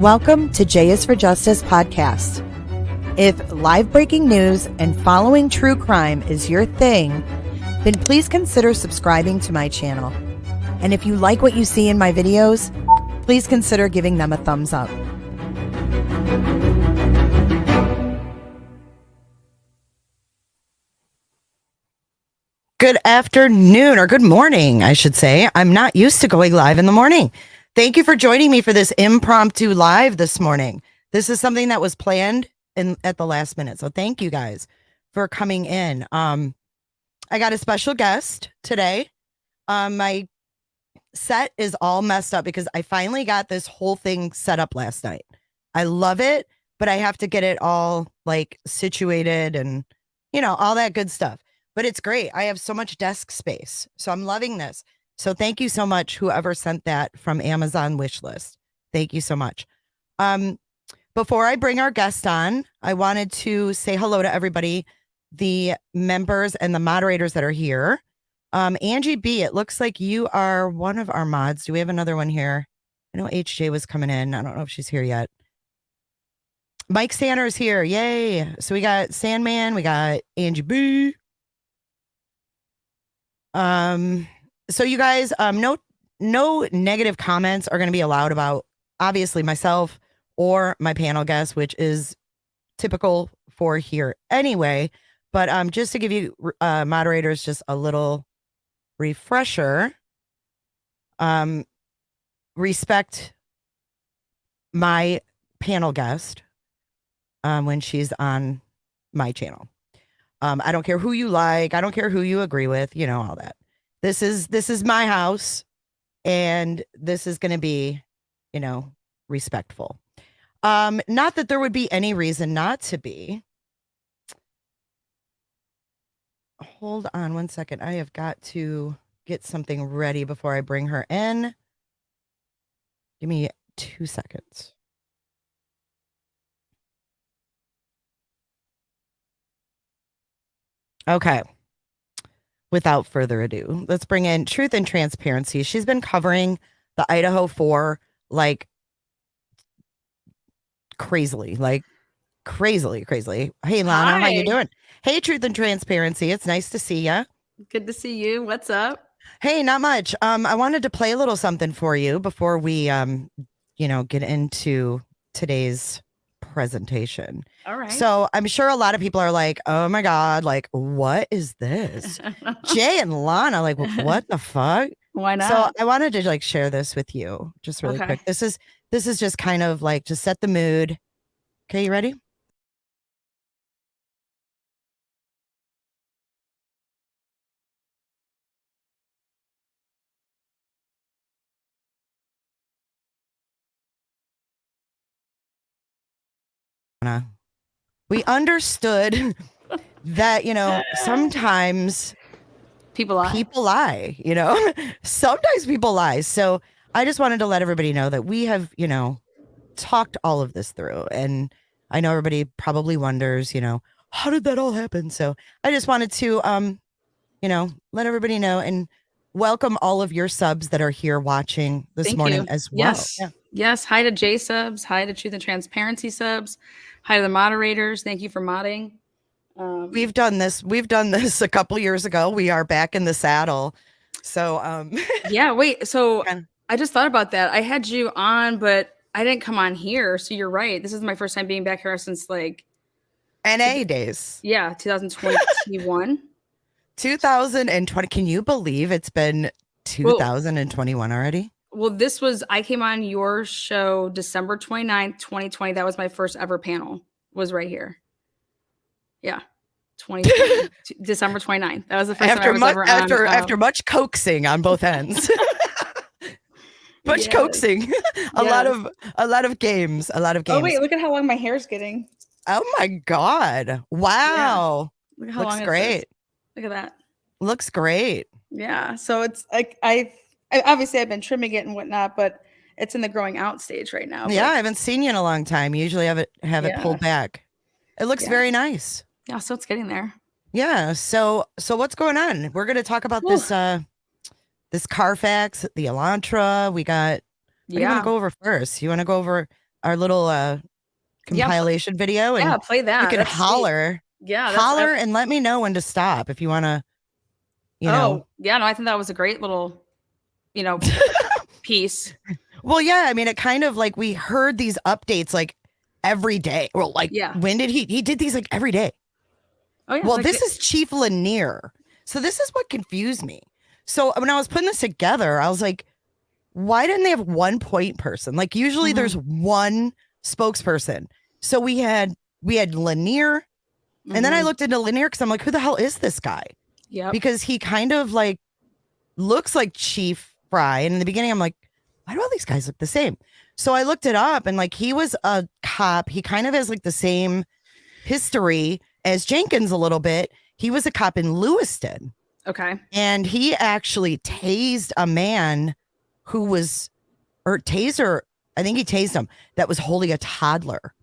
Welcome to J is for Justice podcast. If live breaking news and following true crime is your thing, then please consider subscribing to my channel. And if you like what you see in my videos, please consider giving them a thumbs up. Good afternoon, or good morning, I should say. I'm not used to going live in the morning. Thank you for joining me for this impromptu live this morning. This is something that was planned at the last minute. So thank you guys for coming in. I got a special guest today. My set is all messed up because I finally got this whole thing set up last night. I love it, but I have to get it all like situated and, you know, all that good stuff. But it's great. I have so much desk space. So I'm loving this. So thank you so much, whoever sent that from Amazon wish list. Thank you so much. Before I bring our guest on, I wanted to say hello to everybody, the members and the moderators that are here. Angie B, it looks like you are one of our mods. Do we have another one here? I know HJ was coming in. I don't know if she's here yet. Mike Sanders here. Yay. So we got Sandman. We got Angie B. So you guys, no negative comments are going to be allowed about obviously myself or my panel guest, which is typical for here anyway. But just to give you moderators just a little refresher, respect my panel guest when she's on my channel. I don't care who you like. I don't care who you agree with, you know, all that. This is my house, and this is going to be, you know, respectful. Not that there would be any reason not to be. Hold on one second. I have got to get something ready before I bring her in. Give me 2 seconds. Okay. Without further ado, let's bring in Truth and Transparency. She's been covering the Idaho 4 like crazily. Hey, Lana, how you doing? Hey, Truth and Transparency. It's nice to see you. Good to see you. What's up? Hey, not much. I wanted to play a little something for you before we, you know, get into today's presentation. All right. So I'm sure a lot of people are like, oh my God, like, what is this? Jay and Lana, like, what the fuck? Why not? So I wanted to like share this with you just really quick. This is just kind of like to set the mood. Okay, you ready? We understood that, you know, sometimes people lie, you know, sometimes people lie. So I just wanted to let everybody know that we have, you know, talked all of this through. And I know everybody probably wonders, you know, how did that all happen? So I just wanted to, you know, let everybody know and welcome all of your subs that are here watching this morning as well. Yes. Yeah. Yes. Hi to J subs. Hi to Truth and Transparency subs. Hi to the moderators. Thank you for modding. We've done this a couple years ago. We are back in the saddle. So, yeah, wait. So I just thought about that. I had you on, but I didn't come on here. So you're right. This is my first time being back here since like NA days. Yeah. 2021. 2020. Can you believe it's been 2021 already? Well, I came on your show December 29th, 2020. That was my first ever panel, was right here. Yeah. December 29th. That was the first time I was ever on. After much coaxing on both ends. Much coaxing. A lot of games. Oh, wait, look at how long my hair's getting. Oh my God. Wow. Yeah. Look at how Looks long great. Look at that. Looks great. Yeah. So it's like I obviously I've been trimming it and whatnot, but it's in the growing out stage right now. Yeah, I haven't seen you in a long time. You usually have it pulled back. It looks very nice. Yeah, so it's getting there. Yeah. So what's going on? We're gonna talk about this Carfax, the Elantra. We got what do you want to go over first? You want to go over our little compilation video, and play that. you can That's holler, sweet. Yeah, holler, and let me know when to stop if you want to. No, I think that was a great little, piece. Well, yeah, I mean, it kind of like we heard these updates like every day. Well, like when did he did these like every day? Oh yeah. Well, this is Chief Lanier. So this is what confused me. So when I was putting this together, I was like, why didn't they have one point person? Like usually there's one spokesperson. So we had Lanier, and then I looked into Lanier because I'm like, who the hell is this guy? Yeah. Because he kind of like looks like Chief Fry. And in the beginning, I'm like, why do all these guys look the same? So I looked it up, and like he was a cop. He kind of has like the same history as Jenkins a little bit. He was a cop in Lewiston. Okay. And he actually tased a man who was, I think he tased him, that was holding a toddler.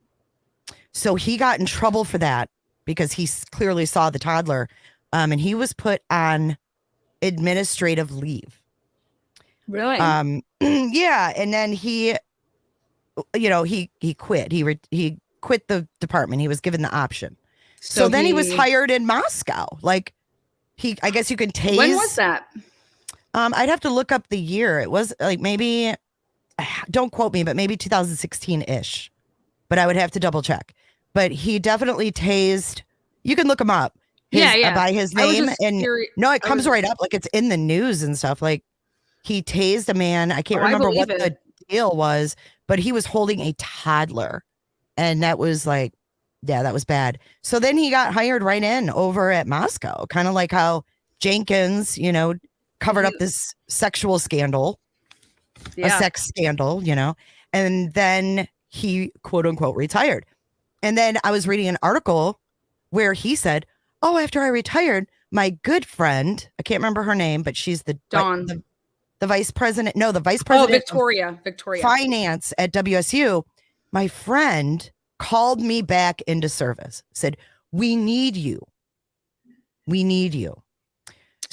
So he got in trouble for that because he clearly saw the toddler. And he was put on administrative leave. Really? Yeah. And then he quit. He quit the department. He was given the option. So then he was hired in Moscow. Like I guess you can tase. When was that? I'd have to look up the year. It was like maybe, don't quote me, but maybe 2016-ish. But I would have to double check. But he definitely tased. You can look him up. By his name. And no, it comes right up. Like it's in the news and stuff. Like he tased a man. I can't remember what the deal was, but he was holding a toddler. And that was like, yeah, that was bad. So then he got hired right in over at Moscow, kind of like how Jenkins, covered up this sexual scandal, a sex scandal, and then he quote unquote retired. And then I was reading an article where he said, oh, after I retired, my good friend, I can't remember her name, but she's the vice president. No, the vice president. Oh, Victoria. Finance at WSU. My friend called me back into service, said, we need you. We need you.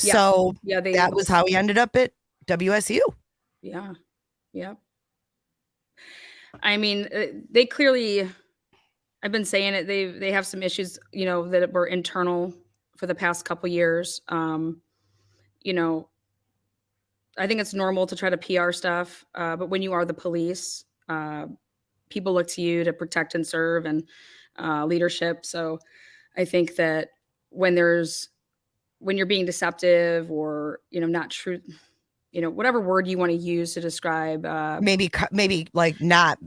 Yeah. So that was how he ended up at WSU. Yeah. Yeah. I mean, they clearly, I've been saying it, they have some issues, that were internal for the past couple years. I think it's normal to try to PR stuff, but when you are the police, people look to you to protect and serve and leadership. So I think that when you're being deceptive or, not true, whatever word you want to use to describe, maybe like not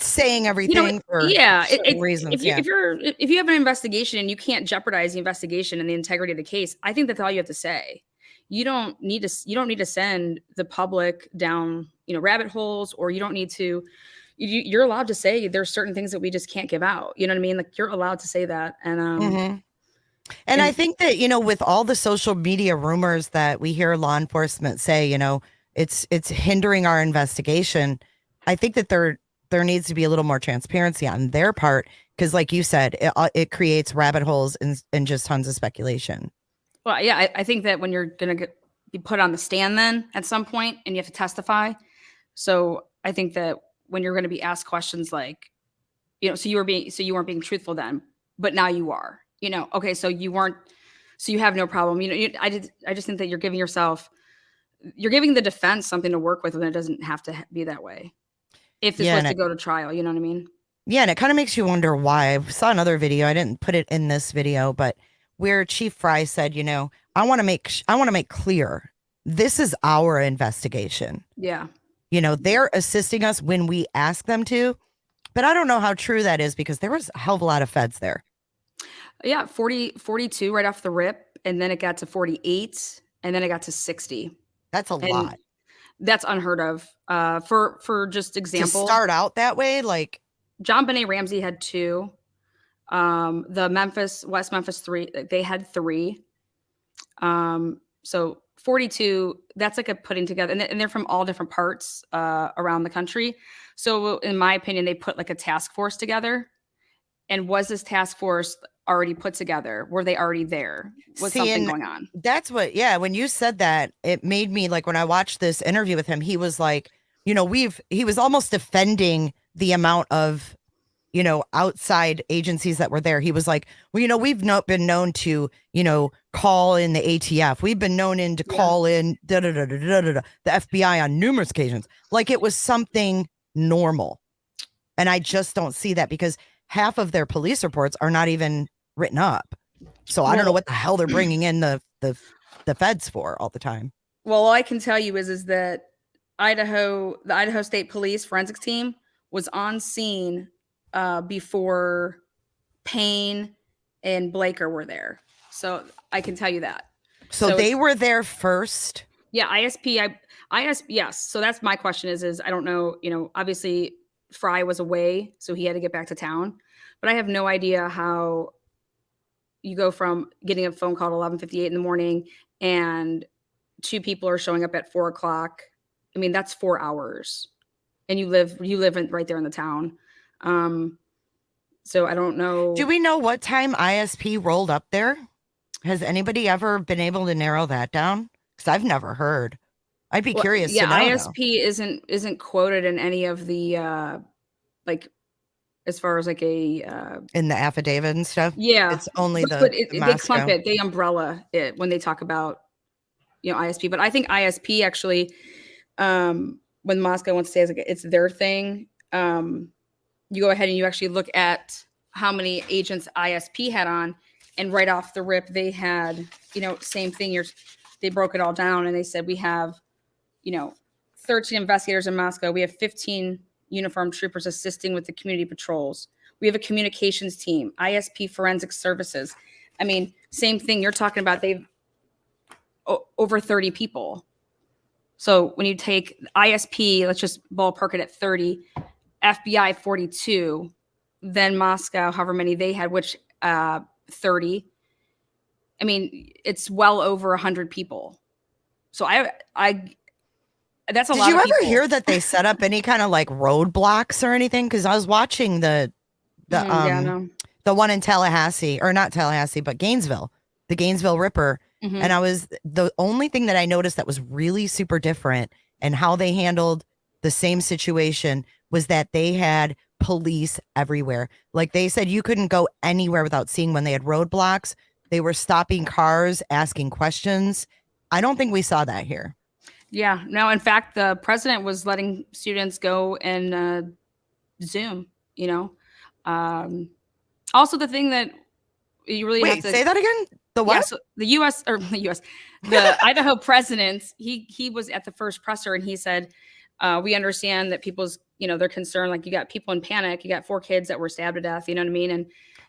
saying everything for reasons. If you have an investigation and you can't jeopardize the investigation and the integrity of the case, I think that's all you have to say. You don't need to send the public down, rabbit holes, or you don't need to. You're allowed to say there's certain things that we just can't give out. You know what I mean? Like you're allowed to say that. And and I think that, with all the social media rumors that we hear law enforcement say, it's hindering our investigation. I think that there needs to be a little more transparency on their part, because like you said, it creates rabbit holes and just tons of speculation. Well, yeah, I think that when you're going to be put on the stand then at some point and you have to testify. So I think that when you're going to be asked questions like, so you weren't being truthful then, but now you are, okay, so you weren't, so you have no problem. I just think that you're giving the defense something to work with when it doesn't have to be that way. If this was to go to trial, you know what I mean? Yeah. And it kind of makes you wonder why. I saw another video. I didn't put it in this video, but where Chief Fry said, I want to make clear this is our investigation. Yeah. They're assisting us when we ask them to, but I don't know how true that is because there was a hell of a lot of feds there. Yeah. 42 right off the rip. And then it got to 48 and then it got to 60. That's a lot. That's unheard of. For just example, to start out that way, like John Benet Ramsey had 2. The West Memphis 3, they had 3. So 42, that's like a putting together, and they're from all different parts around the country. So in my opinion, they put like a task force together. And was this task force already put together? Were they already there? Was something going on? That's what, when you said that, it made me like, when I watched this interview with him, he was like, he was almost defending the amount of, outside agencies that were there. He was like, well, we've not been known to, call in the ATF. We've been known to call in the FBI on numerous occasions. Like it was something normal. And I just don't see that because half of their police reports are not even written up. So I don't know what the hell they're bringing in the feds for all the time. Well, all I can tell you is that the Idaho State Police forensics team was on scene before Payne and Blaker were there. So I can tell you that. So they were there first? Yeah, ISP, yes. So that's my question is I don't know, obviously Fry was away, so he had to get back to town. But I have no idea how you go from getting a phone call at 11:58 in the morning and 2 people are showing up at 4 o'clock. I mean, that's 4 hours. And you live right there in the town. So I don't know. Do we know what time ISP rolled up there? Has anybody ever been able to narrow that down? Because I've never heard. I'd be curious to know. ISP isn't quoted in any of the as far as like a in the affidavit and stuff. Yeah, it's only they clump it, they umbrella it when they talk about ISP. But I think ISP actually, when Moscow wants to say it's their thing, you go ahead and you actually look at how many agents ISP had on, and right off the rip they had same thing. They broke it all down and they said we have 13 investigators in Moscow. We have 15 uniformed troopers assisting with the community patrols. We have a communications team, ISP forensic services. I mean, same thing you're talking about. They've over 30 people. So when you take ISP, let's just ballpark it at 30, FBI 42, then Moscow, however many they had, which 30. I mean, it's well over 100 people. So that's a lot of people. Did you ever hear that they set up any kind of like roadblocks or anything? Because I was watching the one in Tallahassee, or not Tallahassee, but Gainesville, the Gainesville Ripper. Mm-hmm. And the only thing that I noticed that was really super different and how they handled the same situation was that they had police everywhere. Like they said, you couldn't go anywhere without seeing when they had roadblocks. They were stopping cars, asking questions. I don't think we saw that here. Yeah, no, in fact, the president was letting students go and Zoom, Also, the thing that you really have to... say that again? The what? Yeah, so the Idaho president, he was at the first presser and he said, we understand that people's, they're concerned, like you got people in panic, you got 4 kids that were stabbed to death, you know what I mean? And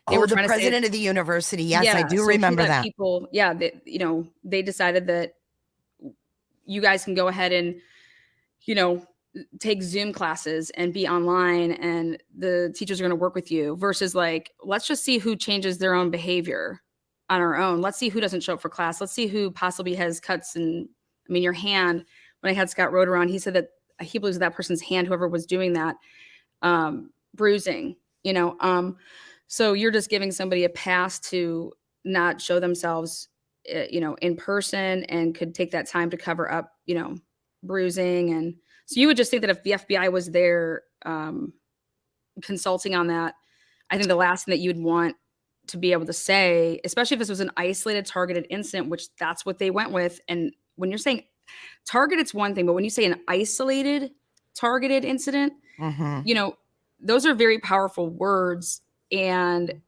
they were the president of the university. Yes, yeah, I do remember that. People, they decided that you guys can go ahead and, take Zoom classes and be online and the teachers are going to work with you versus like, let's just see who changes their own behavior on our own. Let's see who doesn't show up for class. Let's see who possibly has cuts. And I mean, your hand, when I had Scott Roder on, he said that he believes that person's hand, whoever was doing that, bruising, so you're just giving somebody a pass to not show themselves, in person and could take that time to cover up, bruising. And so you would just think that if the FBI was there consulting on that, I think the last thing that you'd want to be able to say, especially if this was an isolated targeted incident, which that's what they went with. And when you're saying target, it's one thing, but when you say an isolated targeted incident, those are very powerful words. And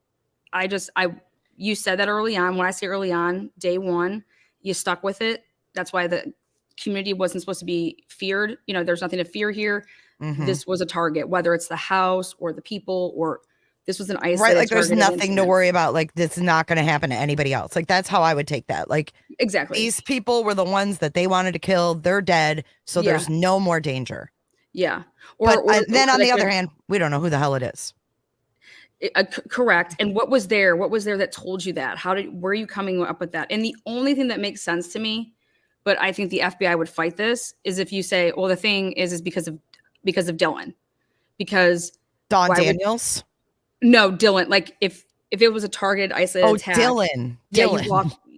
you said that early on. When I say early on, day one, you stuck with it. That's why the community wasn't supposed to be feared. There's nothing to fear here. Mm-hmm. This was a target, whether it's the house or the people, or this was an isolated. Right, like there's nothing incident to worry about. Like this is not going to happen to anybody else. Like that's how I would take that. Like exactly, these people were the ones that they wanted to kill. They're dead, so there's no more danger. Yeah. Then on the other hand, we don't know who the hell it is. Correct. And what was there that told you that? Where are you coming up with that? And the only thing that makes sense to me, but I think the FBI would fight this, is if you say, well, the thing is because of Dylan, because Don Daniels. No, Dylan. Like if it was a targeted, isolated attack. Dylan.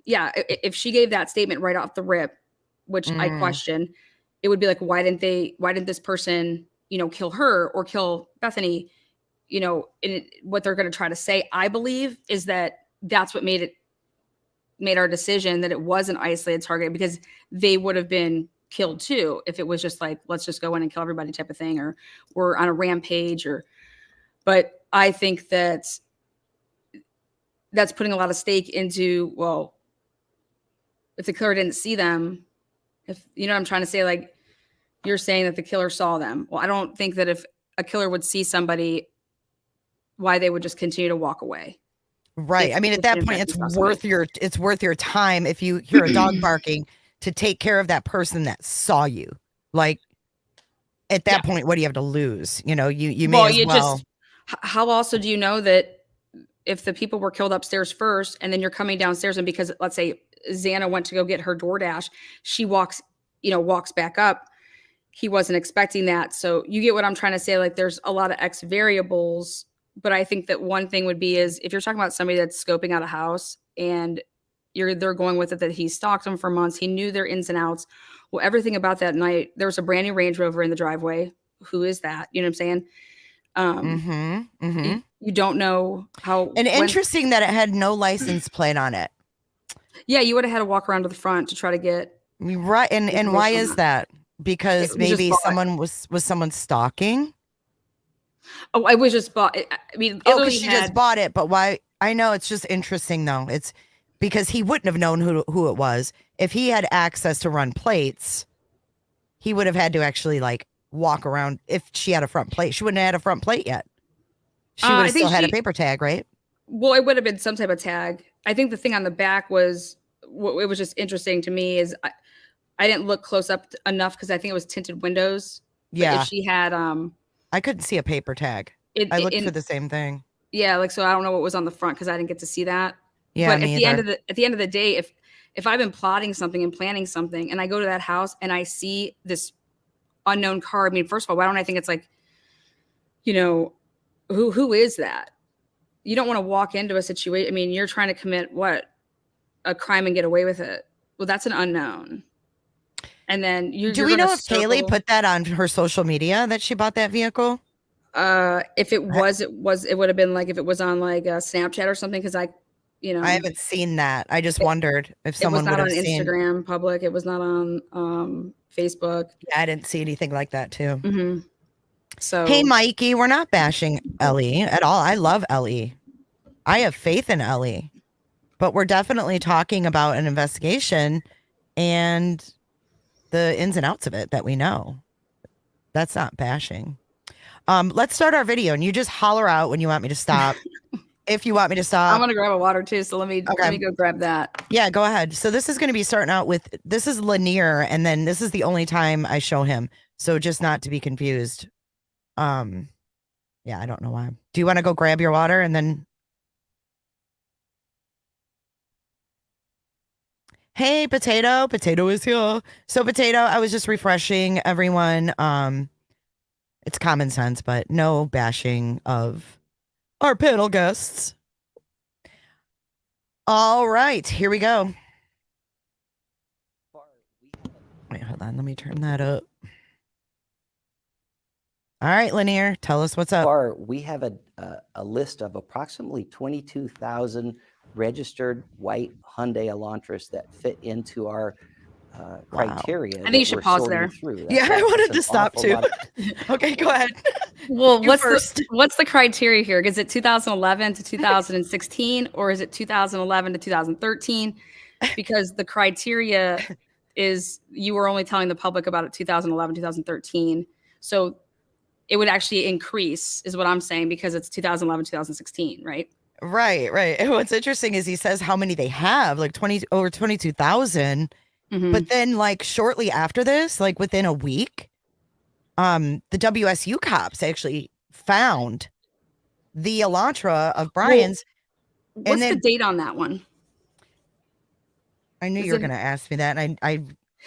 If she gave that statement right off the rip, which I question, it would be like, why didn't this person, kill her or kill Bethany, what they're going to try to say, I believe, is that that's what made our decision that it was an isolated target, because they would have been killed too if it was just like, let's just go in and kill everybody type of thing, or we're on a rampage. But I think that's putting a lot of stake into, well, if the killer didn't see them, if you know what I'm trying to say, like you're saying that the killer saw them. Well, I don't think that if a killer would see somebody, why they would just continue to walk away. Right. I mean, at that point, it's worth your time if you hear a dog barking to take care of that person that saw you. Like at that point, what do you have to lose? You may as well. How also do you know that if the people were killed upstairs first and then you're coming downstairs, and because let's say Xana went to go get her DoorDash, she walks back up. He wasn't expecting that. So you get what I'm trying to say? Like there's a lot of X variables. But I think that one thing would be is if you're talking about somebody that's scoping out a house and they're going with it that he stalked them for months, he knew their ins and outs. Well, everything about that night, there was a brand new Range Rover in the driveway. Who is that? You know what I'm saying? You don't know how. And interesting that it had no license plate on it. Yeah, you would have had to walk around to the front to try to get. Right. And why is that? Because maybe someone was someone stalking. Oh, I was just bought. I mean, she just bought it, but why? I know it's just interesting though. It's because he wouldn't have known who it was if he had access to run plates. He would have had to actually like walk around. If she had a front plate, she wouldn't have had a front plate yet. She would have still had a paper tag, right? Well, it would have been some type of tag. I think the thing on the back was what it was just interesting to me is I didn't look close up enough because I think it was tinted windows. Yeah, if she had I couldn't see a paper tag. I looked for the same thing. Yeah, like so I don't know what was on the front because I didn't get to see that. Yeah, but at the end of the day, if I've been plotting something and planning something and I go to that house and I see this unknown car, I mean, first of all, why don't I think it's like, who is that? You don't want to walk into a situation. I mean, you're trying to commit a crime and get away with it. Well, that's an unknown. And then do we know if Kaylee put that on her social media that she bought that vehicle? If it would have been like if it was on like a Snapchat or something, because I haven't seen that. I just wondered if someone would have seen. It was not on Instagram public. It was not on Facebook. Yeah, I didn't see anything like that too. Mm-hmm. So hey, Mikey, we're not bashing Ellie at all. I love Ellie. I have faith in Ellie, but we're definitely talking about an investigation and the ins and outs of it that we know. That's not bashing. Let's start our video and you just holler out when you want me to stop. If you want me to stop. I'm going to grab a water too. So let me go grab that. Yeah, go ahead. So this is going to be starting out with, this is Lanier. And then this is the only time I show him. So just not to be confused. Yeah, I don't know why. Do you want to go grab your water and then? Hey, Potato is here. So Potato, I was just refreshing everyone. It's common sense, but no bashing of our panel guests. All right, here we go. Wait, hold on. Let me turn that up. All right, Lanier, tell us what's up. We have a list of approximately 22,000 registered white Hyundai Elantras that fit into our criteria. I think you should pause there. Yeah, I wanted to stop too. Okay, go ahead. Well, what's the criteria here? Is it 2011 to 2016 or is it 2011 to 2013? Because the criteria is you were only telling the public about it 2011, 2013. So it would actually increase is what I'm saying because it's 2011, 2016, right? Right. And what's interesting is he says how many they have, like over 22,000. Mm-hmm. But then like shortly after this, like within a week, the WSU cops actually found the Elantra of Brian's. What's the date on that one? I knew you were going to ask me that. And I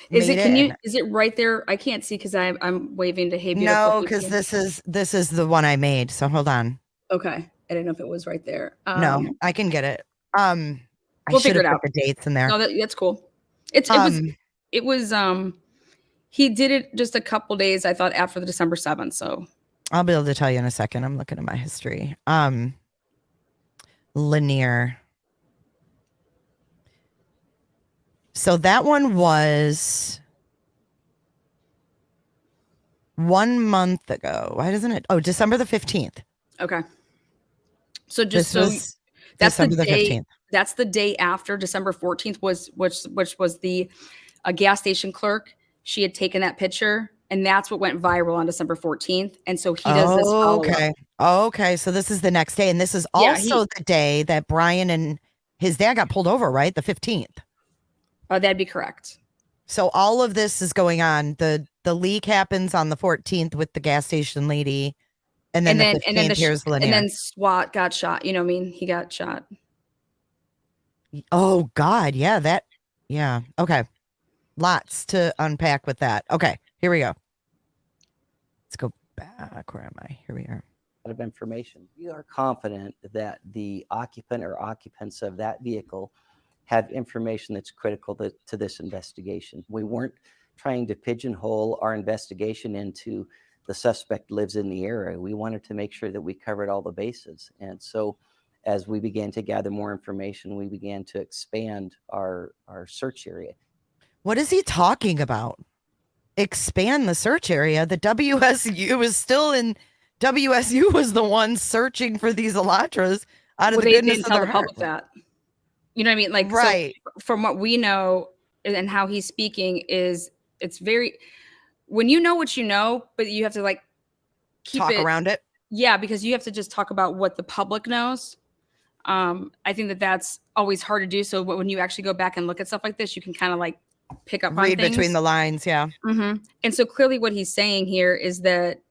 is it right there? I can't see because I'm waving to Hey Beautiful. No, because this is the one I made. So hold on. Okay. I didn't know if it was right there. No, I can get it. We'll figure it out. The dates in there. No, that's cool. It was He did it just a couple days, I thought, after the December 7th. So I'll be able to tell you in a second. I'm looking at my history. Lanier. So that one was 1 month ago. Why doesn't it? Oh, December the 15th. okay. So This just so was that's December the the day. 15th. That's the day after December 14th was which was the gas station clerk. She had taken that picture, and that's what went viral on December 14th. And so he does this follow-up. Okay. Okay. So this is the next day. And this is Yeah, also the day that Brian and his dad got pulled over, right? The 15th. That'd be correct. So all of this is going on. The leak happens on the 14th with the gas station lady. And then the 15th, here's Lanier. And then SWAT got shot. You know what I mean? He got shot. Oh, God. Yeah. Yeah. Okay. Lots to unpack with that. Okay. Here we go. Let's go back. Where am I? Here we are. Of information. We are confident that the occupant or occupants of that vehicle have information that's critical to this investigation. We weren't trying to pigeonhole our investigation into the suspect lives in the area. We wanted to make sure that we covered all the bases. And so as we began to gather more information, we began to expand our search area. What is he talking about? Expand the search area. The WSU is still in. WSU was the one searching for these Elantras out of the goodness of their the public heart. that. You know what I mean? Like, right. So from what we know and how he's speaking is it's very, when you know what you know, but you have to like talk around it. Yeah, because you have to just talk about what the public knows. I think that that's always hard to do. So when you actually go back and look at stuff like this, you can kind of like pick up on read things. Between the lines. Yeah. Mm-hmm. And so clearly what he's saying here is that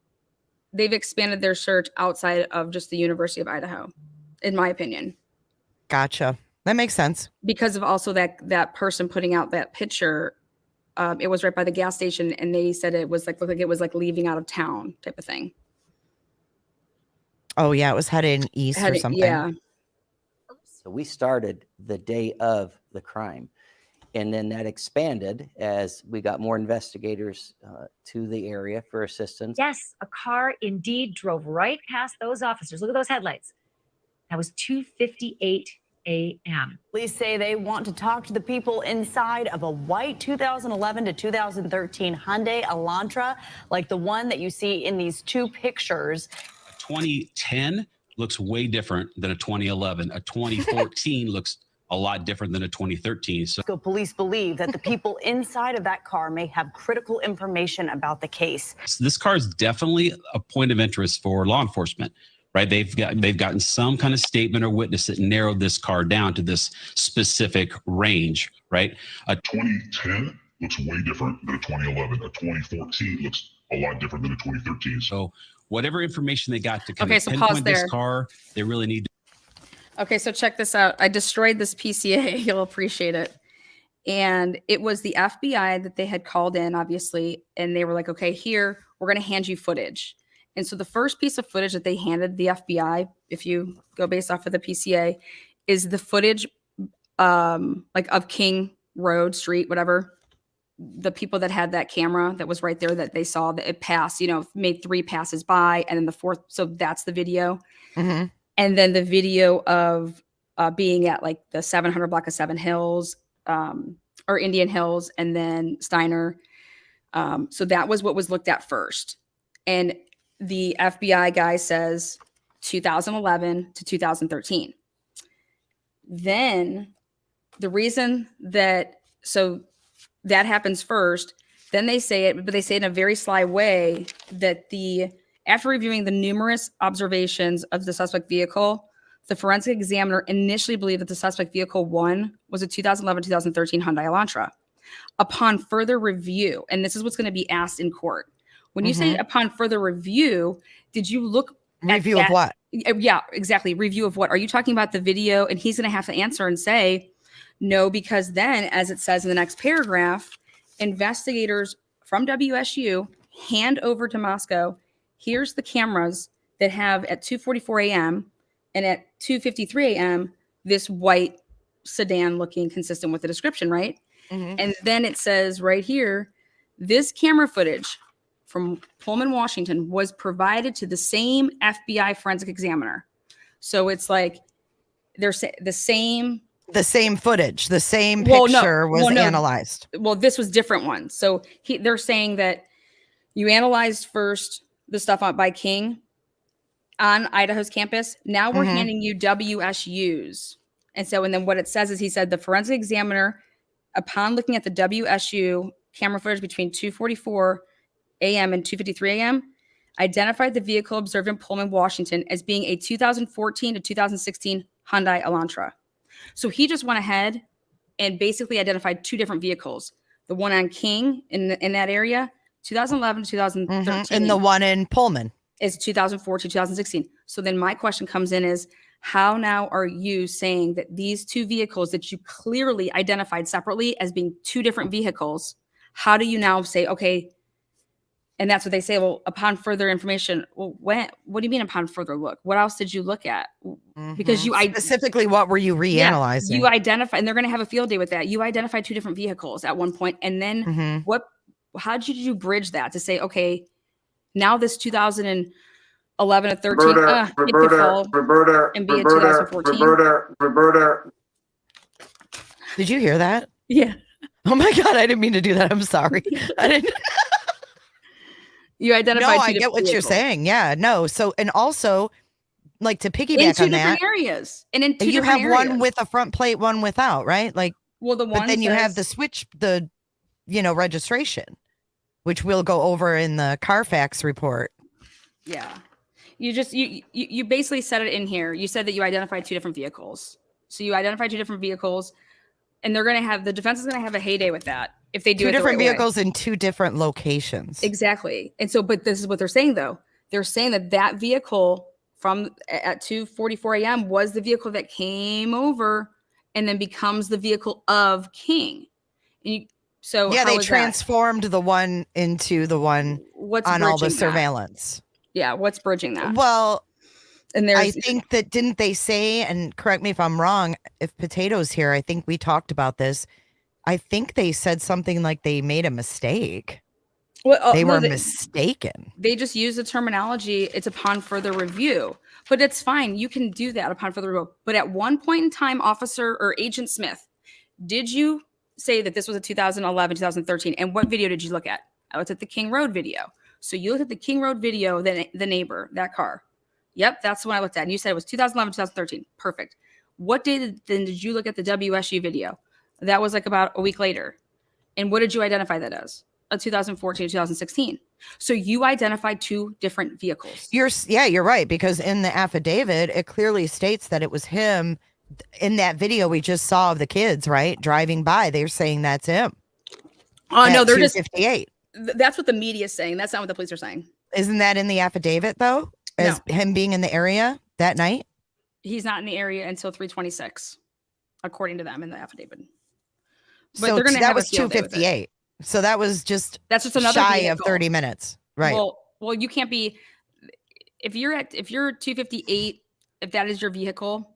they've expanded their search outside of just the University of Idaho, in my opinion. Gotcha. That makes sense. Because of also that person putting out that picture, it was right by the gas station, and they said it was like looked like it was like leaving out of town type of thing. Oh yeah, it was heading east or something. Yeah. So we started the day of the crime, and then that expanded as we got more investigators to the area for assistance. Yes, a car indeed drove right past those officers. Look at those headlights. That was 2:58 a.m. Police say they want to talk to the people inside of a white 2011 to 2013 Hyundai Elantra, like the one that you see in these two pictures. 2010 looks way different than a 2011. A 2014 looks a lot different than a 2013. So police believe that the people inside of that car may have critical information about the case. This car is definitely a point of interest for law enforcement, right? They've gotten some kind of statement or witness that narrowed this car down to this specific range, right? A 2010 looks way different than a 2011. A 2014 looks a lot different than a 2013. So whatever information they got to kind Okay, of so pinpoint pause there. this car, they really need to. Okay, so check this out. I destroyed this PCA. You'll appreciate it. And it was the FBI that they had called in, obviously, and they were like, okay, here, we're going to hand you footage. And so the first piece of footage that they handed the FBI, if you go based off of the PCA, is the footage like of King Road, Street, whatever. The people that had that camera that was right there that they saw that it passed, made 3 passes by, and then the 4th. So that's the video. Mm-hmm. And then the video of being at like the 700 block of Seven Hills or Indian Hills, and then Steiner. So that was what was looked at first. And the FBI guy says 2011 to 2013. Then the reason that happens first, then they say it, but they say it in a very sly way that after reviewing the numerous observations of the suspect vehicle, the forensic examiner initially believed that the suspect vehicle 1 was a 2011-2013 Hyundai Elantra. Upon further review, and this is what's going to be asked in court, when you say upon further review, did you look review of what? Yeah, exactly. Review of what? Are you talking about the video? And he's going to have to answer and say, no, because then, as it says in the next paragraph, investigators from WSU hand over to Moscow, here's the cameras that have at 2:44 a.m. and at 2:53 a.m. this white sedan looking consistent with the description, right? Mm-hmm. And then it says right here This camera footage from Pullman, Washington was provided to the same FBI forensic examiner. So it's like there's the same footage, the same Well, no. picture was Well, no. analyzed. Well, this was different ones. So they're saying that you analyzed first the stuff by King on Idaho's campus. Now we're handing you WSU's. And then what it says is he said the forensic examiner, upon looking at the WSU camera footage between 2:44 a.m. and 2:53 a.m., identified the vehicle observed in Pullman, Washington as being a 2014 to 2016 Hyundai Elantra. So he just went ahead and basically identified two different vehicles. The one on King in that area, 2011 to 2013. And the one in Pullman is 2014 to 2016. So then my question comes in is, how now are you saying that these two vehicles that you clearly identified separately as being two different vehicles, how do you now say, okay, and that's what they say, well, upon further information, well, what do you mean upon further look? What else did you look at? Because you specifically, what were you reanalyzing? You identify, and they're going to have a field day with that. You identified two different vehicles at one point, and then how did you bridge that to say, okay, now this 2011 to 13 it could fall and be a 2014. Did you hear that? Yeah. Oh my God, I didn't mean to do that. I'm sorry. I didn't. You identified. No, I get what you're saying. Yeah, no. So, and also, like, to piggyback on that, areas, and in two you have areas. one with a front plate, one without, right? Like, well, the one. But then you have the registration, which we'll go over in the Carfax report. Yeah, you basically said it in here. You said that you identified two different vehicles. So you identified two different vehicles, and the defense is going to have a heyday with that if they do two it different the right vehicles way. in two different locations. Exactly. And so, but this is what they're saying though. They're saying that vehicle from at 2:44 a.m. was the vehicle that came over and then becomes the vehicle of King. And they transformed the one into the one on all the surveillance. Yeah, what's bridging that? Well, and I think that, didn't they say, and correct me if I'm wrong, if Potato's here, I think we talked about this. I think they said something like they made a mistake. Well, they were mistaken. They just use the terminology, it's upon further review. But it's fine. You can do that upon further review. But at one point in time, Officer or Agent Smith, did you say that this was a 2011, 2013? And what video did you look at? I looked at the King Road video. So you looked at the King Road video, then the neighbor, that car. Yep, that's the one I looked at. And you said it was 2011, 2013. Perfect. What day then did you look at the WSU video? That was like about a week later. And what did you identify that as? A 2014, 2016. So you identified two different vehicles. You're right, because in the affidavit, it clearly states that it was him. In that video we just saw of the kids, right, driving by, they're saying that's him. Oh no, they're just 58. That's what the media is saying. That's not what the police are saying. Isn't that in the affidavit though? As him being in the area that night? He's not in the area until 3:26, according to them in the affidavit. But so they're gonna that have was 2:58. So that's just another shy vehicle. of 30 minutes, right? Well, you can't be if you're 2:58. If that is your vehicle,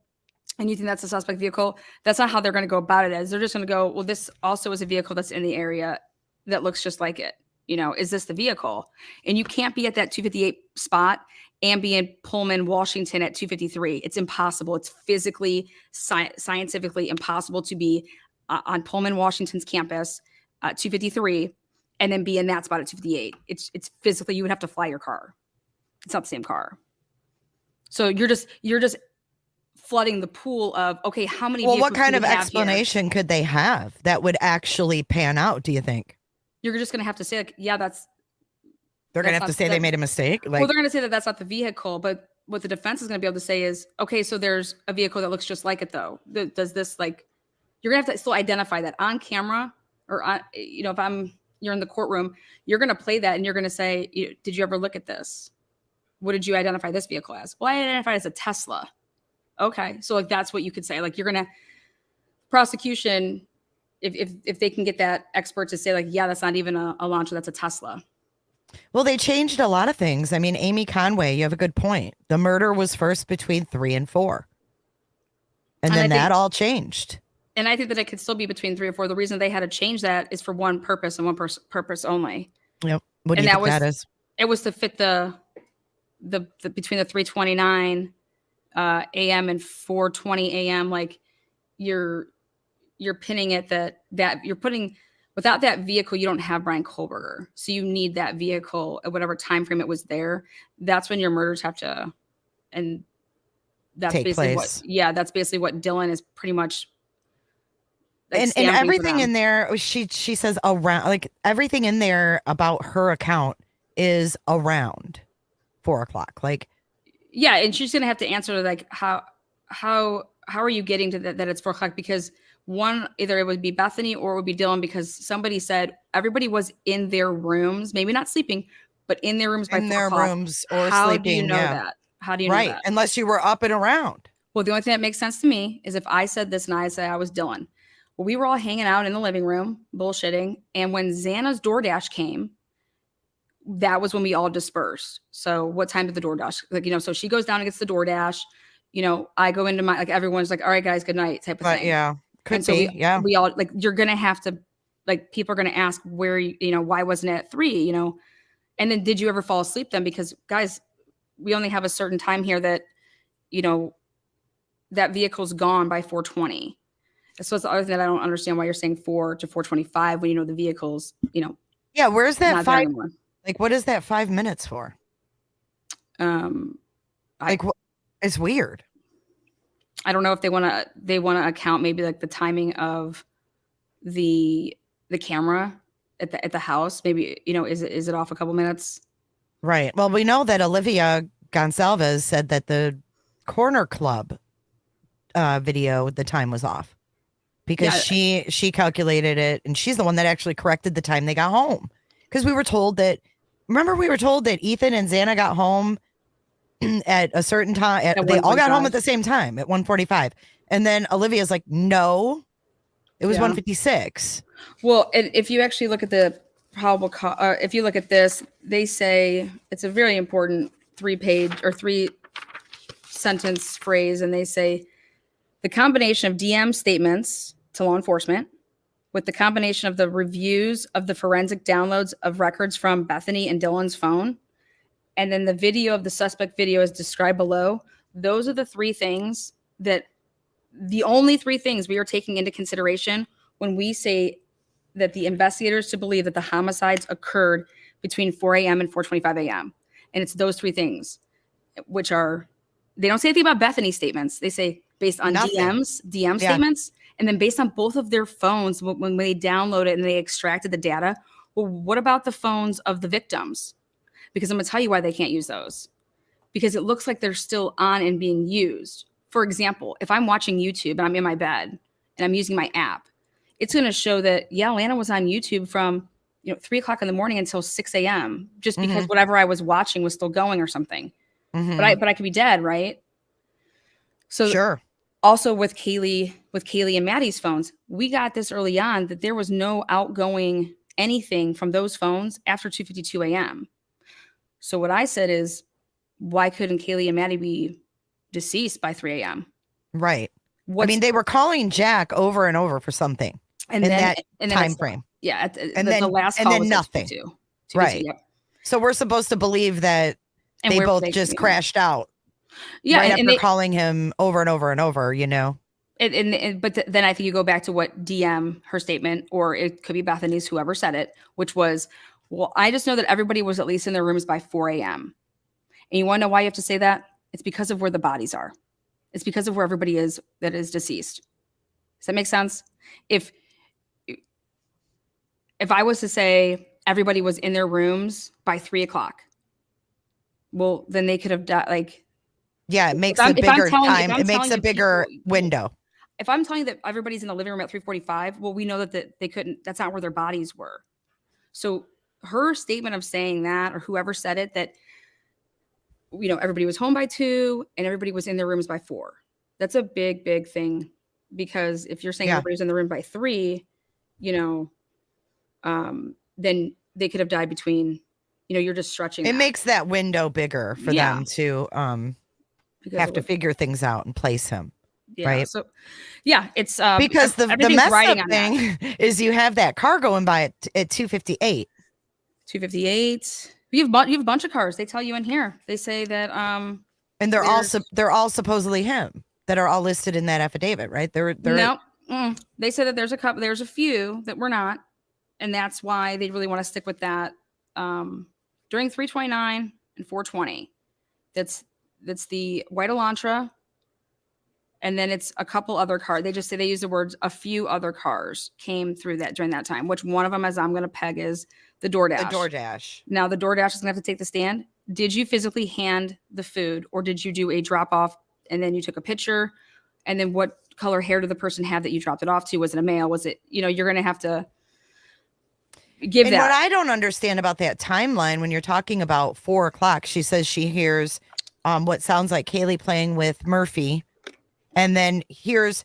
and you think that's a suspect vehicle, that's not how they're going to go about it. They're just going to go, well, this also is a vehicle that's in the area that looks just like it. Is this the vehicle? And you can't be at that 2:58 spot and be in Pullman, Washington at 2:53. It's impossible. It's physically, scientifically impossible to be on Pullman, Washington's campus at 2:53 and then be in that spot at 2:58. It's physically, you would have to fly your car. It's not the same car. So you're just flooding the pool of, okay, how many vehicles what kind do of we have explanation here? could they have that would actually pan out, do you think? You're just going to have to say, like, yeah, they're going to have to say they made a mistake. Well, they're going to say that that's not the vehicle, but what the defense is going to be able to say is, okay, so there's a vehicle that looks just like it though. Does this, like, you're going to have to still identify that on camera, or on, if you're in the courtroom, you're going to play that and you're going to say, did you ever look at this? What did you identify this vehicle as? Well, I identified it as a Tesla. Okay. So like, that's what you could say. Like, you're going to prosecution, if they can get that expert to say, like, yeah, that's not even a Elantra, that's a Tesla. Well, they changed a lot of things. I mean, Amy Conway, you have a good point. The murder was first between 3 and 4. And then that all changed. And I think that it could still be between 3 or 4. The reason they had to change that is for one purpose and one purpose only. Yep. What do And you that think that was- is? It was to fit the between the 3:29 a.m. and 4:20 a.m. Like you're pinning it that you're putting without that vehicle, you don't have Brian Kohlberger. So you need that vehicle at whatever time frame it was there. That's when your murders have to, and that's Take basically place. that's basically what Dylan is pretty much. Like, And stamping for everything them. in there, she says around, like everything in there about her account is around 4 o'clock. Like, Yeah, and she's gonna have to answer like how are you getting to that it's 4 o'clock? Because one, either it would be Bethany or it would be Dylan, because somebody said everybody was in their rooms, maybe not sleeping, but in their rooms by in 4 their o'clock. rooms or How sleeping. do you know yeah. that? How do you know Right. that? Unless you were up and around. Well, the only thing that makes sense to me is if I said this and I said I was Dylan. Well, we were all hanging out in the living room, bullshitting. And when Xana's DoorDash came, that was when we all dispersed. So what time did the DoorDash, like, so she goes down and gets the DoorDash, I go into my, like, everyone's like, all right, guys, good night type of But thing. yeah, could And so be. we all, like, you're going to have to, like, people are going to ask where, why wasn't it at 3, and then did you ever fall asleep then? Because guys, we only have a certain time here that, that vehicle's gone by 4:20. So it's the other thing that I don't understand why you're saying 4 to 4:25 when the vehicle's, Yeah. Where's that not there 5? anymore. Like, what is that 5 minutes for? Like, it's weird. I don't know if they want to account maybe like the timing of the camera at the house. Maybe, is it off a couple minutes? Right. Well, we know that Olivia Gonsalves said that the Corner Club video, the time was off because she calculated it, and she's the one that actually corrected the time they got home. Because we were told that Ethan and Xana got home at a certain time. They all got home at the same time at 1:45. And then Olivia's like, no, it was 1:56. Well, and if you actually look at the probable cause, if you look at this, they say it's a very important 3-page or 3-sentence phrase. And they say the combination of DM statements to law enforcement with the combination of the reviews of the forensic downloads of records from Bethany and Dylan's phone, and then the video of the suspect video is described below. Those are the 3 things the only 3 things we are taking into consideration when we say that the investigators to believe that the homicides occurred between 4 a.m. and 4:25 a.m. And it's those 3 things, which are, they don't say anything about Bethany's statements. They say based on DM statements, and then based on both of their phones when they download it and they extracted the data. Well, what about the phones of the victims? Because I'm going to tell you why they can't use those. Because it looks like they're still on and being used. For example, if I'm watching YouTube and I'm in my bed and I'm using my app, it's going to show that, Lana was on YouTube from 3 o'clock in the morning until 6 a.m. just because whatever I was watching was still going or something. But I could be dead, right? So sure. Also with Kaylee and Maddie's phones, we got this early on that there was no outgoing anything from those phones after 2:52 a.m. So what I said is, why couldn't Kaylee and Maddie be deceased by 3 a.m.? Right. They were calling Jack over and over for something in that time frame. Yeah. And then the last call was nothing. 2:52. Right. Yep. So we're supposed to believe that they both just crashed out. Yeah. Right after calling him over and over and over, But then I think you go back to what DM, her statement, or it could be Bethany's, whoever said it, which was, well, I just know that everybody was at least in their rooms by 4 a.m. And you want to know why you have to say that? It's because of where the bodies are. It's because of where everybody is that is deceased. Does that make sense? If I was to say everybody was in their rooms by 3 o'clock, well, then they could have died. It makes a bigger time. It makes a bigger window. If I'm telling you that everybody's in the living room at 3:45, well, we know that they couldn't. That's not where their bodies were. So her statement of saying that, or whoever said it, that everybody was home by 2 and everybody was in their rooms by 4. That's a big, big thing, because if you're saying everybody's in the room by 3, then they could have died between. You're just stretching. It makes that window bigger for them to have to figure things out and place him. Yeah. Right. So, yeah, it's Because the everything's mess riding up on that. thing is you have that car going by at 258. 258. You have a bunch of cars. They tell you in here. They say that And there's- they're all supposedly him that are all listed in that affidavit, right? They're no. They said that there's a few that were not, and that's why they really want to stick with that. During 329 and 420, that's the white Elantra, and then it's a couple other cars. They just say they use the words a few other cars came through that during that time. Which one of them, as I'm going to peg, is the DoorDash. the DoorDash. Now the DoorDash is going to have to take the stand. Did you physically hand the food, or did you do a drop off and then you took a picture? And then what color hair did the person have that you dropped it off to? Was it a male? Was it, you're going to have to give And that. what I don't understand about that timeline when you're talking about 4 o'clock, she says she hears what sounds like Kaylee playing with Murphy. And then here's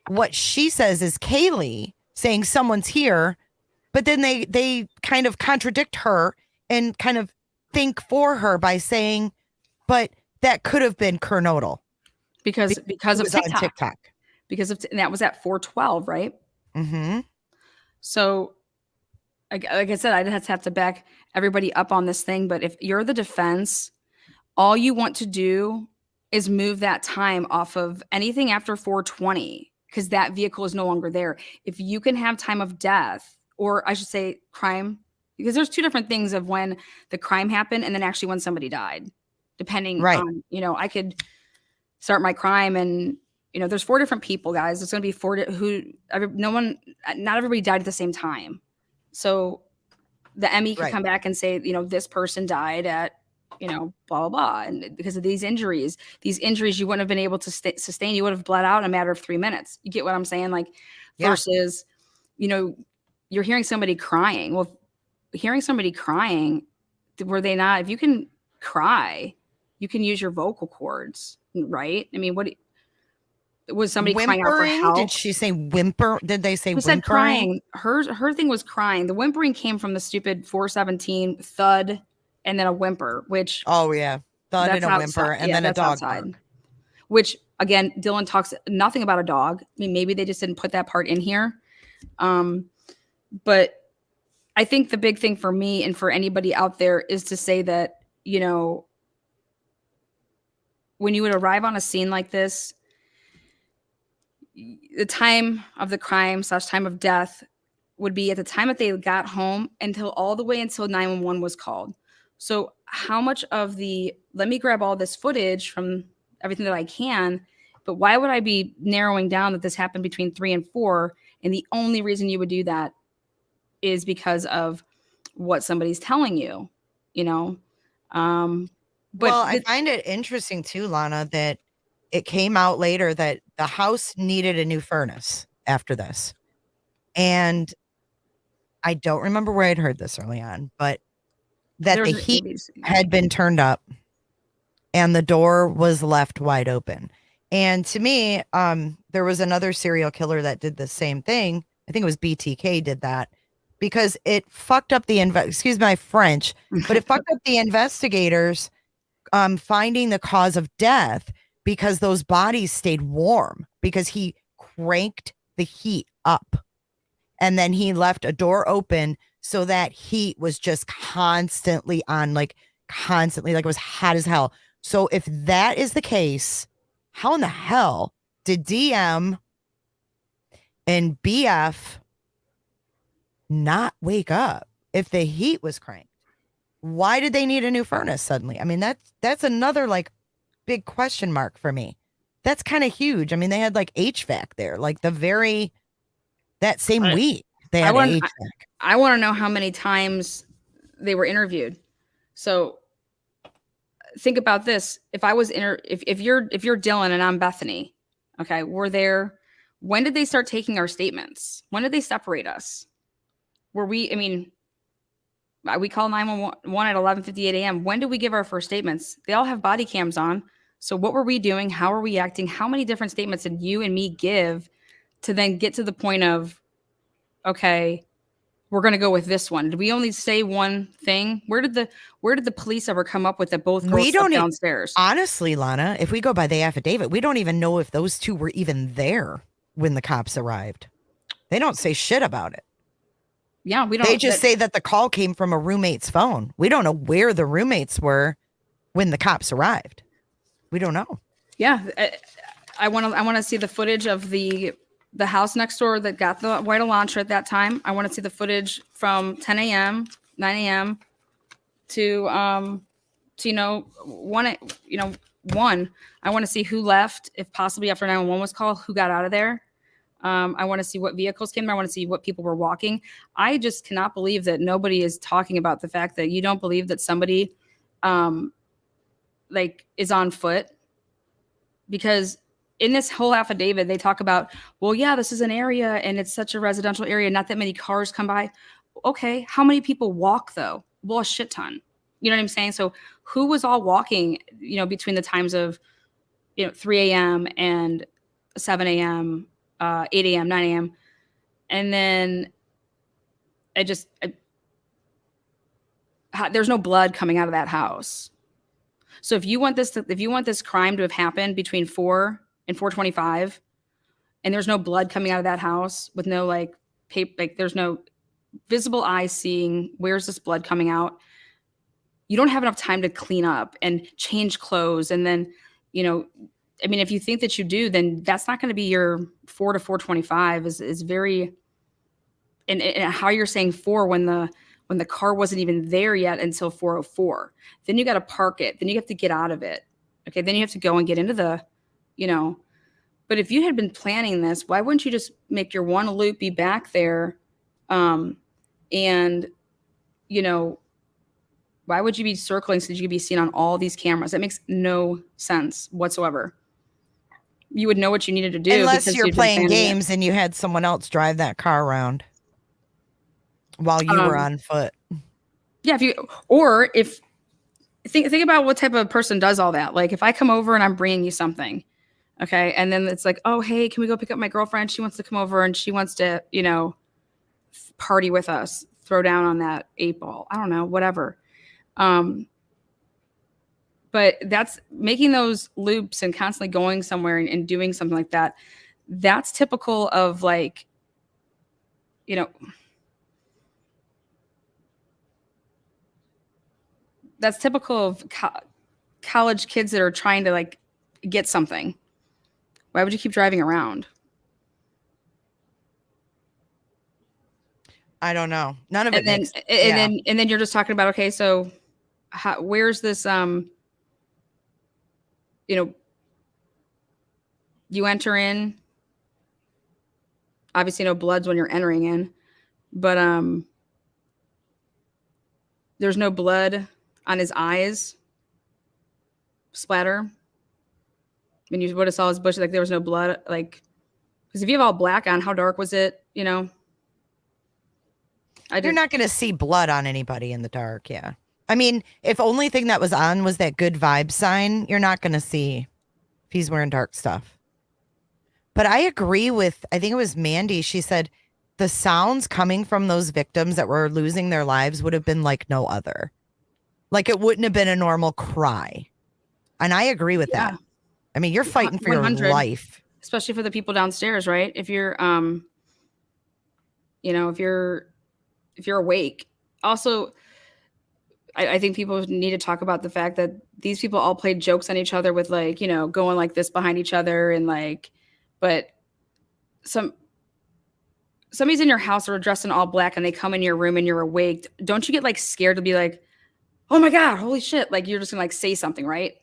what she says is Kaylee saying someone's here. But then they kind of contradict her and kind of think for her by saying, but that could have been Kernodle. because of TikTok. And that was at 412, right? Mm-hmm. So like I said, I'd have to back everybody up on this thing. But if you're the defense, all you want to do is move that time off of anything after 420, because that vehicle is no longer there. If you can have time of death, or I should say crime, because there's two different things of when the crime happened and then actually when somebody died, depending on, I could start my crime and, there's 4 different people, guys. There's going to be 4 not everybody died at the same time. So the ME could come back and say, this person died at, blah, blah, blah. And because of these injuries you wouldn't have been able to sustain. You would have bled out in a matter of 3 minutes. You get what I'm saying? Like versus, you're hearing somebody crying. Well, hearing somebody crying, were they not, if you can cry, you can use your vocal cords, right? I mean, what was somebody crying out for help? Did she say whimper? Did they say Who whimpering? said crying? Her thing was crying. The whimpering came from the stupid 417 thud and then a whimper, which thud and a whimper, and then a dog bark. Which again, Dylan talks nothing about a dog. I mean, maybe they just didn't put that part in here. But I think the big thing for me and for anybody out there is to say that, when you would arrive on a scene like this, the time of the crime / time of death would be at the time that they got home all the way until 911 was called. So how much of let me grab all this footage from everything that I can, but why would I be narrowing down that this happened between 3 and 4? And the only reason you would do that is because of what somebody's telling you, But I find it interesting too, Lana, that it came out later that the house needed a new furnace after this. And I don't remember where I'd heard this early on, but that the heat had been turned up and the door was left wide open. And to me, there was another serial killer that did the same thing. I think it was BTK did that because it fucked up excuse my French, but it fucked up the investigators finding the cause of death because those bodies stayed warm because he cranked the heat up and then he left a door open so that heat was just constantly on, like it was hot as hell. So if that is the case, how in the hell did DM and BF not wake up if the heat was cranked? Why did they need a new furnace suddenly? I mean, that's another like big question mark for me. That's kind of huge. I mean, they had like HVAC there, like that same week they had HVAC. I want to know how many times they were interviewed. So think about this. If I was if you're Dylan and I'm Bethany, okay, we're there. When did they start taking our statements? When did they separate us? We call 911 at 11:58 a.m. When did we give our first statements? They all have body cams on. So what were we doing? How are we acting? How many different statements did you and me give to then get to the point of, okay, we're going to go with this one. Did we only say one thing? Where did the police ever come up with that both girls We don't slept e- downstairs? Honestly, Lana, if we go by the affidavit, we don't even know if those two were even there when the cops arrived. They don't say shit about it. Yeah, we don't. They just say that the call came from a roommate's phone. We don't know where the roommates were when the cops arrived. We don't know. Yeah, I want to see the footage of the house next door that got the white Elantra at that time. I want to see the footage from 10 a.m., 9 a.m. to 1. I want to see who left, if possibly after 911 was called, who got out of there. I want to see what vehicles came there. I want to see what people were walking. I just cannot believe that nobody is talking about the fact that you don't believe that somebody is on foot, because in this whole affidavit, they talk about, well, yeah, this is an area and it's such a residential area. Not that many cars come by. Okay. How many people walk though? Well, a shit ton. You know what I'm saying? So who was all walking, between the times of, 3 a.m. and 7 a.m., 8 a.m., 9 a.m. And then there's no blood coming out of that house. So if you want this crime to have happened between 4 and 4:25, and there's no blood coming out of that house with no there's no visible eye seeing where's this blood coming out, you don't have enough time to clean up and change clothes. And then, if you think that you do, then that's not going to be your 4 to 4:25 is very, and how you're saying 4 when the car wasn't even there yet until 4:04. Then you got to park it. Then you have to get out of it. Okay. Then you have to go and get into the, but if you had been planning this, why wouldn't you just make your one loop, be back there? Why would you be circling so that you could be seen on all these cameras? That makes no sense whatsoever. You would know what you needed to do. Unless you're playing games and you had someone else drive that car around while you were on foot. Yeah. Think about what type of person does all that. Like if I come over and I'm bringing you something, okay, and then it's like, oh, hey, can we go pick up my girlfriend? She wants to come over and she wants to, party with us, throw down on that 8-ball. I don't know, whatever. But that's making those loops and constantly going somewhere and doing something like that. That's typical of that's typical of college kids that are trying to get something. Why would you keep driving around? I don't know. None of it. And then you're just talking about, okay, so where's this, you enter in, obviously no bloods when you're entering in, but, there's no blood on his eyes splatter. When you would have saw his bushes, there was no blood, because if you have all black on, how dark was it? You're not going to see blood on anybody in the dark. Yeah. I mean, if only thing that was on was that good vibe sign, you're not going to see if he's wearing dark stuff. But I agree with, I think it was Mandy. She said the sounds coming from those victims that were losing their lives would have been like no other. It wouldn't have been a normal cry. And I agree with that. I mean, you're fighting for 100, your life. Especially for the people downstairs, right? If you're, if you're awake. Also, I think people need to talk about the fact that these people all played jokes on each other with going like this behind each other and but somebody's in your house or dressed in all black and they come in your room and you're awake. Don't you get scared to be oh my God, holy shit. You're just gonna say something, right?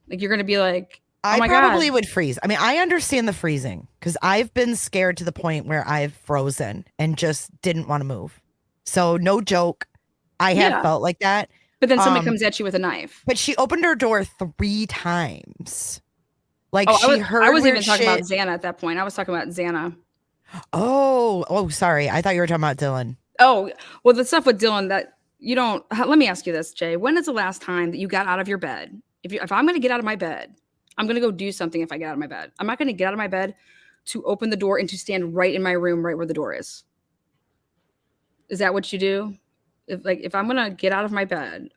You're gonna be like, oh my God. I probably would freeze. I mean, I understand the freezing because I've been scared to the point where I've frozen and just didn't want to move. So no joke. I have felt like that. But then somebody comes at you with a knife. But she opened her door 3 times. I wasn't even talking about Xana at that point. I was talking about Xana. Oh, sorry. I thought you were talking about Dylan. Oh, well, the stuff with Dylan that you don't. Let me ask you this, Jay. When is the last time that you got out of your bed? If I'm going to get out of my bed, I'm going to go do something if I get out of my bed. I'm not going to get out of my bed to open the door and to stand right in my room, right where the door is. Is that what you do? If I'm gonna get out of my bed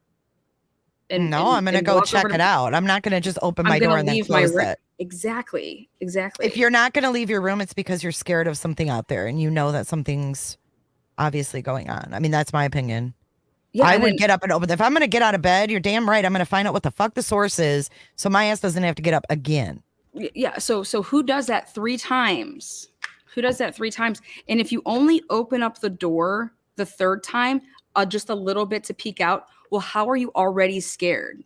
No, I'm going to and go walk check over it out. I'm not going to just open I'm my gonna door and then leave my close room. it. Exactly. If you're not going to leave your room, it's because you're scared of something out there and you know that something's obviously going on. I mean, that's my opinion. Yeah, I and would then- get up and open. If I'm going to get out of bed, you're damn right. I'm going to find out what the fuck the source is so my ass doesn't have to get up again. Yeah. So who does that 3 times? Who does that 3 times? And if you only open up the door the 3rd time, just a little bit to peek out, well, how are you already scared?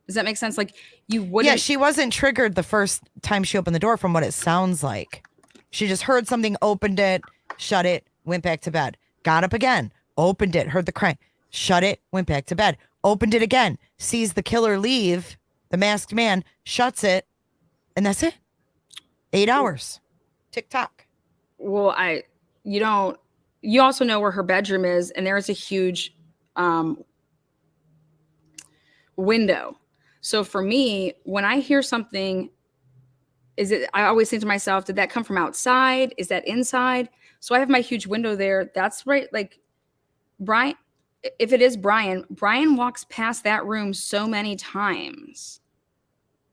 Does that make sense? Like you wouldn't. Yeah, she wasn't triggered the first time she opened the door from what it sounds like. She just heard something, opened it, shut it, went back to bed. Got up again, opened it, heard the crying, shut it, went back to bed. Opened it again, sees the killer leave, the masked man, shuts it, and that's it. 8 hours. Tick-tock. Well, you also know where her bedroom is, and there is a huge window. So for me, when I hear something, I always think to myself, did that come from outside? Is that inside? So I have my huge window there. That's right. Like Brian, if it is Brian walks past that room so many times.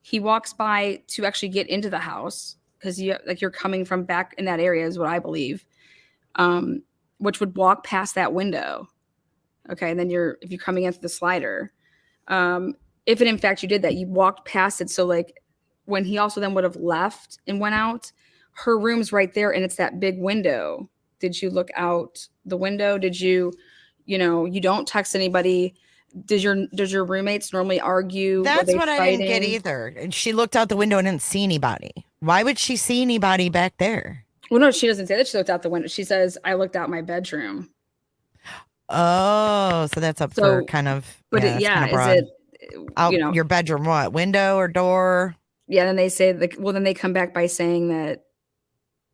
He walks by to actually get into the house because you're coming from back in that area is what I believe. Which would walk past that window. Okay. And then if you're coming into the slider, if in fact you did that, you walked past it. So like when he also then would have left and went out, her room's right there. And it's that big window. Did you look out the window? Did you don't text anybody. Does your roommates normally argue? That's what I didn't get either. And she looked out the window and didn't see anybody. Why would she see anybody back there? Well, no, she doesn't say that she looked out the window. She says, I looked out my bedroom. Oh, so that's up for kind of. But yeah, is it out your bedroom? What window or door? Yeah, then they say then they come back by saying that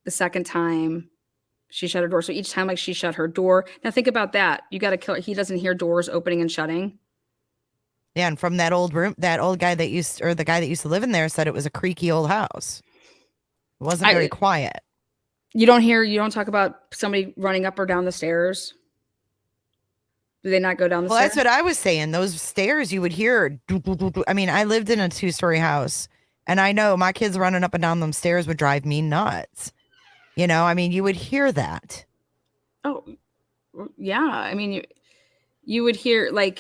the second time she shut her door. So each time like she shut her door. Now think about that. You got to kill. He doesn't hear doors opening and shutting. Yeah, and from that old room, that old guy the guy that used to live in there said it was a creaky old house. It wasn't very quiet. You don't talk about somebody running up or down the stairs. Do they not go down the stairs? Well, that's what I was saying. Those stairs you would hear. I mean, I lived in a 2-story house, and I know my kids running up and down them stairs would drive me nuts. I mean, you would hear that. Oh, yeah. I mean, you would hear I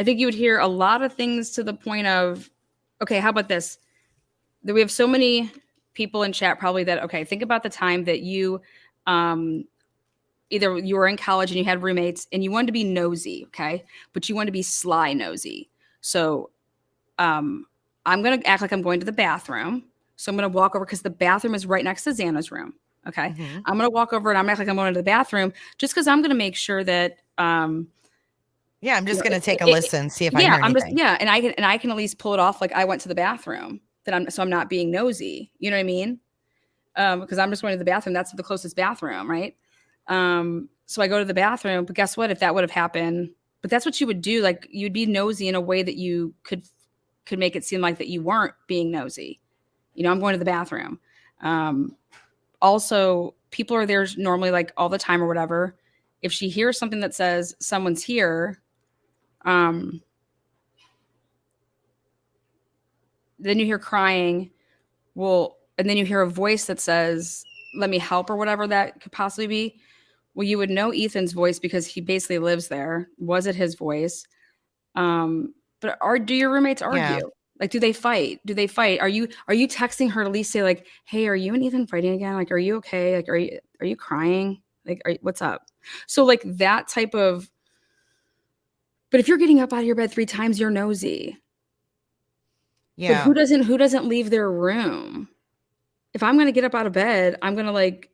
think you would hear a lot of things to the point of, okay, how about this? That we have so many people in chat probably that, okay, think about the time that you, either you were in college and you had roommates and you wanted to be nosy, okay? But you wanted to be sly nosy. So I'm going to act like I'm going to the bathroom. So I'm going to walk over because the bathroom is right next to Xana's room. Okay. Mm-hmm. I'm going to walk over and I'm going to act like I'm going to the bathroom just because I'm going to make sure that. I'm just going to take a listen, see if I hear anything. And I can at least pull it off like I went to the bathroom. So I'm not being nosy. You know what I mean? Because I'm just going to the bathroom. That's the closest bathroom, right? So I go to the bathroom. But guess what? If that would have happened, but that's what you would do. Like you'd be nosy in a way that you could make it seem like that you weren't being nosy. I'm going to the bathroom. Also, people are there normally like all the time or whatever. If she hears something that says someone's here, then you hear crying. Well, and then you hear a voice that says, let me help or whatever that could possibly be. Well, you would know Ethan's voice because he basically lives there. Was it his voice? But do your roommates argue? Yeah. Like, do they fight? Are you texting her to at least say like, hey, are you and Ethan fighting again? Like, are you okay? Like, are you crying? Like, what's up? So like that type of, but if you're getting up out of your bed 3 times, you're nosy. Yeah. But who doesn't leave their room? If I'm going to get up out of bed, I'm going to like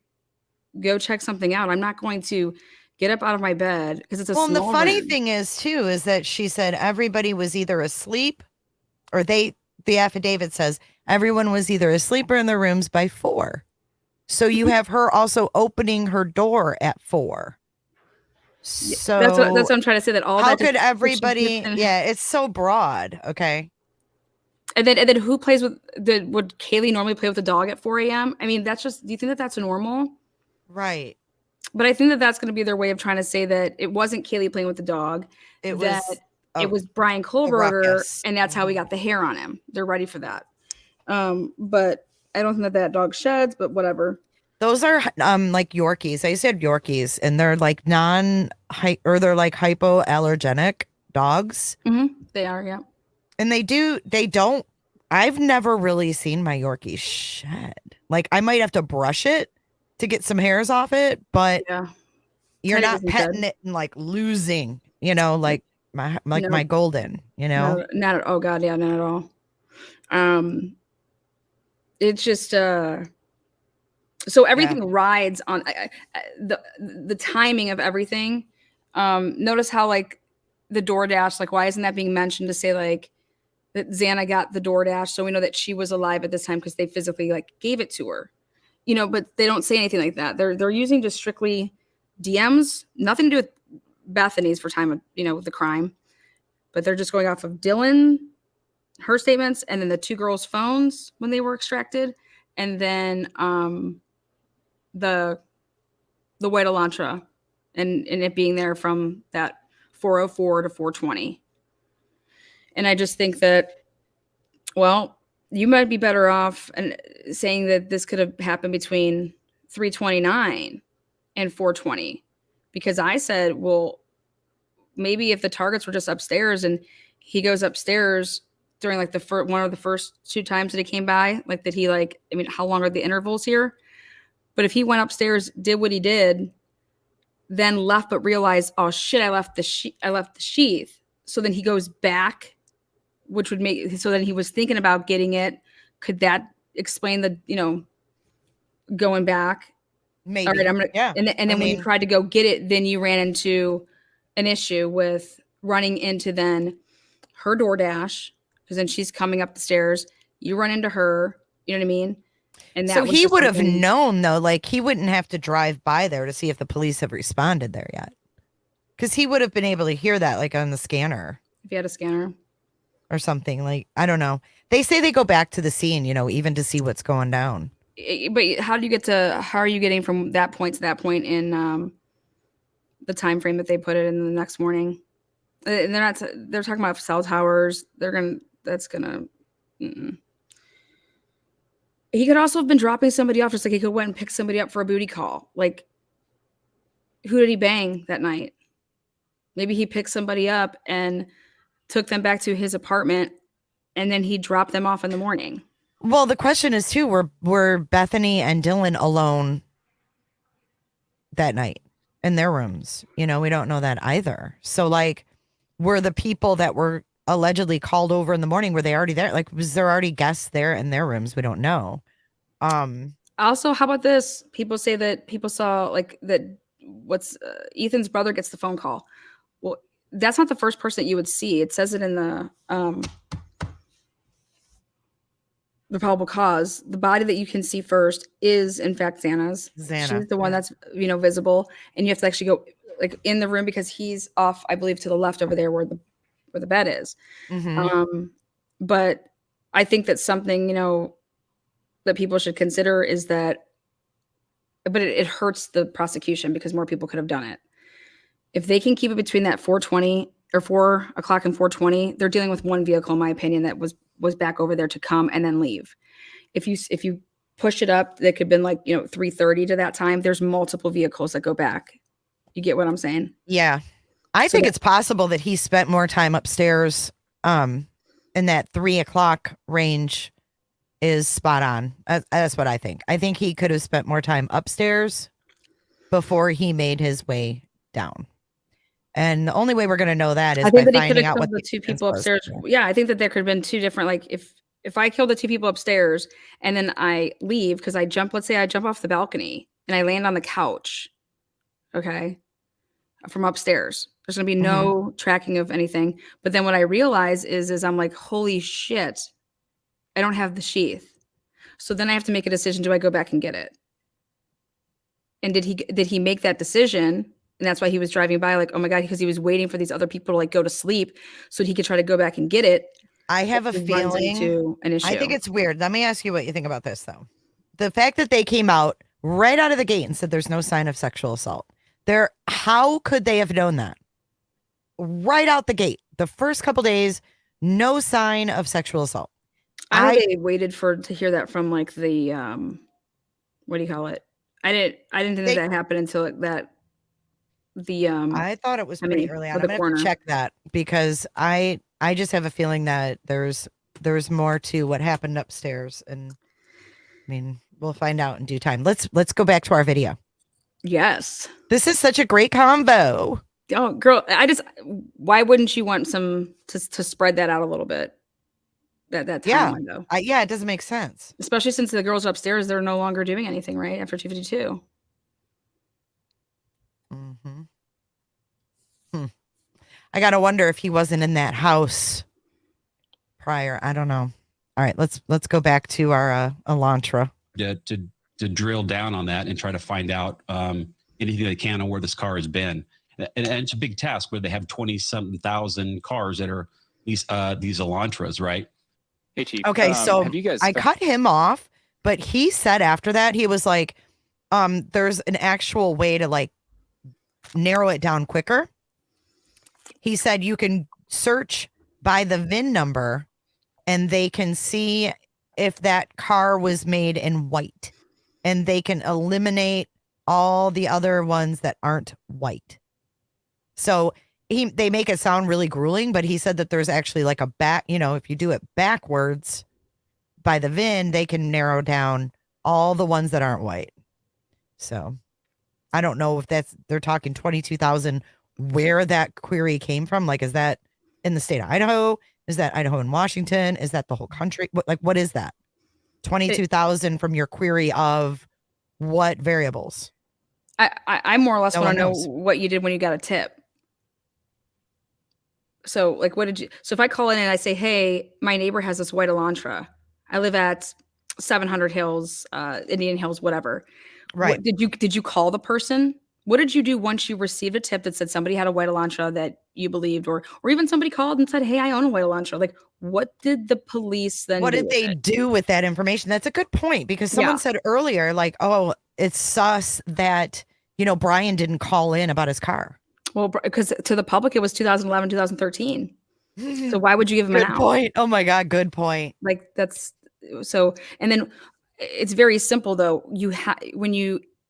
go check something out. I'm not going to get up out of my bed because it's a small room. Well, and the funny thing is too, is that she said everybody was either asleep or the affidavit says everyone was either asleep or in their rooms by 4. So you have her also opening her door at 4. So that's what I'm trying to say. That all how that could everybody? Yeah, it's so broad. Okay. And then who plays with would Kaylee normally play with the dog at 4 a.m.? I mean, that's just. Do you think that that's normal? Right. But I think that that's going to be their way of trying to say that it wasn't Kaylee playing with the dog. It that was it was Brian Kohlberger, ruckus. and that's how we got the hair on him. They're ready for that. But I don't think that dog sheds, but whatever. Those are like Yorkies. I said Yorkies, and they're like they're like hypoallergenic dogs. They are, yeah. And they don't. I've never really seen my Yorkie shed. Like I might have to brush it to get some hairs off it, but you're not petting it and like losing, like my golden, not at, oh god, yeah, not at all. It's just so everything rides on the timing of everything. Notice how like the DoorDash, like why isn't that being mentioned to say like that Xana got the DoorDash, so we know that she was alive at this time because they physically like gave it to her, but they don't say anything like that. They're using just strictly DMs, nothing to do with Bethany's for time of the crime, but they're just going off of Dylan, her statements, and then the two girls' phones when they were extracted, and then the white Elantra and it being there from that 404 to 420. And I just think that, well, you might be better off and saying that this could have happened between 329 and 420, because I said, well, maybe if the targets were just upstairs and he goes upstairs during like one of the first two times that he came by, like that he like, I mean, how long are the intervals here? But if he went upstairs, did what he did, then left, but realized, oh shit, I left the sheath. So then he goes back, which would make, so then he was thinking about getting it. Could that explain the, going back? Maybe. All right, and then when you tried to go get it, then you ran into an issue with running into then her DoorDash, because then she's coming up the stairs. You run into her, you know what I mean? And that so he would have known though, like he wouldn't have to drive by there to see if the police have responded there yet, because he would have been able to hear that like on the scanner. If he had a scanner or something, like I don't know. They say they go back to the scene, even to see what's going down. But how are you getting from that point to that point in the time frame that they put it in the next morning? And they're talking about cell towers. He could also have been dropping somebody off, just like he could went and pick somebody up for a booty call. Like, who did he bang that night? Maybe he picked somebody up and took them back to his apartment, and then he dropped them off in the morning. Well, the question is too, were Bethany and Dylan alone that night in their rooms? We don't know that either. So like, were the people that were allegedly called over in the morning, were they already there? Like, was there already guests there in their rooms? We don't know. Also, how about this? People say that people saw like that. Ethan's brother gets the phone call. Well, that's not the first person that you would see. It says it in the probable cause. The body that you can see first is in fact Xana's. She's the one that's visible, and you have to actually go like in the room because he's off, I believe, to the left over there where the bed is. Mm-hmm. But I think that something that people should consider is that, but it hurts the prosecution because more people could have done it. If they can keep it between that 4:20 or 4 o'clock and 4:20, they're dealing with one vehicle, in my opinion, that was back over there to come and then leave. If you push it up, that could have been like 3:30 to that time. There's multiple vehicles that go back. You get what I'm saying? Yeah, I think it's possible that he spent more time upstairs. In that 3 o'clock range is spot on. That's what I think. I think he could have spent more time upstairs before he made his way down. And the only way we're going to know that is by finding out what the two people upstairs. Yeah, I think that there could have been two different. Like if I kill the two people upstairs and then I leave because let's say I jump off the balcony and I land on the couch, okay, from upstairs. There's going to be no tracking of anything. But then what I realize is I'm like, holy shit, I don't have the sheath. So then I have to make a decision. Do I go back and get it? And did he make that decision? And that's why he was driving by like, oh my God, because he was waiting for these other people to like go to sleep so he could try to go back and get it. I have a feeling into an issue. I think it's weird. Let me ask you what you think about this though. The fact that they came out right out of the gate and said there's no sign of sexual assault. How could they have known that? Right out the gate, the first couple days, no sign of sexual assault. I think they waited to hear that from like the what do you call it? I didn't think that happened until I thought it was pretty early on. I'm gonna have to check that because I just have a feeling that there's more to what happened upstairs, and I mean we'll find out in due time. Let's go back to our video. Yes, this is such a great combo. Oh, girl, why wouldn't you want some to spread that out a little bit? That timeline though. Yeah, it doesn't make sense. Especially since the girls upstairs, they're no longer doing anything, right? After 252. I gotta wonder if he wasn't in that house prior. I don't know. All right, let's go back to our Elantra. Yeah, to drill down on that and try to find out anything they can on where this car has been. And it's a big task where they have 20-something thousand cars that are these Elantras, right? Hey, Chief. Okay, so have you guys I cut him off, but he said after that, he was like, there's an actual way to like narrow it down quicker. He said you can search by the VIN number and they can see if that car was made in white, and they can eliminate all the other ones that aren't white. So they make it sound really grueling, but he said that there's actually like a back, if you do it backwards by the VIN, they can narrow down all the ones that aren't white. So I don't know if they're talking 22,000, where that query came from. Like, is that in the state of Idaho? Is that Idaho and Washington? Is that the whole country? What is that? 22,000 from your query of what variables? I more or less want to know what you did when you got a tip. So like, so if I call in and I say, hey, my neighbor has this white Elantra. I live at 700 Hills, Indian Hills, whatever. Right. Did you call the person? What did you do once you received a tip that said somebody had a white Elantra that you believed, or even somebody called and said, hey, I own a white Elantra? Like, what did the police then What did they do with that information? That's a good point, because someone said earlier, like, oh, it's sus that, Brian didn't call in about his car. Well, because to the public, it was 2011, 2013. So why would you give him an out? Good point. Oh my God, good point. Like that's so, and then it's very simple though.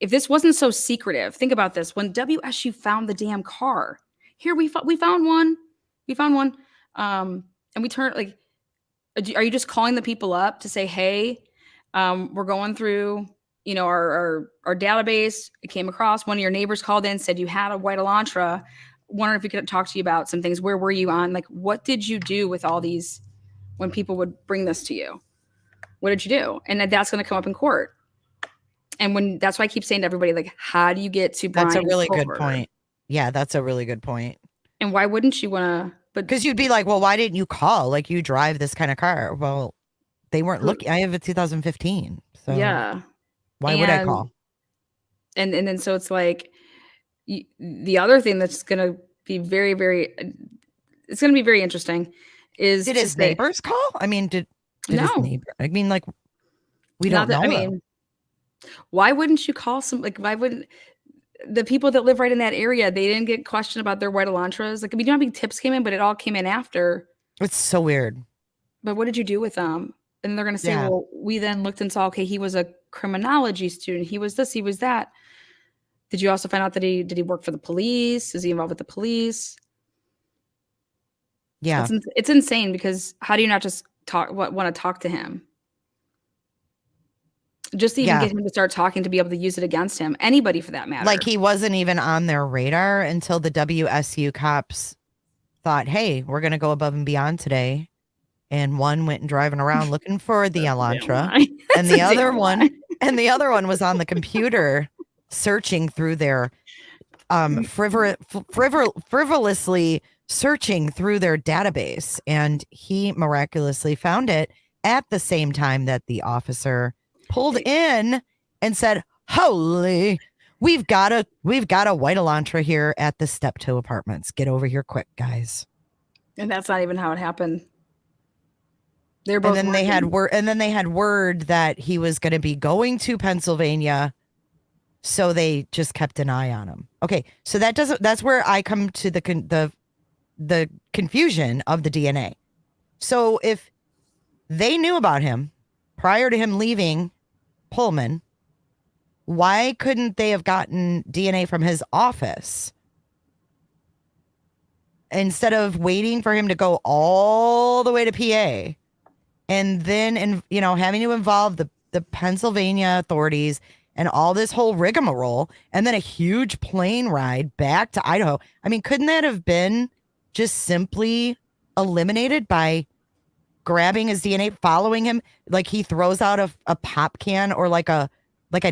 If this wasn't so secretive, think about this. When WSU found the damn car, here we found one, and we turned like, are you just calling the people up to say, hey, we're going through, our database. It came across one of your neighbors called in, said you had a white Elantra. Wondering if we could talk to you about some things. Where were you on? Like, what did you do with all these when people would bring this to you? What did you do? And that's going to come up in court. And that's why I keep saying to everybody, like, how do you get to Brian? That's a really good point. Yeah, that's a really good point. And why wouldn't you want to? But because you'd be like, well, why didn't you call? Like, you drive this kind of car. Well, they weren't looking. I have a 2015. So yeah. Why would I call? And then so it's like the other thing that's going to be very, very, it's going to be very interesting is did his neighbors call? I mean, did no. his neighbor? I mean, like, we don't know. I mean, why wouldn't you call why wouldn't the people that live right in that area, they didn't get questioned about their white Elantras? Like, I mean, you know how many tips came in, but it all came in after. It's so weird. But what did you do with them? And they're going to say, well, we then looked and saw, okay, he was a criminology student. He was this, he was that. Did you also find out that did he work for the police? Is he involved with the police? Yeah. It's insane, because how do you not just want to talk to him? Just to even get him to start talking, to be able to use it against him. Anybody for that matter. Like, he wasn't even on their radar until the WSU cops thought, hey, we're going to go above and beyond today. And one went and driving around looking for the Elantra, and the other one was on the computer searching through their frivolously searching through their database, and he miraculously found it at the same time that the officer pulled in and said, holy, we've got a white Elantra here at the Steptoe Apartments. Get over here quick, guys. And that's not even how it happened. They're both. And then they had word that he was going to be going to Pennsylvania So they just kept an eye on him. Okay, so that's where I come to the confusion of the DNA. So if they knew about him prior to him leaving Pullman, why couldn't they have gotten DNA from his office instead of waiting for him to go all the way to PA and then, having to involve the Pennsylvania authorities and all this whole rigmarole and then a huge plane ride back to Idaho? I mean, couldn't that have been just simply eliminated by grabbing his DNA, following him, like he throws out a pop can or like a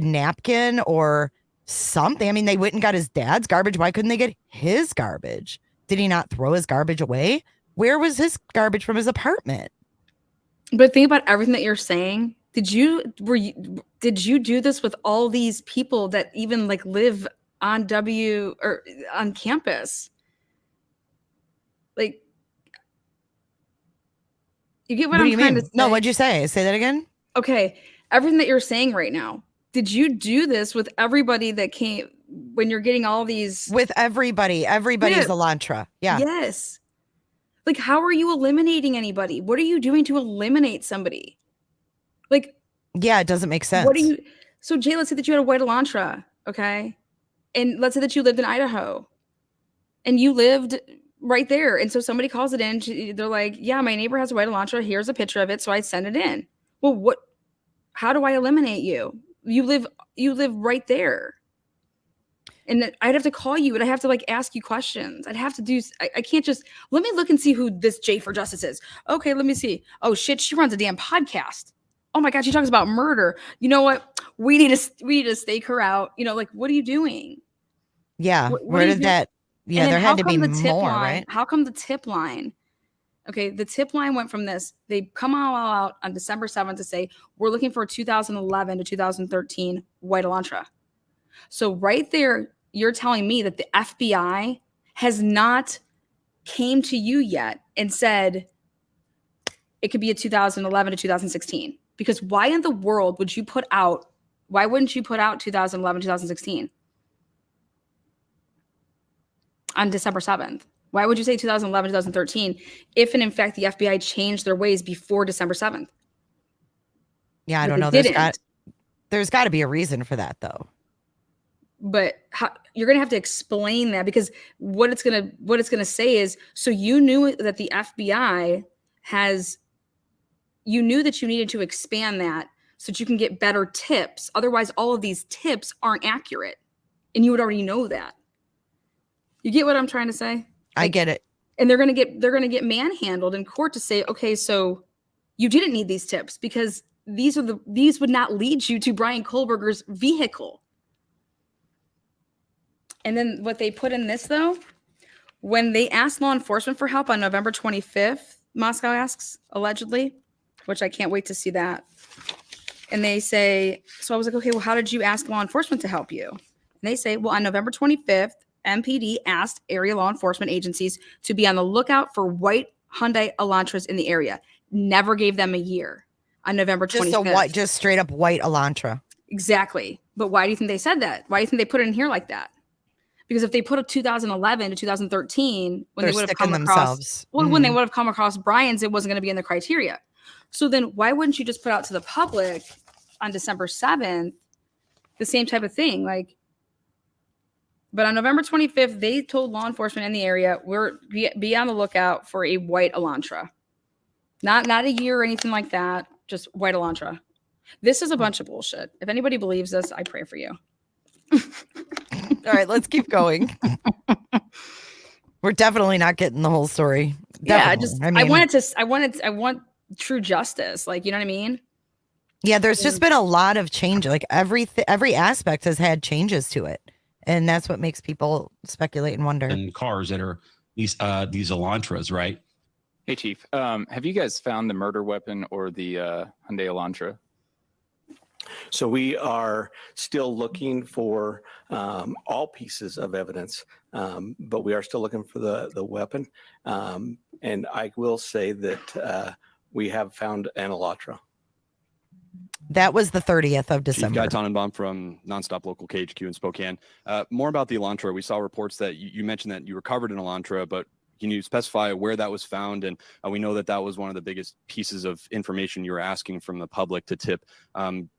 napkin or something? I mean, they went and got his dad's garbage. Why couldn't they get his garbage? Did he not throw his garbage away? Where was his garbage from his apartment? But think about everything that you're saying. Did you do this with all these people that even like live on or on campus? Like, you get what I'm trying to say? No, what'd you say? Say that again. Okay, everything that you're saying right now. Did you do this with everybody that came when you're getting all these? With everybody. Everybody's Yes. Elantra. Yeah. Yes. Like, how are you eliminating anybody? What are you doing to eliminate somebody? Like, yeah, it doesn't make sense. So Jay, let's say that you had a white Elantra, okay? And let's say that you lived in Idaho and you lived right there. And so somebody calls it in. They're like, yeah, my neighbor has a white Elantra. Here's a picture of it. So I send it in. Well, how do I eliminate you? You live right there. And I'd have to call you and I have to like ask you questions. I'd have to I can't just, let me look and see who this J for Justice is. Okay, let me see. Oh shit, she runs a damn podcast. Oh my God, she talks about murder. You know what? We need to stake her out. Like, what are you doing? Yeah. Where did that? Yeah, there had to be more, right? How come the tip line? Okay, the tip line went from this. They come out on December 7th to say, we're looking for a 2011 to 2013 white Elantra. So right there, you're telling me that the FBI has not came to you yet and said it could be a 2011 to 2016. Because why in the world wouldn't you put out 2011, 2016 on December 7th? Why would you say 2011, 2013 if, and in fact, the FBI changed their ways before December 7th? Yeah, I But don't know. There's got to be a reason for that, though. But you're going to have to explain that, because what it's going to say is, so you knew that the FBI you knew that you needed to expand that so that you can get better tips. Otherwise, all of these tips aren't accurate. And you would already know that. You get what I'm trying to say? I get it. And they're going to get manhandled in court to say, okay, so you didn't need these tips because these would not lead you to Brian Kohlberger's vehicle. And then what they put in this, though, when they asked law enforcement for help on November 25th, Moscow asks, allegedly, which I can't wait to see that. And they say, so I was like, okay, well, how did you ask law enforcement to help you? And they say, well, on November 25th, MPD asked area law enforcement agencies to be on the lookout for white Hyundai Elantras in the area. Never gave them a year on November 25th. Just straight up white Elantra. Exactly. But why do you think they said that? Why do you think they put it in here like that? Because if they put a 2011 to 2013, when they would have come across, when they would have come across Brian's, it wasn't going to be in the criteria. So then why wouldn't you just put out to the public on December 7th the same type of thing? Like, but on November 25th, they told law enforcement in the area, be on the lookout for a white Elantra. Not a year or anything like that, just white Elantra. This is a bunch of bullshit. If anybody believes this, I pray for you. All right, let's keep going. We're definitely not getting the whole story. Definitely. Yeah, I want true justice. Like, you know what I mean? Yeah, there's just been a lot of change. Like every aspect has had changes to it. And that's what makes people speculate and wonder. And cars that are these Elantras, right? Hey, Chief. Have you guys found the murder weapon or the Hyundai Elantra? So we are still looking for all pieces of evidence, but we are still looking for the weapon. And I will say that we have found an Elantra. That was the 30th of Chief December. Guy Tannenbaum from Nonstop Local KHQ in Spokane. More about the Elantra. We saw reports that you mentioned that you recovered an Elantra, but can you specify where that was found? And we know that that was one of the biggest pieces of information you were asking from the public to tip.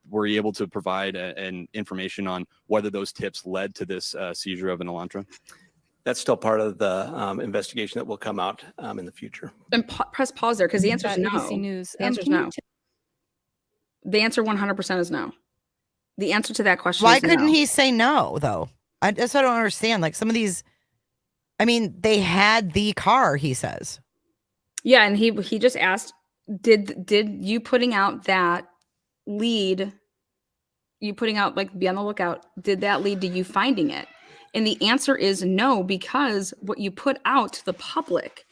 Were you able to provide an information on whether those tips led to this seizure of an Elantra? That's still part of the investigation that will come out in the future. And press pause there because the answer is no. ABC News. The answer is Can you no. The answer 100% is no. The answer to that question Why is no. couldn't he say no, though? That's what I don't understand. Like some of these, I mean, they had the car, he says. Yeah, and he just asked, did you putting out that lead, you putting out like be on the lookout, did that lead to you finding it? And the answer is no, because what you put out to the public,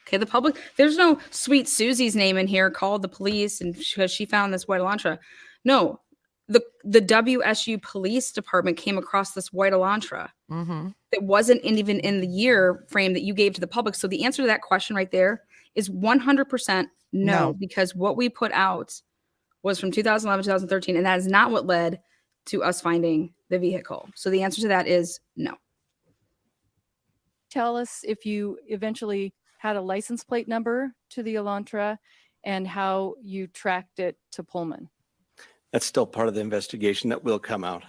okay, the public, there's no Sweet Susie's name in here, called the police and because she found this white Elantra. No, the WSU police department came across this white Elantra that wasn't even in the year frame that you gave to the public. So the answer to that question right there is 100% no, because what we put out was from 2011, 2013, and that is not what led to us finding the vehicle. So the answer to that is no. tell us if you eventually had a license plate number to the Elantra and how you tracked it to Pullman? That's still part of the investigation that will come out.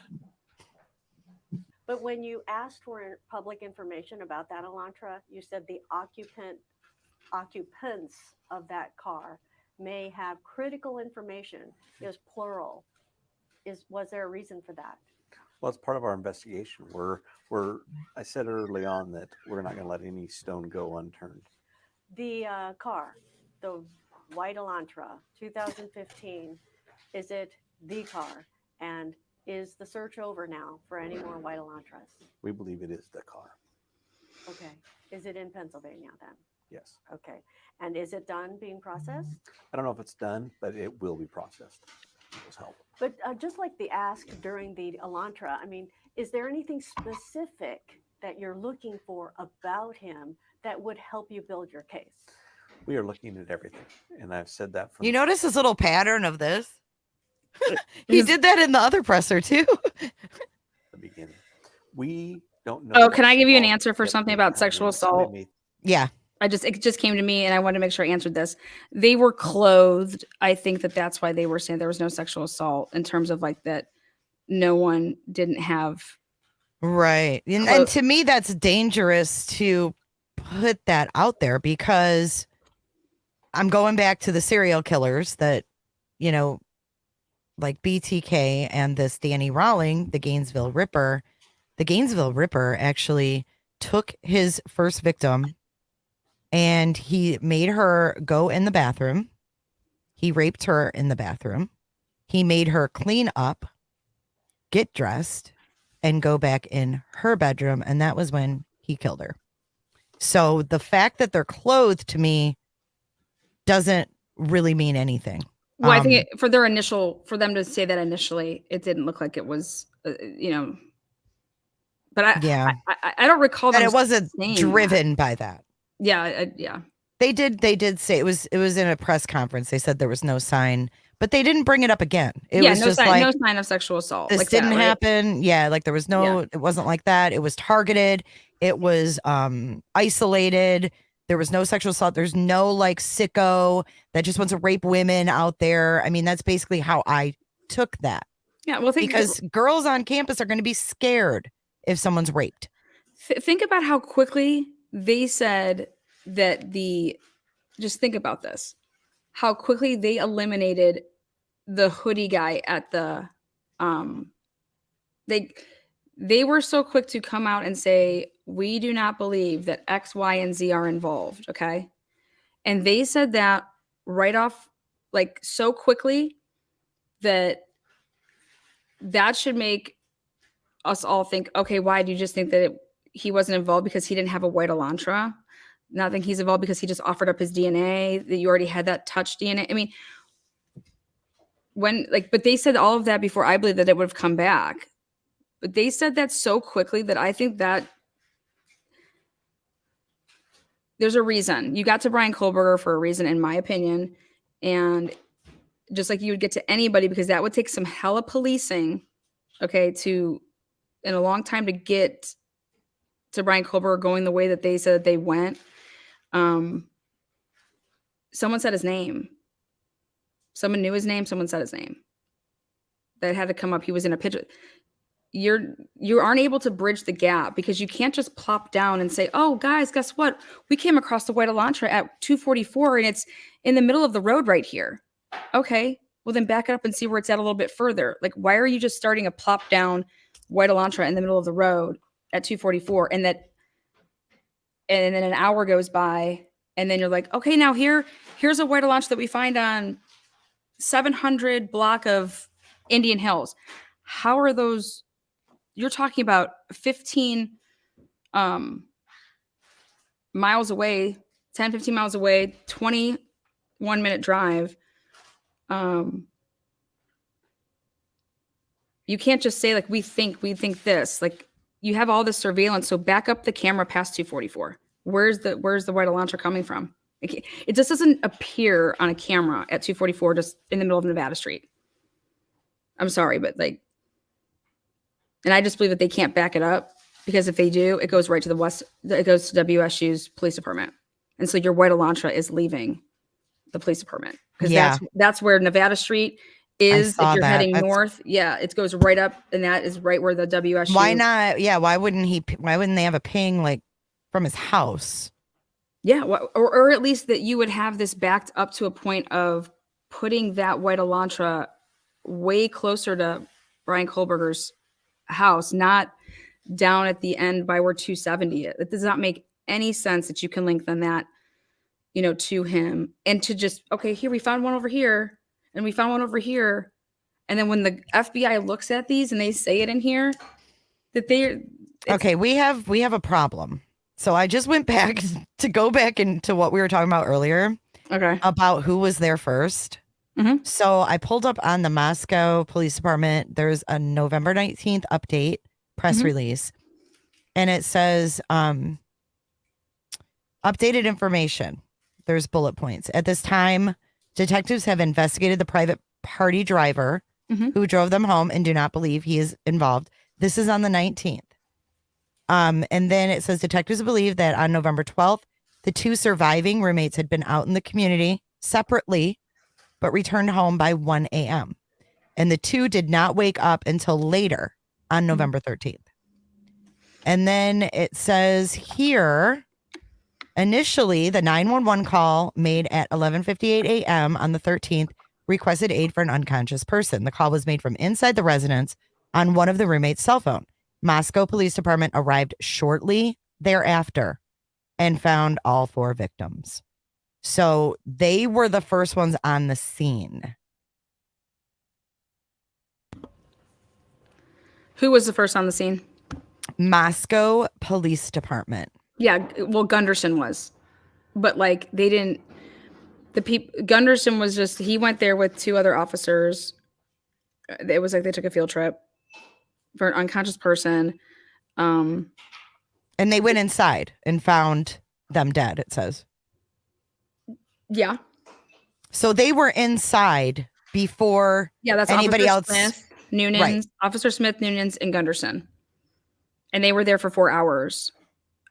But when you asked for public information about that Elantra, you said the occupants of that car may have critical information. It was plural. Was there a reason for that? Well, it's part of our investigation. I said early on that we're not going to let any stone go unturned. The car, the white Elantra, 2015, is it the car? And is the search over now for any more white Elantras? We believe it is the car. Okay. Is it in Pennsylvania then? Yes. Okay. And is it done being processed? I don't know if it's done, but it will be processed. Let's help. But just like the ask during the Elantra, I mean, is there anything specific that you're looking for about him that would help you build your case? We are looking at everything. And I've said that from You notice his little pattern of this? He did that in the other presser too. the beginning. We don't know. Oh, can I give you an answer for something about sexual assault? Yeah. It just came to me and I wanted to make sure I answered this. They were clothed. I think that's why they were saying there was no sexual assault, in terms of like that no one didn't have. Right. And to me, that's dangerous to put that out there, because I'm going back to the serial killers that, like BTK and this Danny Rawling, the Gainesville Ripper. The Gainesville Ripper actually took his first victim and he made her go in the bathroom. He raped her in the bathroom. He made her clean up, get dressed, and go back in her bedroom. And that was when he killed her. So the fact that they're clothed, to me, doesn't really mean anything. Well, I think for them to say that initially, it didn't look like it was, but I don't recall that them it wasn't saying driven that. by that. Yeah. Yeah. They did say it was in a press conference. They said there was no sign, but they didn't bring it up again. It was just no sign of sexual assault. This like didn't that, right? happen. Yeah. Like there was it wasn't like that. It was targeted. It was isolated. There was no sexual assault. There's no like sicko that just wants to rape women out there. I mean, that's basically how I took that. Yeah. Well, because girls on campus are going to be scared if someone's raped. Think about how quickly they said that just think about this, how quickly they eliminated the hoodie guy at the, they were so quick to come out and say, we do not believe that X, Y, and Z are involved. Okay. And they said that right off, like so quickly that should make us all think, okay, why do you just think that he wasn't involved because he didn't have a white Elantra? Not think he's involved because he just offered up his DNA, that you already had that touch DNA. I mean, but they said all of that before I believe that it would have come back. But they said that so quickly that I think that there's a reason. You got to Brian Kohlberger for a reason, in my opinion. And just like you would get to anybody, because that would take some hella policing, okay, in a long time to get to Brian Kohlberger going the way that they said that they went. Someone said his name. Someone knew his name. Someone said his name. That had to come up. He was in a picture. You aren't able to bridge the gap because you can't just plop down and say, "Oh, guys, guess what? We came across the white Elantra at 244 and it's in the middle of the road right here." Okay, well then back it up and see where it's at a little bit further. Like, why are you just starting a plop down white Elantra in the middle of the road at 244 and then an hour goes by and then you're like, okay, now here's a white Elantra that we find on 700 block of Indian Hills. How are those? You're talking about 15 miles away, 10, 15 miles away, 21-minute drive. You can't just say like, we think this. Like, you have all this surveillance, so back up the camera past 244. Where's the white Elantra coming from? It just doesn't appear on a camera at 244 just in the middle of Nevada Street. I'm sorry, but like, and I just believe that they can't back it up, because if they do, it goes right to it goes to WSU's police department. And so your white Elantra is leaving the police department, because that's where Nevada Street is. If you're heading north, it goes right up, and that is right where the WSU. Why not? Yeah. Why wouldn't they have a ping like from his house? Yeah. Or at least that you would have this backed up to a point of putting that white Elantra way closer to Brian Kohlberger's house, not down at the end by where 270 is. It does not make any sense that you can link them that, to him, and to just, okay, here we found one over here and we found one over here. And then when the FBI looks at these and they say it in here that okay, we have a problem. So I just went back to go back into what we were talking about earlier. Okay. About who was there first. Mm-hmm. So I pulled up on the Moscow Police Department. There's a November 19th update press release. And it says, updated information. There's bullet points. At this time, detectives have investigated the private party driver who drove them home and do not believe he is involved. This is on the 19th. And then it says detectives believe that on November 12th, the two surviving roommates had been out in the community separately, but returned home by 1 a.m. And the two did not wake up until later on November 13th. And then it says here, initially, the 911 call made at 11:58 a.m. on the 13th requested aid for an unconscious person. The call was made from inside the residence on one of the roommates' cell phone. Moscow Police Department arrived shortly thereafter and found all four victims. So they were the first ones on the scene. Who was the first on the scene? Moscow Police Department. Yeah, well, Gunderson was, but like they didn't. Gunderson was just, he went there with two other officers. It was like they took a field trip for an unconscious person. And they went inside and found them dead, it says. Yeah. So they were inside before that's anybody Officer else. Smith, Noonans, Right. Officer Smith, Noonans, and Gunderson. And they were there for 4 hours.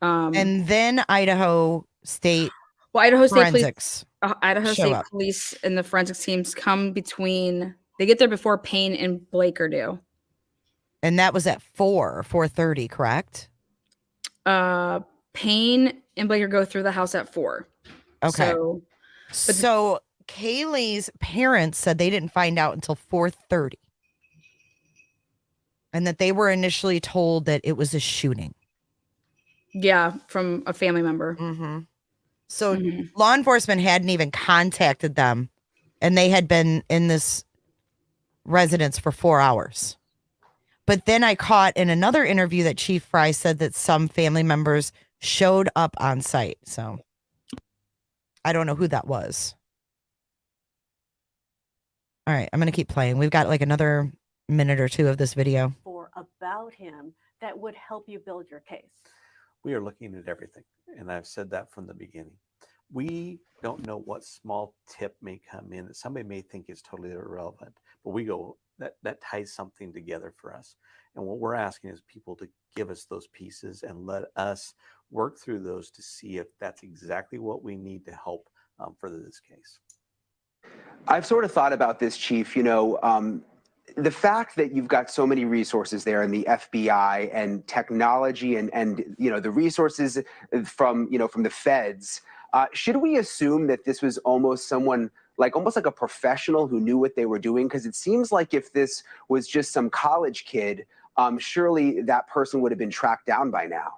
And then Idaho State Idaho State Forensics Police, Idaho show State up. Police and the forensics teams come between, they get there before Payne and Blaker do. And that was at 4:30, correct? Payne and Blaker go through the house at 4. Okay. So Kaylee's parents said they didn't find out until 4:30. And that they were initially told that it was a shooting. Yeah, from a family member. Mm-hmm. So law enforcement hadn't even contacted them, and they had been in this residence for 4 hours. But then I caught in another interview that Chief Fry said that some family members showed up on site. So I don't know who that was. All right, I'm going to keep playing. We've got like another minute or two of this video. For about him that would help you build your case? We are looking at everything, and I've said that from the beginning. we don't know what small tip may come in that somebody may think is totally irrelevant, but we go, that ties something together for us. And what we're asking is people to give us those pieces and let us work through those to see if that's exactly what we need to help further this case. I've sort of thought about this, Chief. The fact that you've got so many resources there in the FBI and technology and the resources from the feds, should we assume that this was almost almost like a professional who knew what they were doing? Because it seems like if this was just some college kid, surely that person would have been tracked down by now.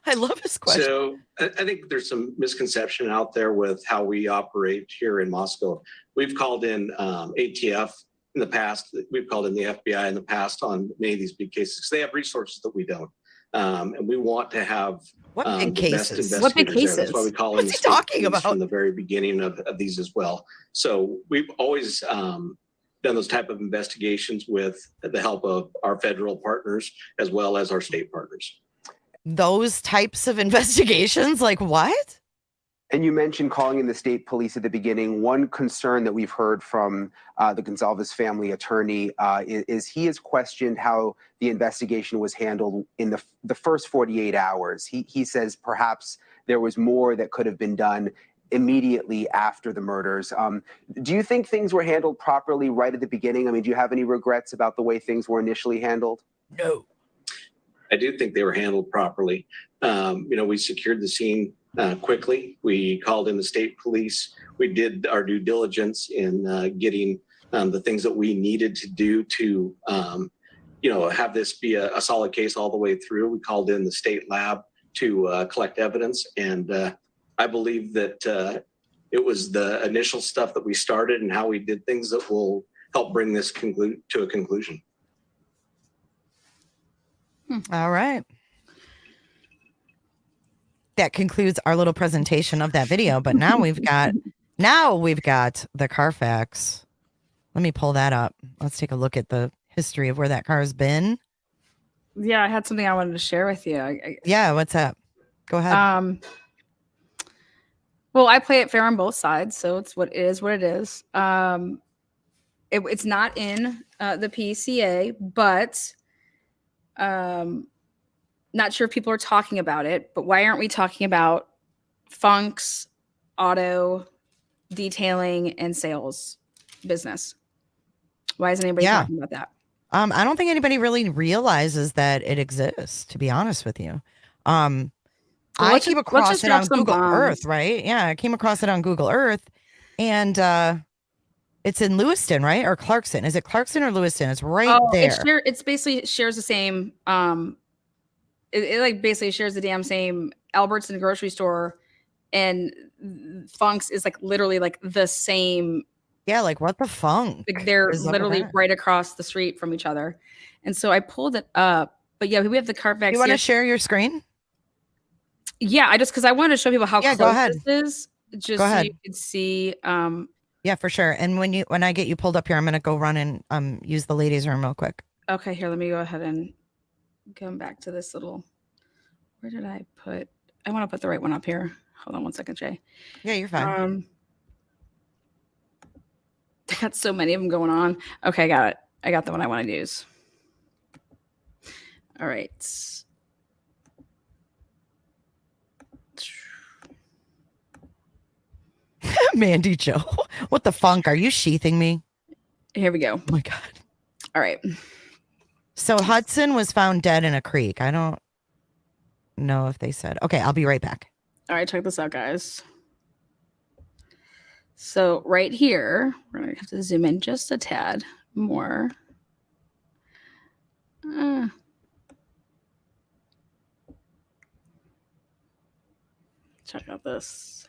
I love this question. So I think there's some misconception out there with how we operate here in Moscow. We've called in ATF in the past. We've called in the FBI in the past on many of these big cases. They have resources that we don't. And we want to have what big the best cases? What big investigators there. That's why we cases? call in the What's he state talking police about? from the very beginning of these as well. So we've always done those type of investigations with the help of our federal partners as well as our state partners. Those types of investigations? Like what? And you mentioned calling in the state police at the beginning. One concern that we've heard from the Gonzalez family attorney is he has questioned how the investigation was handled in the first 48 hours. He says perhaps there was more that could have been done immediately after the murders. Do you think things were handled properly right at the beginning? I mean, do you have any regrets about the way things were initially handled? No. I do think they were handled properly. We secured the scene quickly. We called in the state police. We did our due diligence in getting the things that we needed to do to, have this be a solid case all the way through. We called in the state lab to collect evidence. And I believe that it was the initial stuff that we started and how we did things that will help bring this to a conclusion. All right. That concludes our little presentation of that video. But now we've got the Carfax. Let me pull that up. Let's take a look at the history of where that car has been. Yeah, I had something I wanted to share with you. Yeah, what's up? Go ahead. Well, I play it fair on both sides, so it's what it is. It's not in the PCA, but not sure if people are talking about it. But why aren't we talking about Funk's auto detailing and sales business? Why isn't anybody talking about that? I don't think anybody really realizes that it exists, to be honest with you. I came across it on Google Earth, right? Yeah, I came across it on Google Earth, and it's in Lewiston, right? Or Clarkson? Is it Clarkson or Lewiston? It's right there. It's basically shares the same. It like basically shares the damn same Albertson grocery store, and Funk's is like literally like the same. Yeah, like what the funk? Like they're literally right across the street from each other, and so I pulled it up. But yeah, we have the Carfax. You want to share your screen? Yeah, because I wanted to show people how close this is, just so you could see. Yeah, for sure. And when I get you pulled up here, I'm gonna go run and use the ladies' room real quick. Okay, here, let me go ahead and come back to this little. Where did I put? I want to put the right one up here. Hold on one second, Jay. Yeah, you're fine. I got so many of them going on. Okay, I got it. I got the one I want to use. All right. Mandy Joe, what the funk? Are you sheathing me? Here we go. Oh my God. All right. So Hudson was found dead in a creek. I don't know if they said. Okay, I'll be right back. All right, check this out, guys. So right here, we're going to have to zoom in just a tad more. Check out this.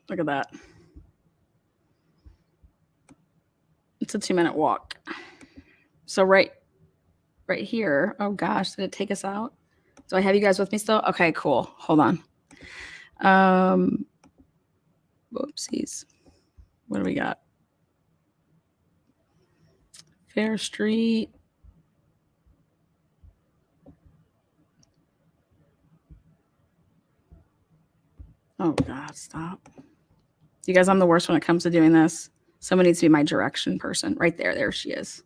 Look at that. It's a 2-minute walk. So right here. Oh gosh, did it take us out? Do I have you guys with me still? Okay, cool. Hold on. Whoopsies. What do we got? Fair Street. Oh God, stop. You guys, I'm the worst when it comes to doing this. Someone needs to be my direction person. Right there. There she is.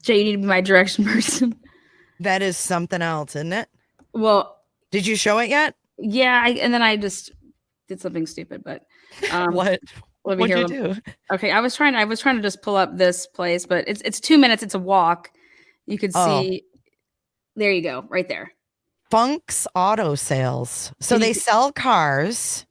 Jay, you need to be my direction person. That is something else, isn't it? Well, did you show it yet? Yeah, and then I just did something stupid, but what? Let me What'd hear you do? Okay, I was trying to just pull up this place, but it's 2 minutes. It's a walk. You could see. There you go, right there. Funk's Auto Sales. So they sell cars.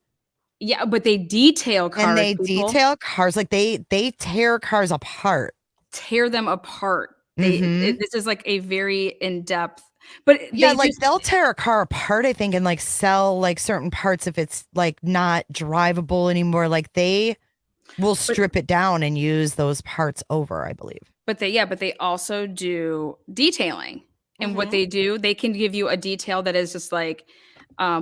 Yeah, but they detail cars. And they people. detail cars. Like they tear cars apart. Tear them apart. Mhm. This is like a very in-depth. But yeah, like they'll tear a car apart, I think, and like sell like certain parts if it's like not drivable anymore. Like they will strip it down and use those parts over, I believe. But they also do detailing. And what they do, they can give you a detail that is just like,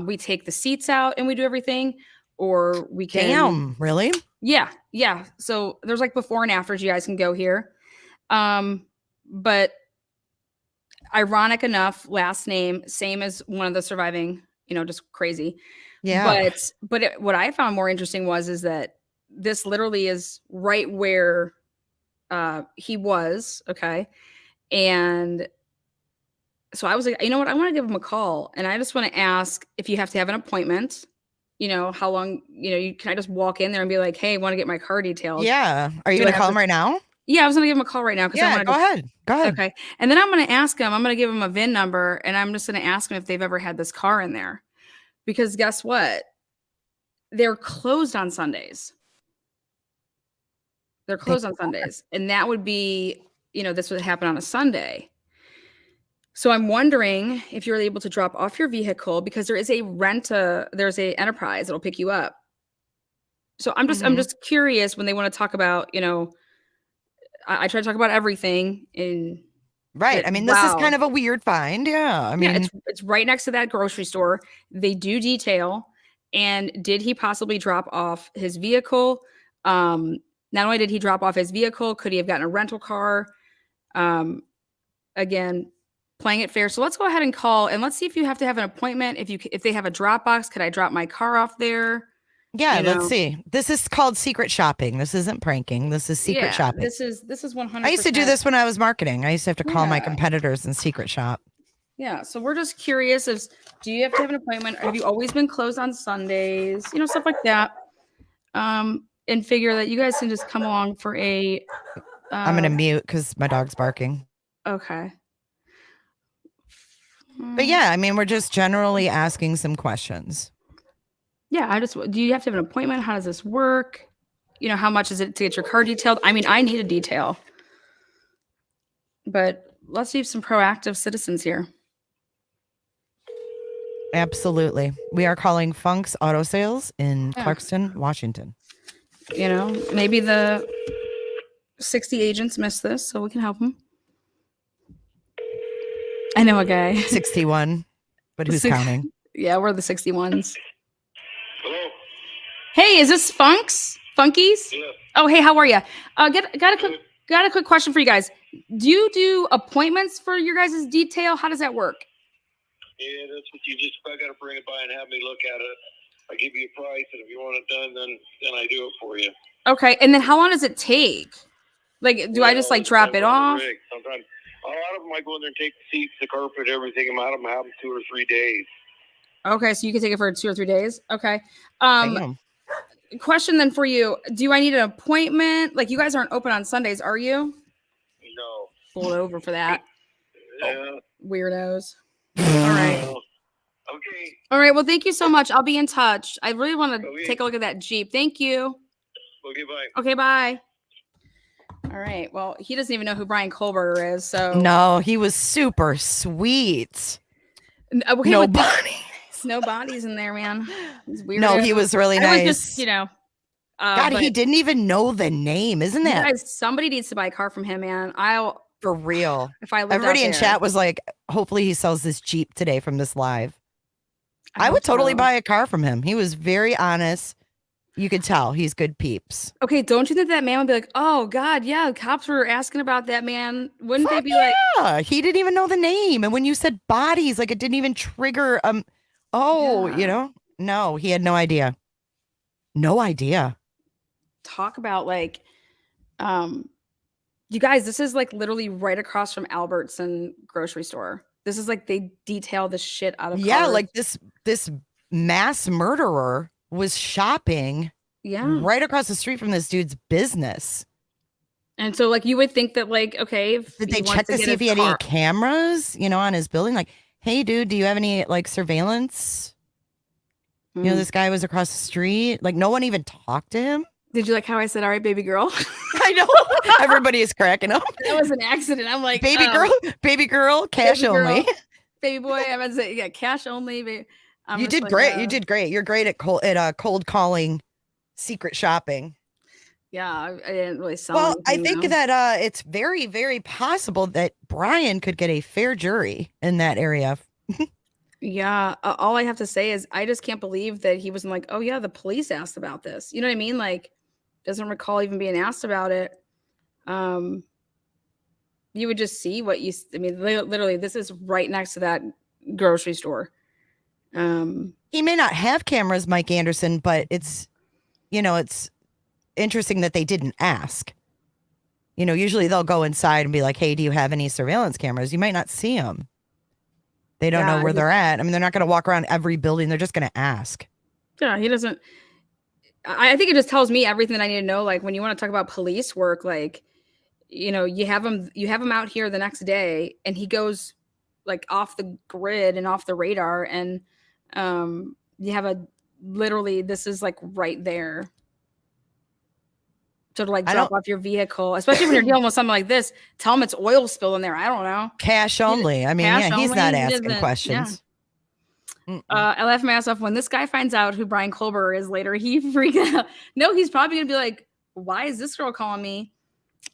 we take the seats out and we do everything, or we can. Damn, really? Yeah, yeah. So there's like before and afters. You guys can go here. But ironic enough, last name same as one of the surviving. Just crazy. Yeah. But what I found more interesting is that this literally is right where he was. Okay, and so I was like, you know what? I want to give him a call, and I just want to ask if you have to have an appointment. How long? Can I just walk in there and be like, "Hey, I want to get my car detailed." Yeah. Are you gonna call him right now? Yeah, I was gonna give him a call right now. Yeah, go ahead. Go ahead. Okay, and then I'm gonna ask him. I'm gonna give him a VIN number, and I'm just gonna ask him if they've ever had this car in there, because guess what? They're closed on Sundays. They're closed on Sundays, and that would be, this would happen on a Sunday. So I'm wondering if you're able to drop off your vehicle, because there is there's a enterprise that'll pick you up. So I'm just curious when they want to talk about, I try to talk about everything in. Right. I mean, this is kind of a weird find. Yeah. I mean, it's right next to that grocery store. They do detail. And did he possibly drop off his vehicle? Not only did he drop off his vehicle, could he have gotten a rental car? Again, playing it fair. So let's go ahead and call, and let's see if you have to have an appointment. If they have a drop box, could I drop my car off there? Yeah, let's see. This is called secret shopping. This isn't pranking. This is secret shopping. This is 100%. I used to do this when I was marketing. I used to have to call my competitors and secret shop. Yeah. So we're just curious: do you have to have an appointment? Have you always been closed on Sundays? Stuff like that. And figure that you guys can just come along for a. I'm gonna mute because my dog's barking. Okay. But yeah, I mean, we're just generally asking some questions. Yeah, do you have to have an appointment? How does this work? How much is it to get your car detailed? I mean, I need a detail. But let's be some proactive citizens here. Absolutely. We are calling Funk's Auto Sales in Clarkston, Washington. Maybe the 60 agents missed this, so we can help them. I know a guy. 61, but who's counting? Yeah, we're the 61s. Hello. Hey, is this Funkies? Yeah. Oh, hey, how are you? Got a quick question for you guys. Do you do appointments for your guys' detail? How does that work? Yeah, that's what you just. I got to bring it by and have me look at it. I give you a price, and if you want it done, then I do it for you. Okay, and then how long does it take? Like, do I just drop it off? Sometimes a lot of them, I go in there and take the seats, the carpet, everything. I'm out of them 2 or 3 days. Okay, so you can take it for 2 or 3 days. Okay. Question then for you: do I need an appointment? Like, you guys aren't open on Sundays, are you? No. Pulled over for that. Yeah. Weirdos. All right. Okay. All right. Well, thank you so much. I'll be in touch. I really want to take a look at that Jeep. Thank you. Okay, bye. Okay, bye. All right. Well, he doesn't even know who Brian Kohlberger is. So no, he was super sweet. Okay, no bodies. No bodies in there, man. Weird. No, he was really nice. Just, God, he didn't even know the name. Isn't that? Guys, somebody needs to buy a car from him, man. For real. If I lived Everybody out in there. chat was like, hopefully he sells this Jeep today from this live. I hope would totally so. buy a car from him. He was very honest. You could tell he's good peeps. Okay, don't you think that man would be like, oh God, yeah, cops were asking about that man? Wouldn't they be like, Yeah, he didn't even know the name. And when you said bodies, like it didn't even trigger you know? No, he had no idea. No idea. talk about like, you guys, this is like literally right across from Albertson grocery store. This is like they detail the shit out of Yeah, cars. like this mass murderer was shopping right across the street from this dude's business. And so like you would think that like, okay, if Did he they wants check to get see if his he had any car- cameras, you know, on his building? Like, hey, dude, do you have any like surveillance? You know, this guy was across the street. Like, no one even talked to him. Did you like how I said, all right, baby girl? I know. Everybody is cracking up. That was an accident. I'm like, Baby girl, cash baby girl, only. baby boy. I was say, yeah, cash only. Baby. I'm You just did like, great. You did great. You're great at cold calling, secret shopping. Yeah, I didn't really sell Well, I anything, think though. that it's very, very possible that Brian could get a fair jury in that area. Yeah, all I have to say is I just can't believe that he wasn't like, oh yeah, the police asked about this. You know what I mean? Like, doesn't recall even being asked about it. You would just see what you. I mean, literally, this is right next to that grocery store. He may not have cameras, Mike Anderson, but it's, you know, it's interesting that they didn't ask. You know, usually they'll go inside and be like, hey, do you have any surveillance cameras? You might not see them. They don't know where they're at. I mean, they're not going to walk around every building. They're just going to ask. Yeah, he doesn't. I think it just tells me everything that I need to know. Like when you want to talk about police work, like, you know, you have him out here the next day and he goes like off the grid and off the radar. And you have literally, this is like right there. So to like drop off your vehicle, especially when you're dealing with something like this, tell him it's oil spill in there. I don't know. Cash only. I mean, yeah, he's not asking Yeah. questions. I laugh my ass off when this guy finds out who Brian Klobuchar is later. He freaked out. No, he's probably gonna be like, "Why is this girl calling me?"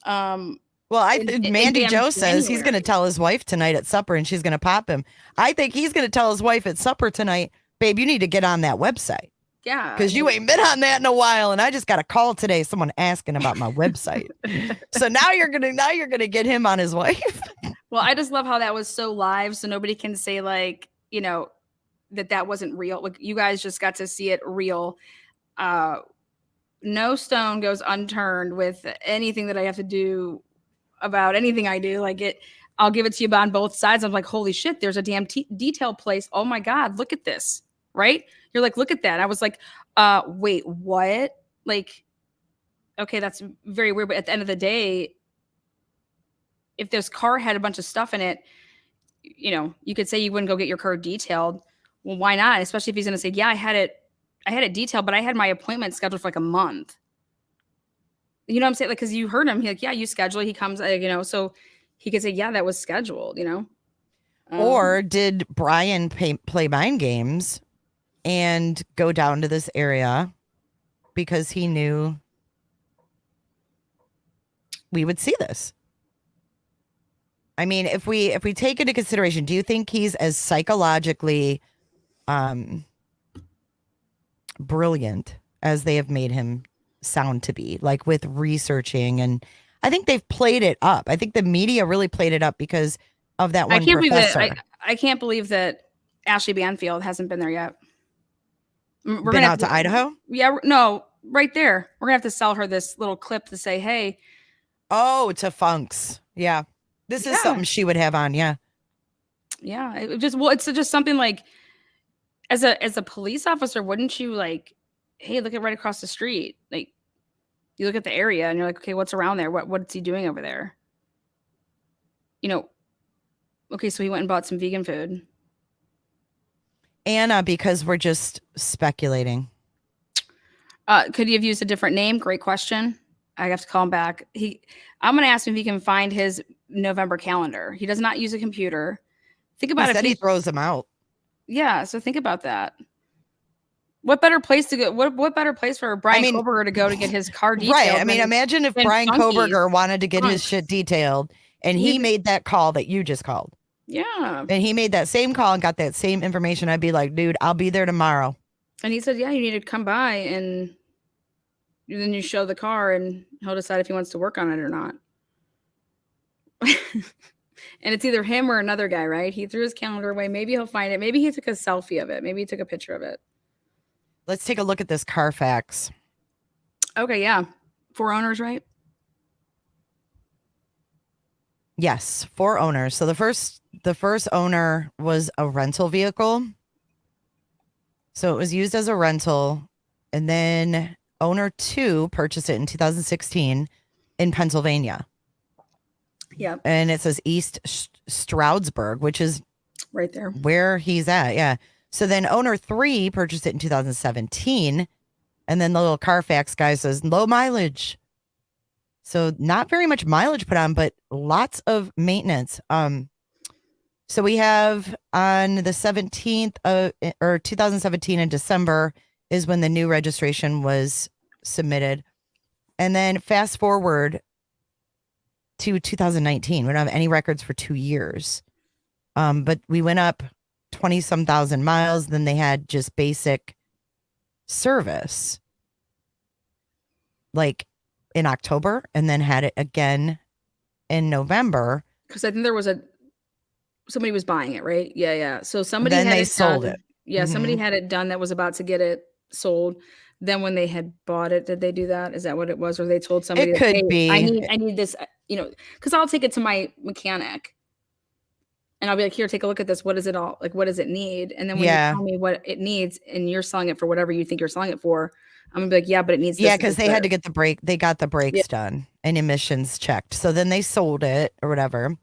Well, Mandy Joe says he's going to tell his wife tonight at supper, and she's going to pop him. I think he's going to tell his wife at supper tonight, "Babe, you need to get on that website." Yeah, because you ain't been on that in a while, and I just got a call today, someone asking about my website. So now you're gonna get him on his wife. Well, I just love how that was so live, so nobody can say like, you know, that wasn't real. Like you guys just got to see it real. No stone goes unturned with anything that I have to do about anything I do. Like I'll give it to you on both sides. I'm like, holy shit, there's a damn detail place. Oh my God, look at this. Right? You're like, look at that. I was like, wait, what? Like, okay, that's very weird. But at the end of the day, if this car had a bunch of stuff in it, you know, you could say you wouldn't go get your car detailed. Well, why not? Especially if he's going to say, yeah, I had it detailed, but I had my appointment scheduled for like a month. You know what I'm saying? Like, cause you heard him. He's like, yeah, you schedule it. He comes, you know, so he could say, yeah, that was scheduled, you know? Or did Brian play mind games and go down to this area because he knew we would see this? I mean, if we take into consideration, do you think he's as psychologically brilliant as they have made him sound to be, like with researching? And I think they've played it up. I think the media really played it up because of that one professor. I can't believe that Ashley Banfield hasn't been there yet. We're been out to Idaho? Yeah, no, right there. We're gonna have to sell her this little clip to say, hey. Oh, to Funks. Yeah. This is something she would have on. Yeah. Yeah. It's just something like, as a police officer, wouldn't you like, hey, look at right across the street. Like you look at the area and you're like, okay, what's around there? What's he doing over there? You know, okay, so he went and bought some vegan food. Anna, because we're just speculating. Could he have used a different name? Great question. I have to call him back. I'm going to ask him if he can find his November calendar. He does not use a computer. Think about it. He throws them out. Yeah, so think about that. What better place to go? What better place for Brian Koberger to go to get his car detailed? Right. I mean, imagine if Brian Koberger wanted to get his shit detailed. And he made that call that you just called. Yeah. And he made that same call and got that same information. I'd be like, dude, I'll be there tomorrow. And he said, yeah, you need to come by and then you show the car and he'll decide if he wants to work on it or not. And it's either him or another guy, right? He threw his calendar away. Maybe he'll find it. Maybe he took a selfie of it. Maybe he took a picture of it. Let's take a look at this Carfax. Okay, yeah. 4 owners, right? Yes, 4 owners. So the first owner was a rental vehicle. So it was used as a rental. And then owner 2 purchased it in 2016 in Pennsylvania. Yep. And it says East Stroudsburg, which is right there where he's at. Yeah. So then owner 3 purchased it in 2017. And then the little Carfax guy says low mileage. So not very much mileage put on, but lots of maintenance. So we have on the 17th of or 2017 in December is when the new registration was submitted. And then fast forward to 2019. We don't have any records for 2 years. But we went up 20-some thousand miles. Then they had just basic service like in October and then had it again in November. Because I think there was somebody was buying it, right? Yeah. So somebody Then had they it sold done. it. Yeah, somebody Mhm. had it done that was about to get it sold. Then when they had bought it, did they do that? Is that what it was? Or they told somebody, It could hey, be. I need this, because I'll take it to my mechanic and I'll be like, here, take a look at this. What is it all like? What does it need? And then when Yeah. you tell me what it needs and you're selling it for whatever you think you're selling it for, I'm gonna be like, yeah, but it needs this. Yeah, and because this, they had to this. get the brake. They got the brakes done and emissions checked. So then they sold it or whatever.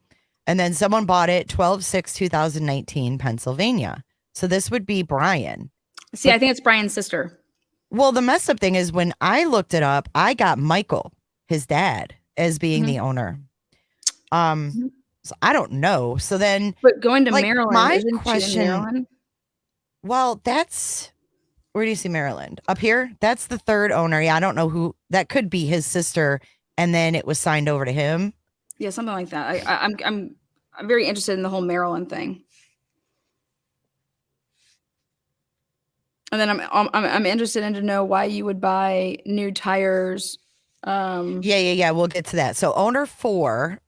And then someone bought it 12/6/2019, Pennsylvania. So this would be Brian. See, I think it's Brian's sister. Well, the messed up thing is when I looked it up, I got Michael, his dad, as being the owner. So I don't know. So then, But going to like, Maryland, my isn't she in question. Maryland? Well, that's where do you see Maryland? Up here? That's the third owner. Yeah, I don't know who that could be his sister, and then it was signed over to him. Yeah, something like that. I'm very interested in the whole Maryland thing. And then I'm interested in to know why you would buy new tires. Yeah. We'll get to that. So owner 4,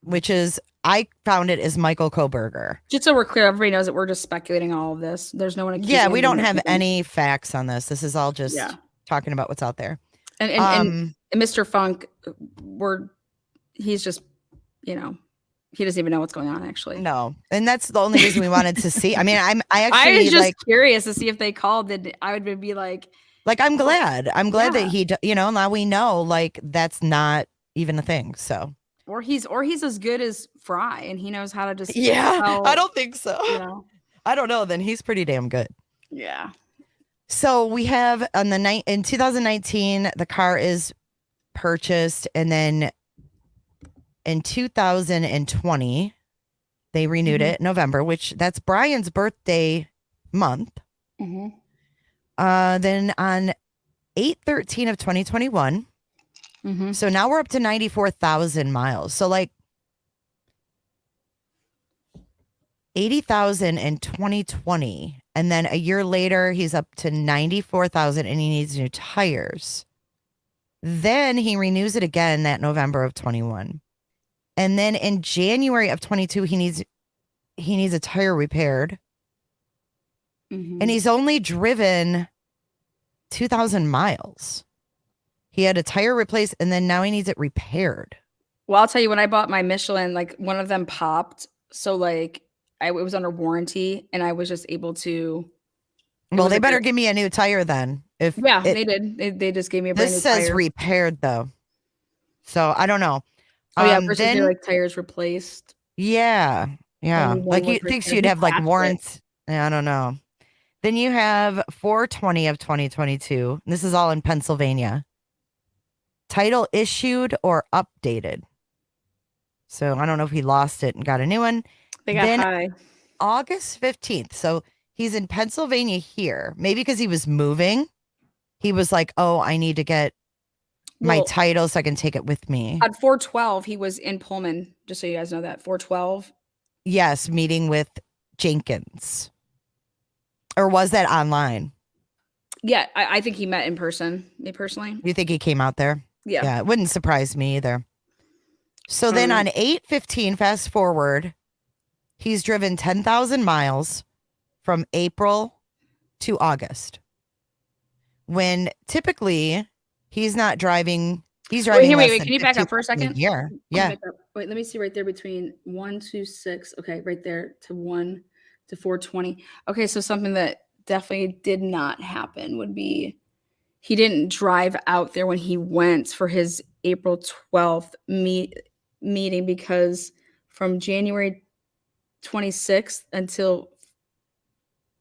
which is I found it as Michael Koberger. Just so we're clear, everybody knows that we're just speculating all of this. There's no one. Yeah, we don't have any facts on this. This is all just talking about what's out there. And Mr. Funk, he's just, he doesn't even know what's going on actually. No, and that's the only reason we wanted to see. I mean, I actually I was just like curious to see if they called. That I would be like I'm glad. I'm glad that he, now we know like that's not even a thing. So. Or he's as good as Fry, and he knows how to just. I don't think so. I don't know. Then he's pretty damn good. Yeah. So we have in 2019, the car is purchased, and then in 2020, they renewed it in November, which that's Brian's birthday month. Mm-hmm. Then on 8/13 of 2021. So now we're up to 94,000 miles. So like 80,000 in 2020. And then a year later, he's up to 94,000 and he needs new tires. Then he renews it again that November of 21. And then in January of 22, he needs a tire repaired. And he's only driven 2,000 miles. He had a tire replaced, and then now he needs it repaired. Well, I'll tell you, when I bought my Michelin, like one of them popped. So like it was under warranty, and I was just able to. Well, they better give me a new tire then. They did. They just gave me a brand new tire. This says repaired though, so I don't know. Oh yeah, versus they're like tires replaced. Yeah. Like you think you'd have like warrants. I don't know. Then you have 4/20 of 2022. This is all in Pennsylvania. Title issued or updated. So I don't know if he lost it and got a new one. They got high. August 15th. So he's in Pennsylvania here. Maybe because he was moving. He was like, oh, I need to get my Well, title so I can take it with me. At 412, he was in Pullman, just so you guys know that. 412. Yes, meeting with Jenkins. Or was that online? Yeah, I think he met in person, me personally. You think he came out there? Yeah. Yeah, it wouldn't surprise me either. So then on 8/15, fast forward, he's driven 10,000 miles from April to August. When typically he's not driving, he's driving less Wait. than Can you back up for a 50,000 second? year. Yeah. Wait, let me see right there between 126. Okay, right there to 1 to 420. Okay, so something that definitely did not happen would be he didn't drive out there when he went for his April 12th meeting, because from January 26th until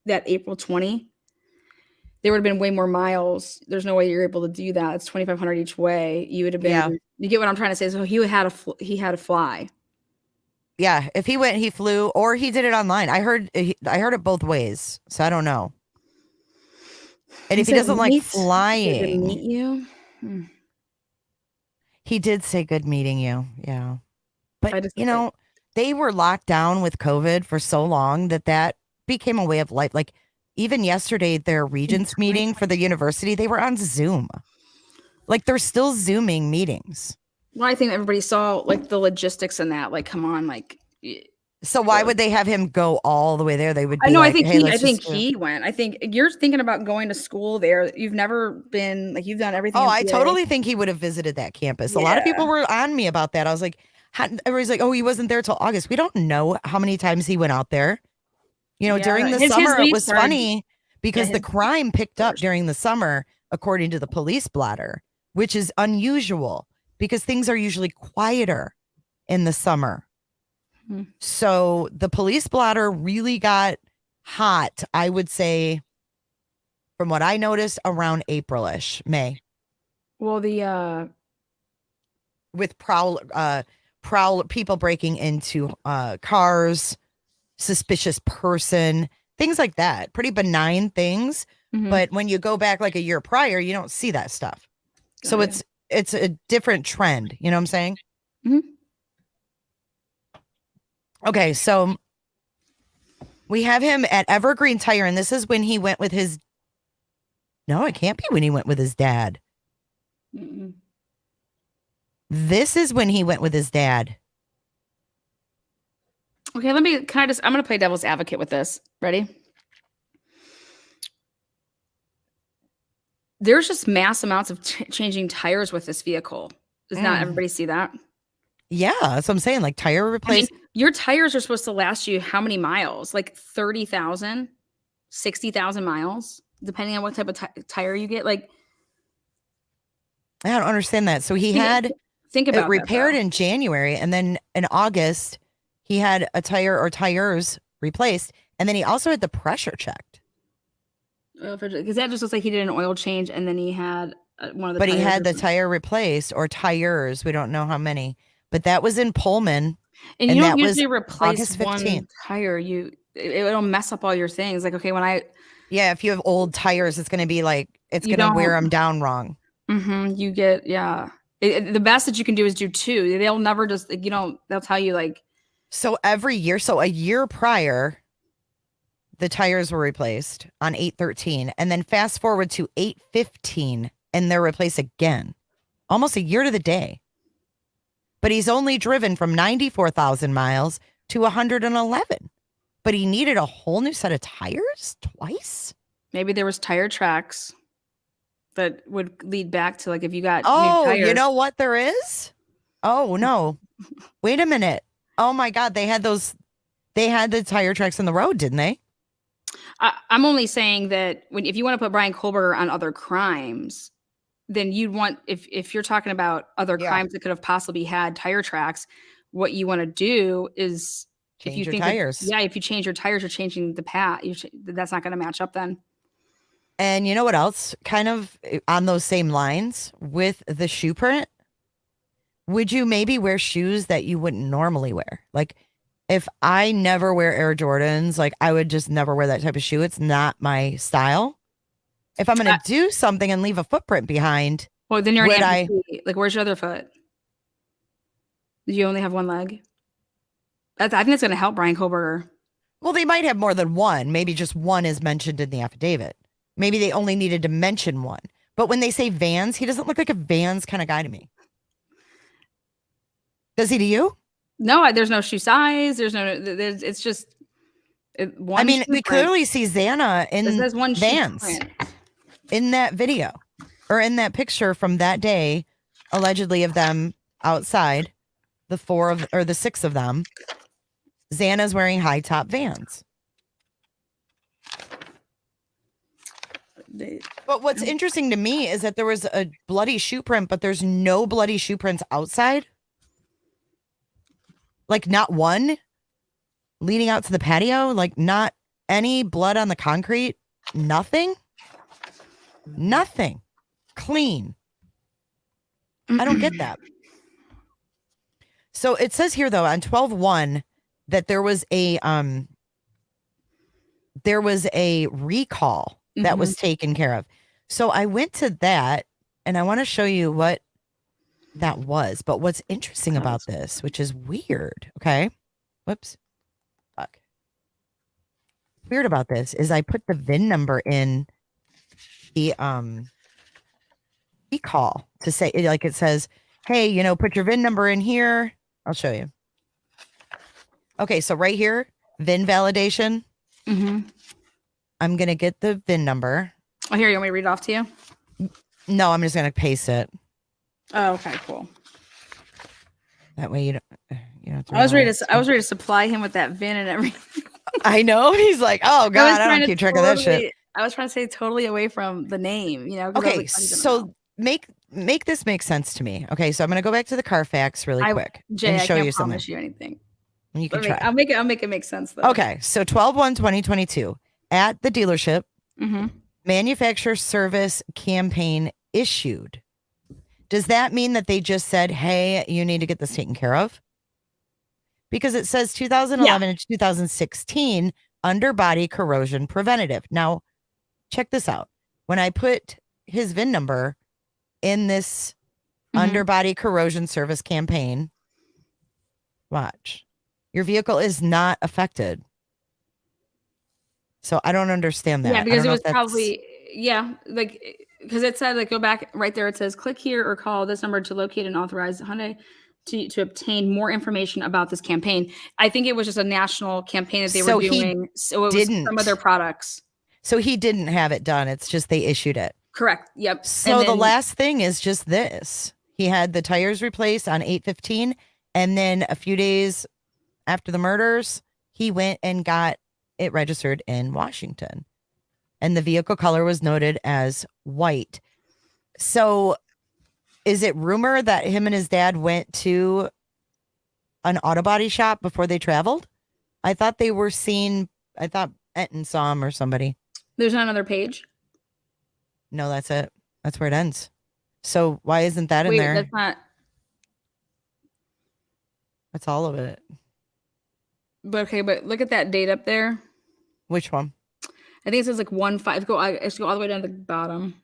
that April 20, there would have been way more miles. There's no way you're able to do that. It's 2,500 each way. You would have been, you get what I'm trying to say? So he had to fly. Yeah, if he went, he flew, or he did it online. I heard it both ways, so I don't know. And if he doesn't like flying, meet you. He did say good meeting you. Yeah, but you know, they were locked down with COVID for so long that became a way of life. Like even yesterday, their regents meeting for the university, they were on Zoom. Like they're still Zooming meetings. Well, I think everybody saw like the logistics in that. Like, come on, like. So why would they have him go all the way there? They would be I know. like, I think hey, he went. I think you're thinking about going to school there. You've never been like you've done everything. Oh, I MBA. totally think he would have visited that campus. A lot of people were on me about that. I was like, everybody's like, oh, he wasn't there till August. We don't know how many times he went out there. You know, during the summer, it was funny because the crime picked up during the summer, according to the police blotter, which is unusual because things are usually quieter in the summer. So the police blotter really got hot, I would say, from what I noticed, around April-ish, May. Well, the with prowl people breaking into cars, suspicious person, things like that. Pretty benign things. But when you go back like a year prior, you don't see that stuff. So it's a different trend. You know what I'm saying? Okay, so we have him at Evergreen Tire, and this is when he went with his. No, it can't be when he went with his dad. This is when he went with his dad. Okay, I'm going to play devil's advocate with this. Ready? There's just mass amounts of changing tires with this vehicle. Does not everybody see that? Yeah, that's what I'm saying. Like tire replacement. I mean, your tires are supposed to last you how many miles? Like 30,000, 60,000 miles, depending on what type of tire you get. Like, I don't understand that. So he had it repaired in January, and then in August he had a tire or tires replaced, and then he also had the pressure checked. Because that just looks like he did an oil change, and then he had one of the. But he had the tire replaced or tires. We don't know how many, but that was in Pullman, and you don't usually was replace August one 15th. tire. It'll mess up all your things. Like, okay, if you have old tires, it's going to be like it's going to wear them down wrong. You get the best that you can do is do two. They'll never just they'll tell you like. So every year, so a year prior, the tires were replaced on 8/13, and then fast forward to 8/15, and they're replaced again, almost a year to the day. But he's only driven from 94,000 miles to 111. But he needed a whole new set of tires twice. Maybe there was tire tracks that would lead back to like if you got new tires. You know what there is? Oh no, wait a minute. Oh my God, they had the tire tracks in the road, didn't they? I'm only saying that if you want to put Brian Kohlberger on other crimes, then you'd want if you're talking about other crimes that could have possibly had tire tracks, what you want to do is change your tires. If you change your tires, you're changing the path. That's not going to match up then. And you know what else? Kind of on those same lines with the shoe print. Would you maybe wear shoes that you wouldn't normally wear? Like if I never wear Air Jordans, like I would just never wear that type of shoe. It's not my style. If I'm going to do something and leave a footprint behind, Well, then you're an Would I? amputee. Like, where's your other foot? Did you only have one leg? I think it's going to help Brian Koberger. Well, they might have more than one. Maybe just one is mentioned in the affidavit. Maybe they only needed to mention one. But when they say Vans, he doesn't look like a Vans kind of guy to me. Does he to you? No, there's no shoe size. It's just one. I mean, we shoe print. clearly see Xana in This says one shoe Vans print. in that video or in that picture from that day, allegedly of them outside, the six of them. Xana's wearing high top Vans. But what's interesting to me is that there was a bloody shoe print, but there's no bloody shoe prints outside. Like not one leading out to the patio, like not any blood on the concrete, nothing. Clean. I don't get that. So it says here though on 12/1 that there was a recall that was taken care of. So I went to that and I want to show you what that was. But what's interesting about this, which is weird, okay? Whoops. Fuck. Weird about this is I put the VIN number in the recall to say, like it says, hey, you know, put your VIN number in here. I'll show you. Okay, so right here, VIN validation. I'm going to get the VIN number. Oh, here, you want me to read it off to you? No, I'm just going to paste it. Oh, okay, cool. That way you don't have to I was ready to supply him with that VIN and everything. I know. He's like, oh God, I don't keep track of that shit. I was trying to stay totally away from the name, you know? Okay, so make this make sense to me. Okay, so I'm going to go back to the Carfax really quick Jay, and I show can't you something. promise you anything. You can But try. I'll make it make sense though. Okay, so 12/1/2022 at the dealership, manufacturer service campaign issued. Does that mean that they just said, hey, you need to get this taken care of? Because it says 2011 and 2016 underbody corrosion preventative. Now, check this out. When I put his VIN number in this underbody corrosion service campaign, watch. Your vehicle is not affected. So I don't understand that. Yeah, because it was probably like because it said like go back right there. It says click here or call this number to locate and authorize Hyundai to obtain more information about this campaign. I think it was just a national campaign that they were doing. So it was some of their products. So he didn't have it done. It's just they issued it. Correct. Yep. So the last thing is just this. He had the tires replaced on 8/15, and then a few days after the murders, he went and got it registered in Washington. And the vehicle color was noted as white. So is it rumor that him and his dad went to an auto body shop before they traveled? I thought they were seen. I thought Enton saw him or somebody. There's not another page. No, that's it. That's where it ends. So why isn't that in there? That's not. That's all of it. But okay, but look at that date up there. Which one? I think it says like 1-5. Go all the way down to the bottom.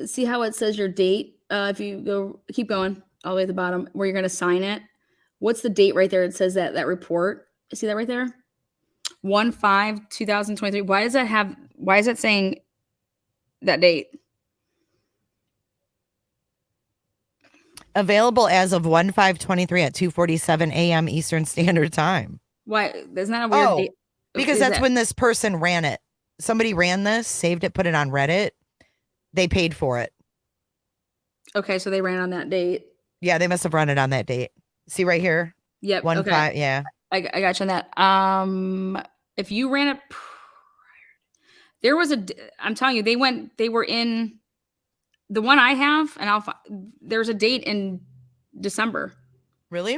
See how it says your date? If you keep going all the way to the bottom where you're going to sign it. What's the date right there? It says that report. See that right there? 1/5/2023. Why is that saying that date? Available as of 1/5/23 at 2:47 a.m. Eastern Standard Time. Why isn't that a weird date? Because that's when this person ran it. Somebody ran this, saved it, put it on Reddit. They paid for it. Okay, so they ran on that date. Yeah, they must have run it on that date. See right here? Yep. 1/5. Yeah. I got you on that. If you ran it there was I'm telling you, they were in the one I have, and there's a date in December. Really?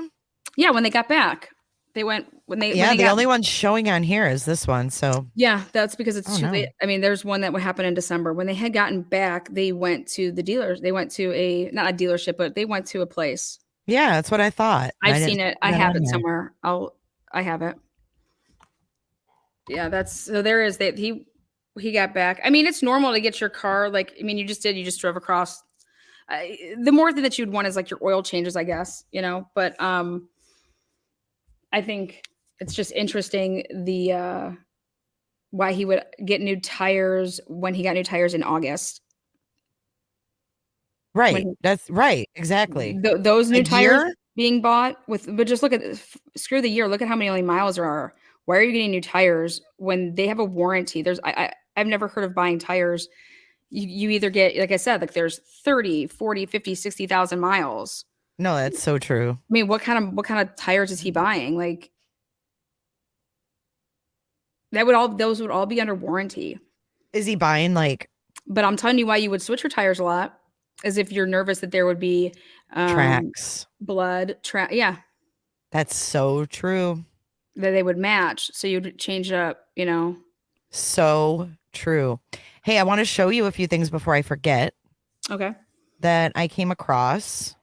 Yeah, when they got back. They went when they the only one showing on here is this one. So yeah, that's because it's too late. I mean, there's one that would happen in December. When they had gotten back, they went to the dealers. They went to not a dealership, but they went to a place. Yeah, that's what I thought. I've seen it. I have it somewhere. I have it. Yeah, so there is that he got back. I mean, it's normal to get your car. Like, I mean, you just drove across. The more thing that you'd want is like your oil changes, I guess, you know, but I think it's just interesting why he would get new tires when he got new tires in August. Right. That's right. Exactly. Those new A tires year? being bought but just look at screw the year. Look at how many only miles there are. Why are you getting new tires when they have a warranty? I've never heard of buying tires. You either get, like I said, like there's 30, 40, 50, 60,000 miles. No, that's so true. I mean, what kind of tires is he buying? Like those would all be under warranty. Is he buying like? But I'm telling you why you would switch your tires a lot, is if you're nervous that there would be Tracks, blood, yeah. That's so true. That they would match, so you'd change it up, you know. So true. Hey, I want to show you a few things before I forget. Okay. That I came across.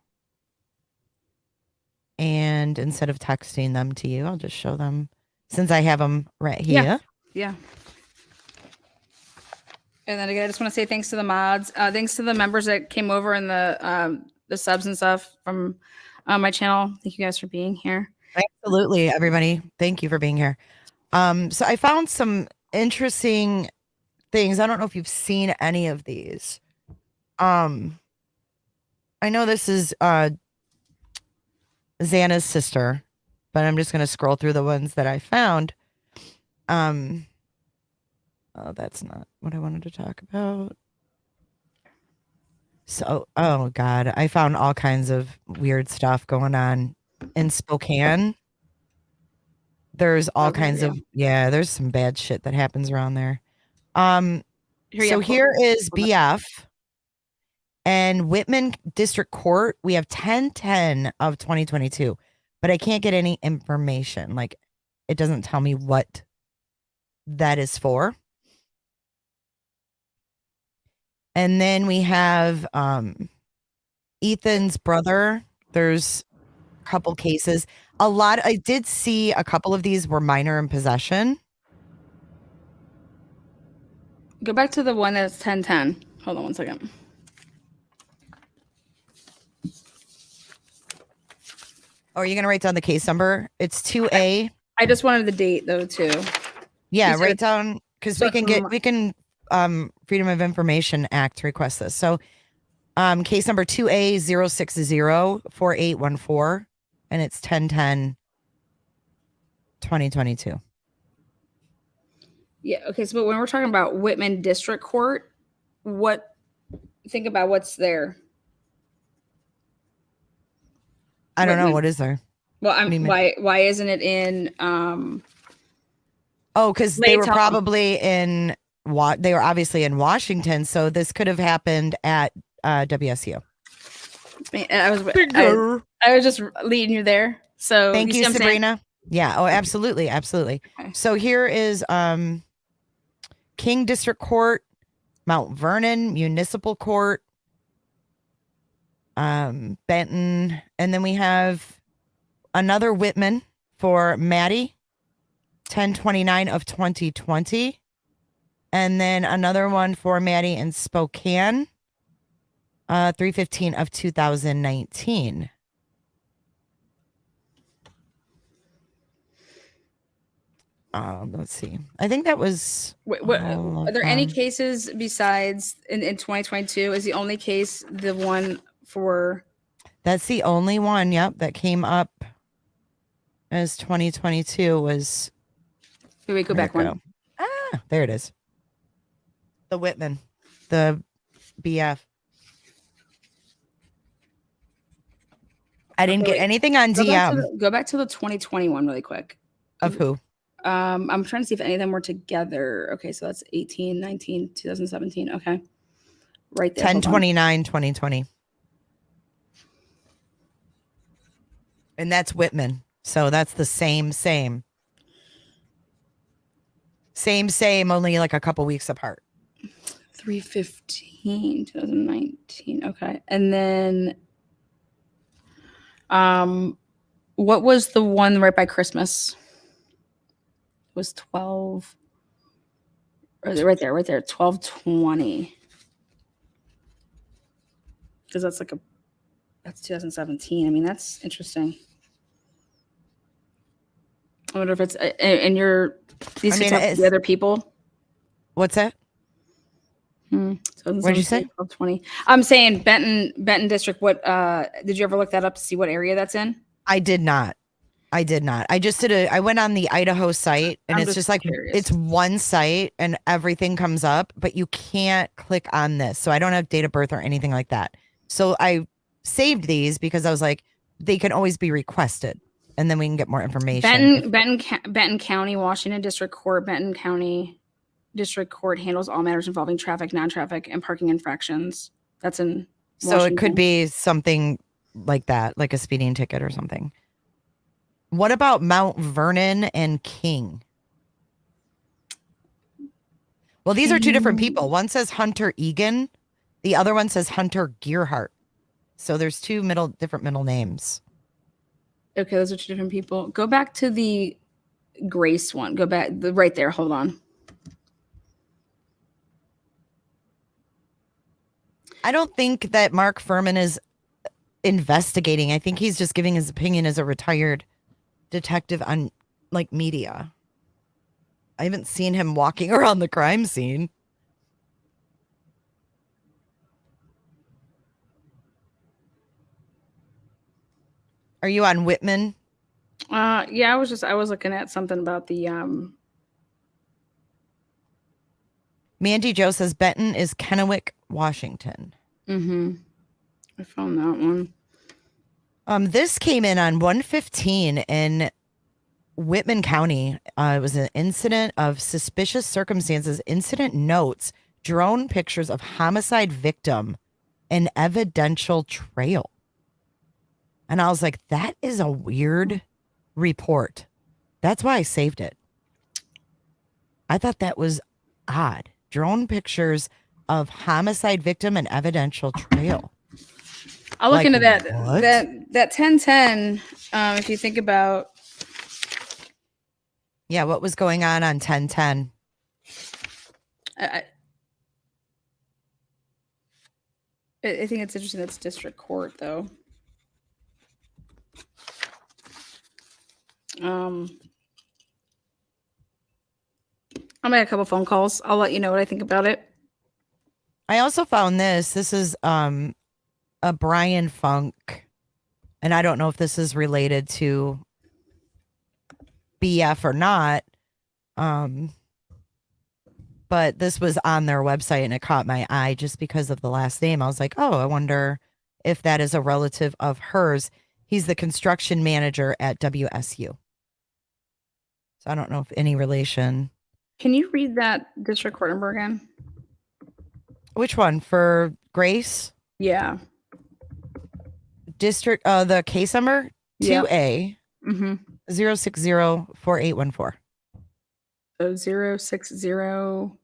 And instead of texting them to you, I'll just show them since I have them right here. Yeah. And then again, I just want to say thanks to the mods, thanks to the members that came over and the subs and stuff from my channel. Thank you guys for being here. Absolutely, everybody. Thank you for being here. So I found some interesting things. I don't know if you've seen any of these. I know this is Xana's sister, but I'm just going to scroll through the ones that I found. Oh, that's not what I wanted to talk about. So, oh God, I found all kinds of weird stuff going on in Spokane. There's all kinds of, there's some bad shit that happens around there. So here is BF and Whitman District Court. We have 10/10 of 2022, but I can't get any information. Like, it doesn't tell me what that is for. And then we have Ethan's brother. There's a couple cases. I did see a couple of these were minor in possession. Go back to the one that's 10/10. Hold on one second. Oh, are you going to write down the case number? It's 2A. I just wanted the date though too. Yeah, write down because we can Freedom of Information Act request this. So case number 2A 0604814, and it's 10/10/2022. Yeah, okay. So but when we're talking about Whitman District Court, think about what's there. I don't know. What is there? Well, why isn't it in oh, because they were probably in they were obviously in Washington, so this could have happened at WSU. I was just leading you there. So thank you, Sabrina. Yeah. Oh, absolutely, absolutely. Okay. So here is King District Court, Mount Vernon Municipal Court, Benton, and then we have another Whitman for Maddie, 10/29 of 2020. And then another one for Maddie in Spokane, 3/15 of 2019. Let's see. I think that was. Are there any cases besides in 2022? Is the only case the one for? That's the only one. Yep, that came up as 2022 was. Wait, go back one. Ah, there it is. The Whitman, the BF. I didn't get anything on DM. Go back to the 2021 really quick. Of who? I'm trying to see if any of them were together. Okay, so that's 18, 19, 2017. Okay. Right there. 10/29/2020. And that's Whitman. So that's the same, only like a couple weeks apart. 3/15, 2019. Okay. And then what was the one right by Christmas? It was 12 Right there, 1220. Because that's that's 2017. I mean, that's interesting. I wonder if it's and these the other people. What's that? What did you say? 1220. I'm saying Benton District. What did you ever look that up to see what area that's in? I did not. I just I went on the Idaho site, and it's just like curious. it's one site and everything comes up, but you can't click on this. So I don't have date of birth or anything like that. So I saved these because I was like, they can always be requested, and then we can get more information. Benton County, Washington District Court. Benton County District Court handles all matters involving traffic, non-traffic, and parking infractions. That's in Washington. So it could be something like that, like a speeding ticket or something. What about Mount Vernon and King? Well, these are two different people. One says Hunter Egan. The other one says Hunter Gearhart. So there's two different middle names. Okay, those are two different people. Go back to the Grace one. Go back right there. Hold on. I don't think that Mark Furman is investigating. I think he's just giving his opinion as a retired detective on media. I haven't seen him walking around the crime scene. Are you on Whitman? Yeah, I was looking at something about the Mandy Joe says Benton is Kennewick, Washington. I found that one. This came in on 115 in Whitman County. It was an incident of suspicious circumstances, incident notes, drone pictures of homicide victim, and evidential trail. And I was like, that is a weird report. That's why I saved it. I thought that was odd. Drone pictures of homicide victim and evidential trail. I'll look into that. What? That 1010. If you think about, yeah, what was going on 1010? I think it's interesting. That's district court, though. I'm gonna have a couple phone calls. I'll let you know what I think about it. I also found this. This is a Brian Funk, and I don't know if this is related to BF or not. But this was on their website and it caught my eye just because of the last name. I was like, oh, I wonder if that is a relative of hers. He's the construction manager at WSU. So I don't know if any relation. Can you read that district court number again? Which one? For Grace? Yeah. District, the case number? Yeah. 2A 0604814. So 06014?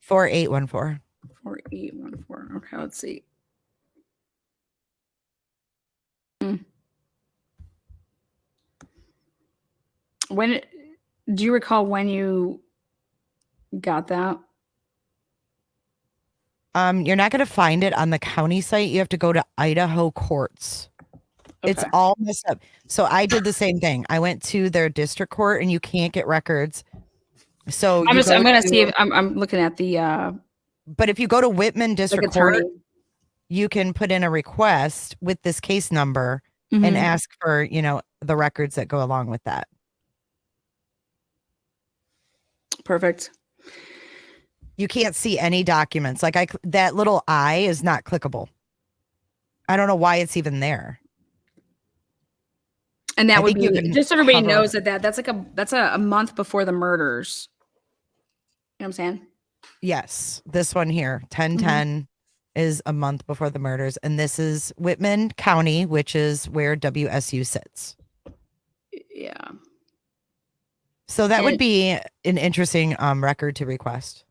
4814. 4814. Okay, let's see. When do you recall when you got that? You're not going to find it on the county site. You have to go to Idaho courts. Okay. It's all messed up. So I did the same thing. I went to their district court and you can't get records. So I'm going to see if I'm looking at the but if you go to Whitman District Court, attorney. you can put in a request with this case number and ask for, the records that go along with that. Perfect. You can't see any documents. Like that little I is not clickable. I don't know why it's even there. And that would be just so everybody cover knows that's a month before the murders. You know what I'm saying? Yes. This one here, 1010 is a month before the murders. And this is Whitman County, which is where WSU sits. Yeah. So that would be an interesting record to request.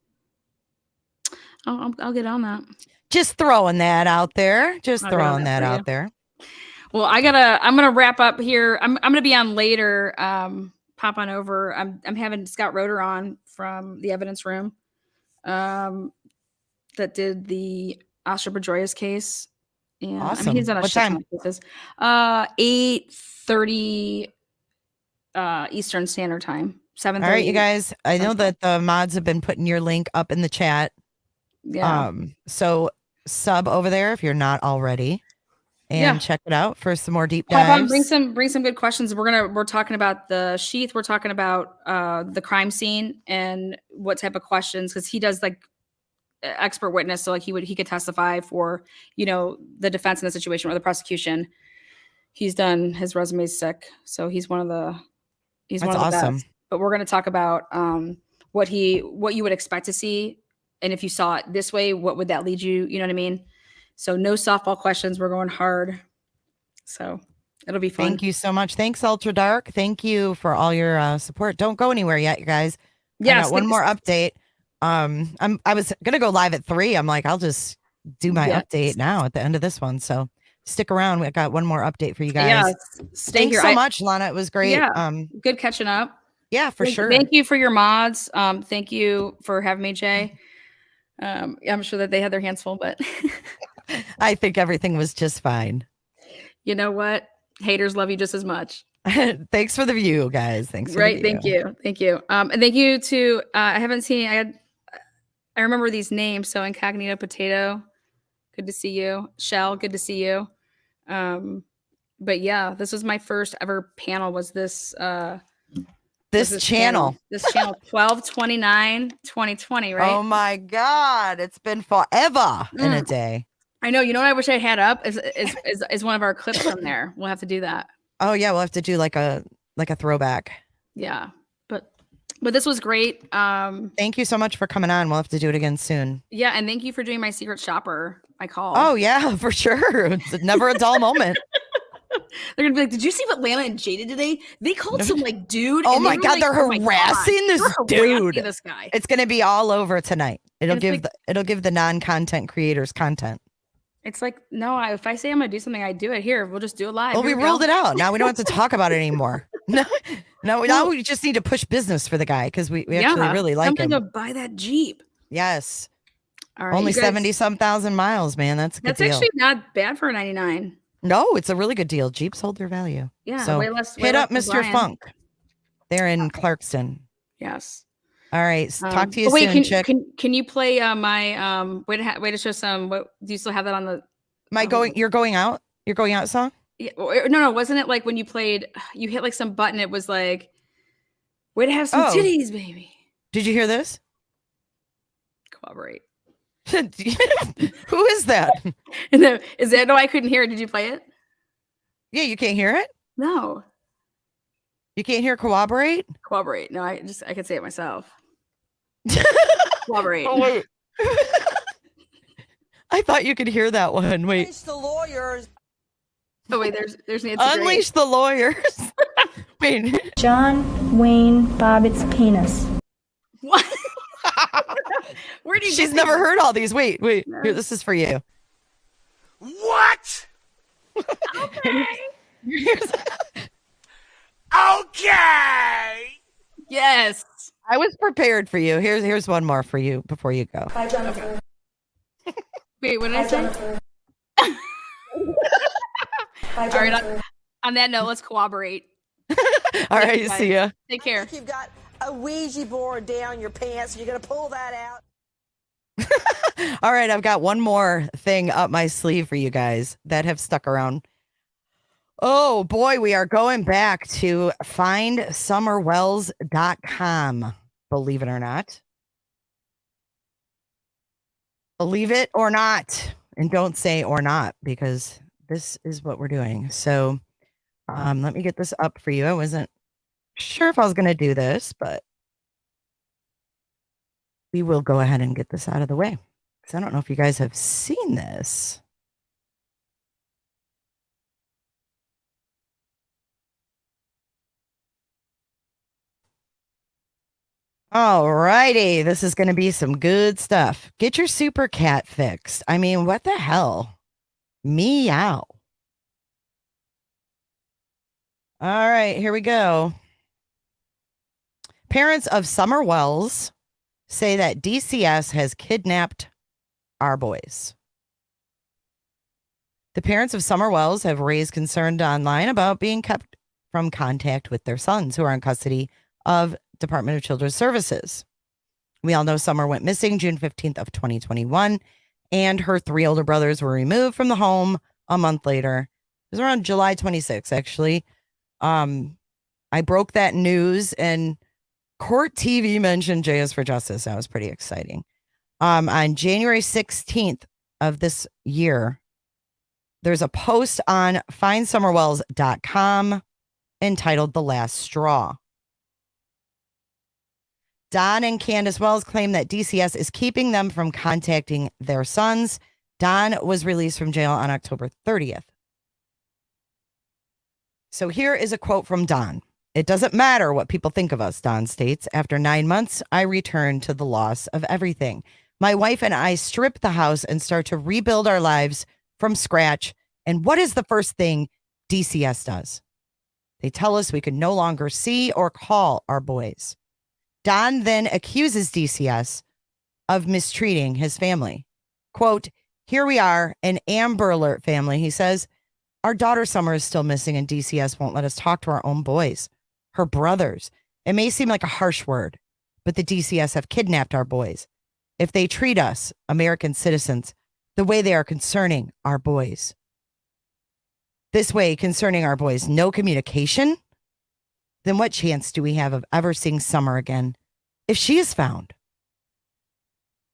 I'll get on that. Just throwing that out there. Well, I'm gonna wrap up here. I'm gonna be on later. pop on over. I'm having Scott Roeder on from the evidence room, that did the Oscar Pedroia's case. And I mean, he's Awesome. done a What shit time? ton of cases. 8:30 Eastern Standard Time. 7:30. All right, you guys. I know Central. that the mods have been putting your link up in the chat. Yeah. So sub over there if you're not already, and check it out for some more deep Pop on, dives. bring some good questions. We're talking about the sheath. We're talking about the crime scene and what type of questions, because he does like expert witness, so like he could testify for the defense in the situation or the prosecution. He's done, his resume's sick, so he's one of the awesome. best. But we're going to talk about what you would expect to see, and if you saw it this way, what would that lead you? You know what I mean? So no softball questions. We're going hard. So it'll be fun. Thank you so much. Thanks, Ultra Dark. Thank you for all your support. Don't go anywhere yet, you guys. Yes, I got one more update. I was gonna go live at 3. I'm like, I'll just do my update now at the end of this one. So stick around. We got one more update for you guys. Yeah, stay Thanks here. so much, Lana. It was great. Yeah, good catching up. Yeah, for sure. Thank you for your mods. Thank you for having me, Jay. I'm sure that they had their hands full, but I think everything was just fine. You know what? Haters love you just as much. Thanks for the view, guys. Thanks. For Right. the Thank view. you. And thank you to, I haven't seen, I remember these names. So Incognito Potato, good to see you. Shell, good to see you. But yeah, this was my first ever panel, was this, this channel. This channel 12/29/2020, right? Oh my God. It's been forever in a day. I know. You know what I wish I had up is one of our clips from there. We'll have to do that. Oh yeah, we'll have to do like a throwback. Yeah. But this was great. Thank you so much for coming on. We'll have to do it again soon. Yeah, and thank you for doing my secret shopper. I call. Oh yeah, for sure. It's never a dull moment. They're gonna be like, "Did you see what Lana and Jay did today? They called some like dude." Oh and my were God, like, they're "Oh my God, harassing this they're harassing dude. This guy. It's gonna be all over tonight. It'll It's give like- it'll give the non-content creators content. It's like, no, if I say I'm gonna do something, I do it. Here, we'll just do it live. Well, Here we go. ruled it out. Now we don't have to talk about it anymore. No, now we just need to push business for the guy because we actually really like him. To buy that Jeep. Yes. All right, Only you guys- 70-some thousand miles, man. That's a good That's deal. actually not bad for a 99. No, it's a really good deal. Jeeps hold their value. Yeah, So way less. hit up Mr. Funk. They're in Clarkston. Yes. All right. Talk to you wait, soon, chick. can you play my way to show some? What do you still have that on the? You're going out. You're going out song. Yeah, no, wasn't it like when you played? You hit like some button. It was like, way to have some titties, baby. Did you hear this? Cooperate. Who is that? Is that no? I couldn't hear it. Did you play it? Yeah, you can't hear it. No. You can't hear cooperate. Cooperate. No, I could say it myself. Cooperate. Oh, wait. I thought you could hear that one. Wait. Unleash the lawyers. Oh wait, there's Nancy. Unleash the lawyers. Wait. John Wayne Bobbitt's penis. What? Where do you? She's never heard all these. Wait. Here, this is for you. What? Okay. Okay. Yes. I was prepared for you. Here's one more for you before you go. Hi, Jennifer. Wait, what did I say? Hi, All right. Jennifer. On that note, let's cooperate. All right. See ya. Take care. You've got a Ouija board down your pants. You're gonna pull that out. All right. I've got one more thing up my sleeve for you guys that have stuck around. Oh boy, we are going back to findsummerwells.com. Believe it or not. Believe it or not. And don't say or not, because this is what we're doing. So let me get this up for you. I wasn't sure if I was going to do this, but we will go ahead and get this out of the way. Because I don't know if you guys have seen this. All righty. This is going to be some good stuff. Get your super cat fixed. I mean, what the hell? Meow. All right, here we go. Parents of Summer Wells say that DCS has kidnapped our boys. The parents of Summer Wells have raised concern online about being kept from contact with their sons who are in custody of Department of Children's Services. We all know Summer went missing June 15th of 2021, and her 3 older brothers were removed from the home a month later. It was around July 26th, actually. I broke that news, and Court TV mentioned JS for Justice. That was pretty exciting. On January 16th of this year, there's a post on findsummerwells.com entitled The Last Straw. Don and Candace Wells claim that DCS is keeping them from contacting their sons. Don was released from jail on October 30th. So here is a quote from Don. It doesn't matter what people think of us, Don states. After 9 months, I return to the loss of everything. My wife and I strip the house and start to rebuild our lives from scratch. And what is the first thing DCS does? They tell us we can no longer see or call our boys. Don then accuses DCS of mistreating his family. Quote, here we are, an Amber Alert family. He says, our daughter Summer is still missing and DCS won't let us talk to our own boys, her brothers. It may seem like a harsh word, but the DCS have kidnapped our boys. If they treat us, American citizens, the way they are concerning our boys. This way, concerning our boys, no communication? Then what chance do we have of ever seeing Summer again if she is found?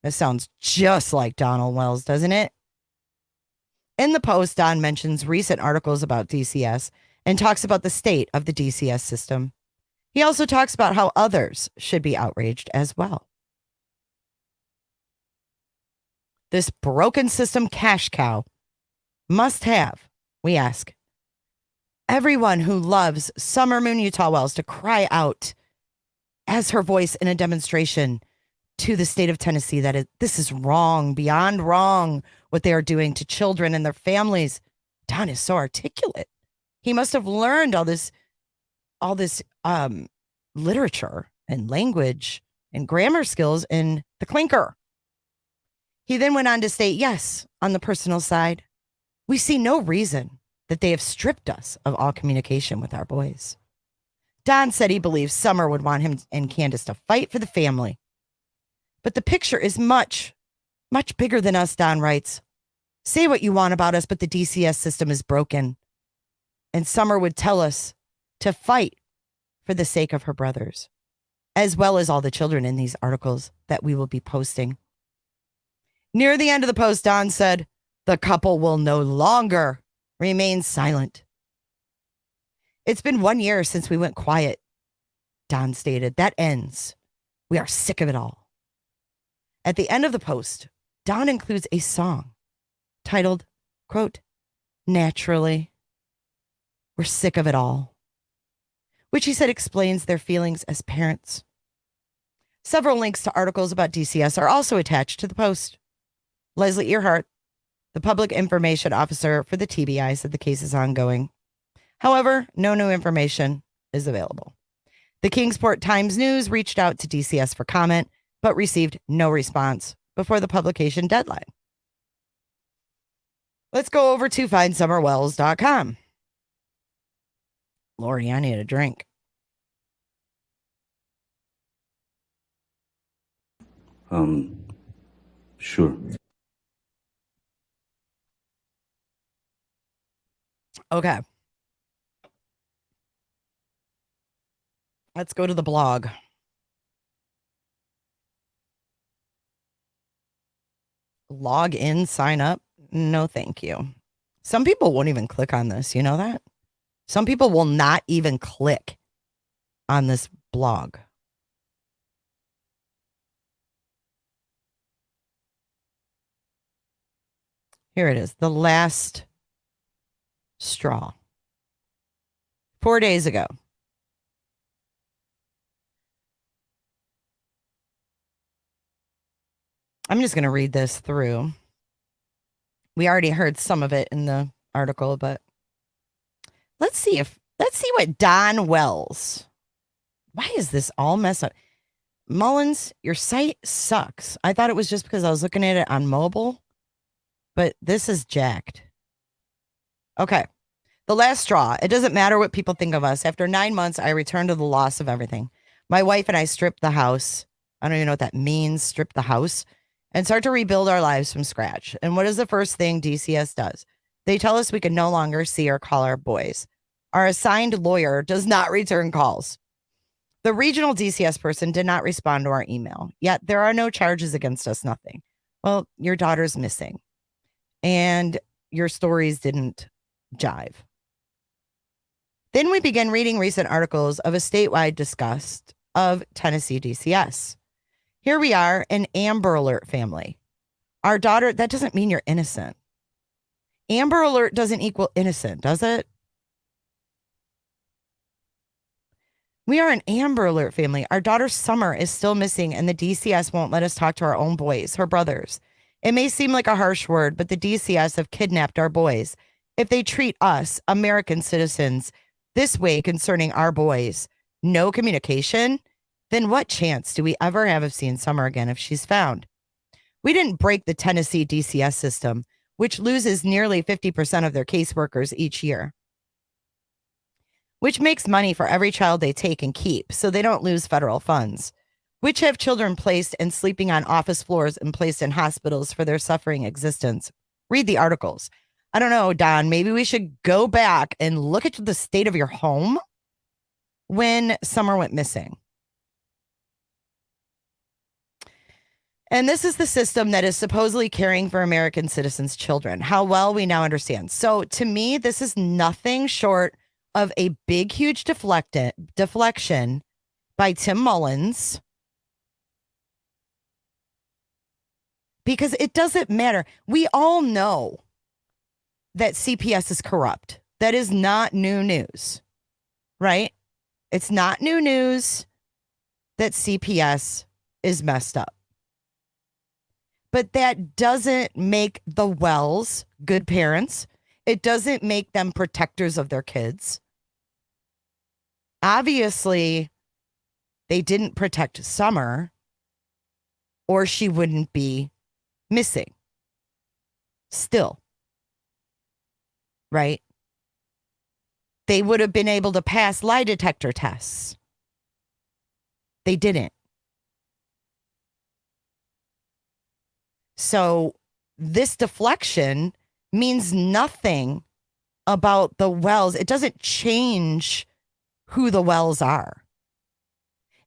That sounds just like Donald Wells, doesn't it? In the post, Don mentions recent articles about DCS and talks about the state of the DCS system. He also talks about how others should be outraged as well. This broken system cash cow must have, we ask, everyone who loves Summer Moon Utah Wells to cry out as her voice in a demonstration to the state of Tennessee that this is wrong, beyond wrong, what they are doing to children and their families. Don is so articulate. He must have learned all this literature and language and grammar skills in the clinker. He then went on to state, yes, on the personal side, we see no reason that they have stripped us of all communication with our boys. Don said he believes Summer would want him and Candace to fight for the family. But the picture is much, much bigger than us, Don writes. Say what you want about us, but the DCS system is broken. And Summer would tell us to fight for the sake of her brothers, as well as all the children in these articles that we will be posting. Near the end of the post, Don said, the couple will no longer remain silent. It's been 1 year since we went quiet, Don stated. That ends. We are sick of it all. At the end of the post, Don includes a song titled, quote, Naturally. We're sick of it all, which he said explains their feelings as parents. Several links to articles about DCS are also attached to the post. Leslie Earhart, the public information officer for the TBI, said the case is ongoing. However, no new information is available. The Kingsport Times News reached out to DCS for comment, but received no response before the publication deadline. Let's go over to findsummerwells.com. Lordy, I need a drink. Sure. Okay. Let's go to the blog. Log in, sign up. No, thank you. Some people won't even click on this. You know that? Some people will not even click on this blog. Here it is. The last straw. 4 days ago. I'm just going to read this through. We already heard some of it in the article, but let's see what Don Wells, Why is this all messed up? Mullins, your site sucks. I thought it was just because I was looking at it on mobile, but this is jacked. Okay. The last straw. It doesn't matter what people think of us. After 9 months, I returned to the loss of everything. My wife and I stripped the house. I don't even know what that means, strip the house, and start to rebuild our lives from scratch. And what is the first thing DCS does? They tell us we can no longer see or call our boys. Our assigned lawyer does not return calls. The regional DCS person did not respond to our email. Yet there are no charges against us, nothing. Well, your daughter's missing. And your stories didn't jive. Then we begin reading recent articles of a statewide disgust of Tennessee DCS. Here we are, an Amber Alert family. Our daughter, that doesn't mean you're innocent. Amber Alert doesn't equal innocent, does it? We are an Amber Alert family. Our daughter Summer is still missing, and the DCS won't let us talk to our own boys, her brothers. It may seem like a harsh word, but the DCS have kidnapped our boys. If they treat us, American citizens, this way concerning our boys, no communication, then what chance do we ever have of seeing Summer again if she's found? We didn't break the Tennessee DCS system, which loses nearly 50% of their caseworkers each year, which makes money for every child they take and keep so they don't lose federal funds, which have children placed and sleeping on office floors and placed in hospitals for their suffering existence. Read the articles. I don't know, Don, maybe we should go back and look at the state of your home when Summer went missing. And this is the system that is supposedly caring for American citizens' children. How well we now understand. So to me, this is nothing short of a big, huge deflection by Tim Mullins. Because it doesn't matter. We all know that CPS is corrupt. That is not new news, right? It's not new news that CPS is messed up. But that doesn't make the Wells good parents. It doesn't make them protectors of their kids. Obviously, they didn't protect Summer, or she wouldn't be missing. Still. Right? They would have been able to pass lie detector tests. They didn't. So this deflection means nothing about the Wells. It doesn't change who the Wells are.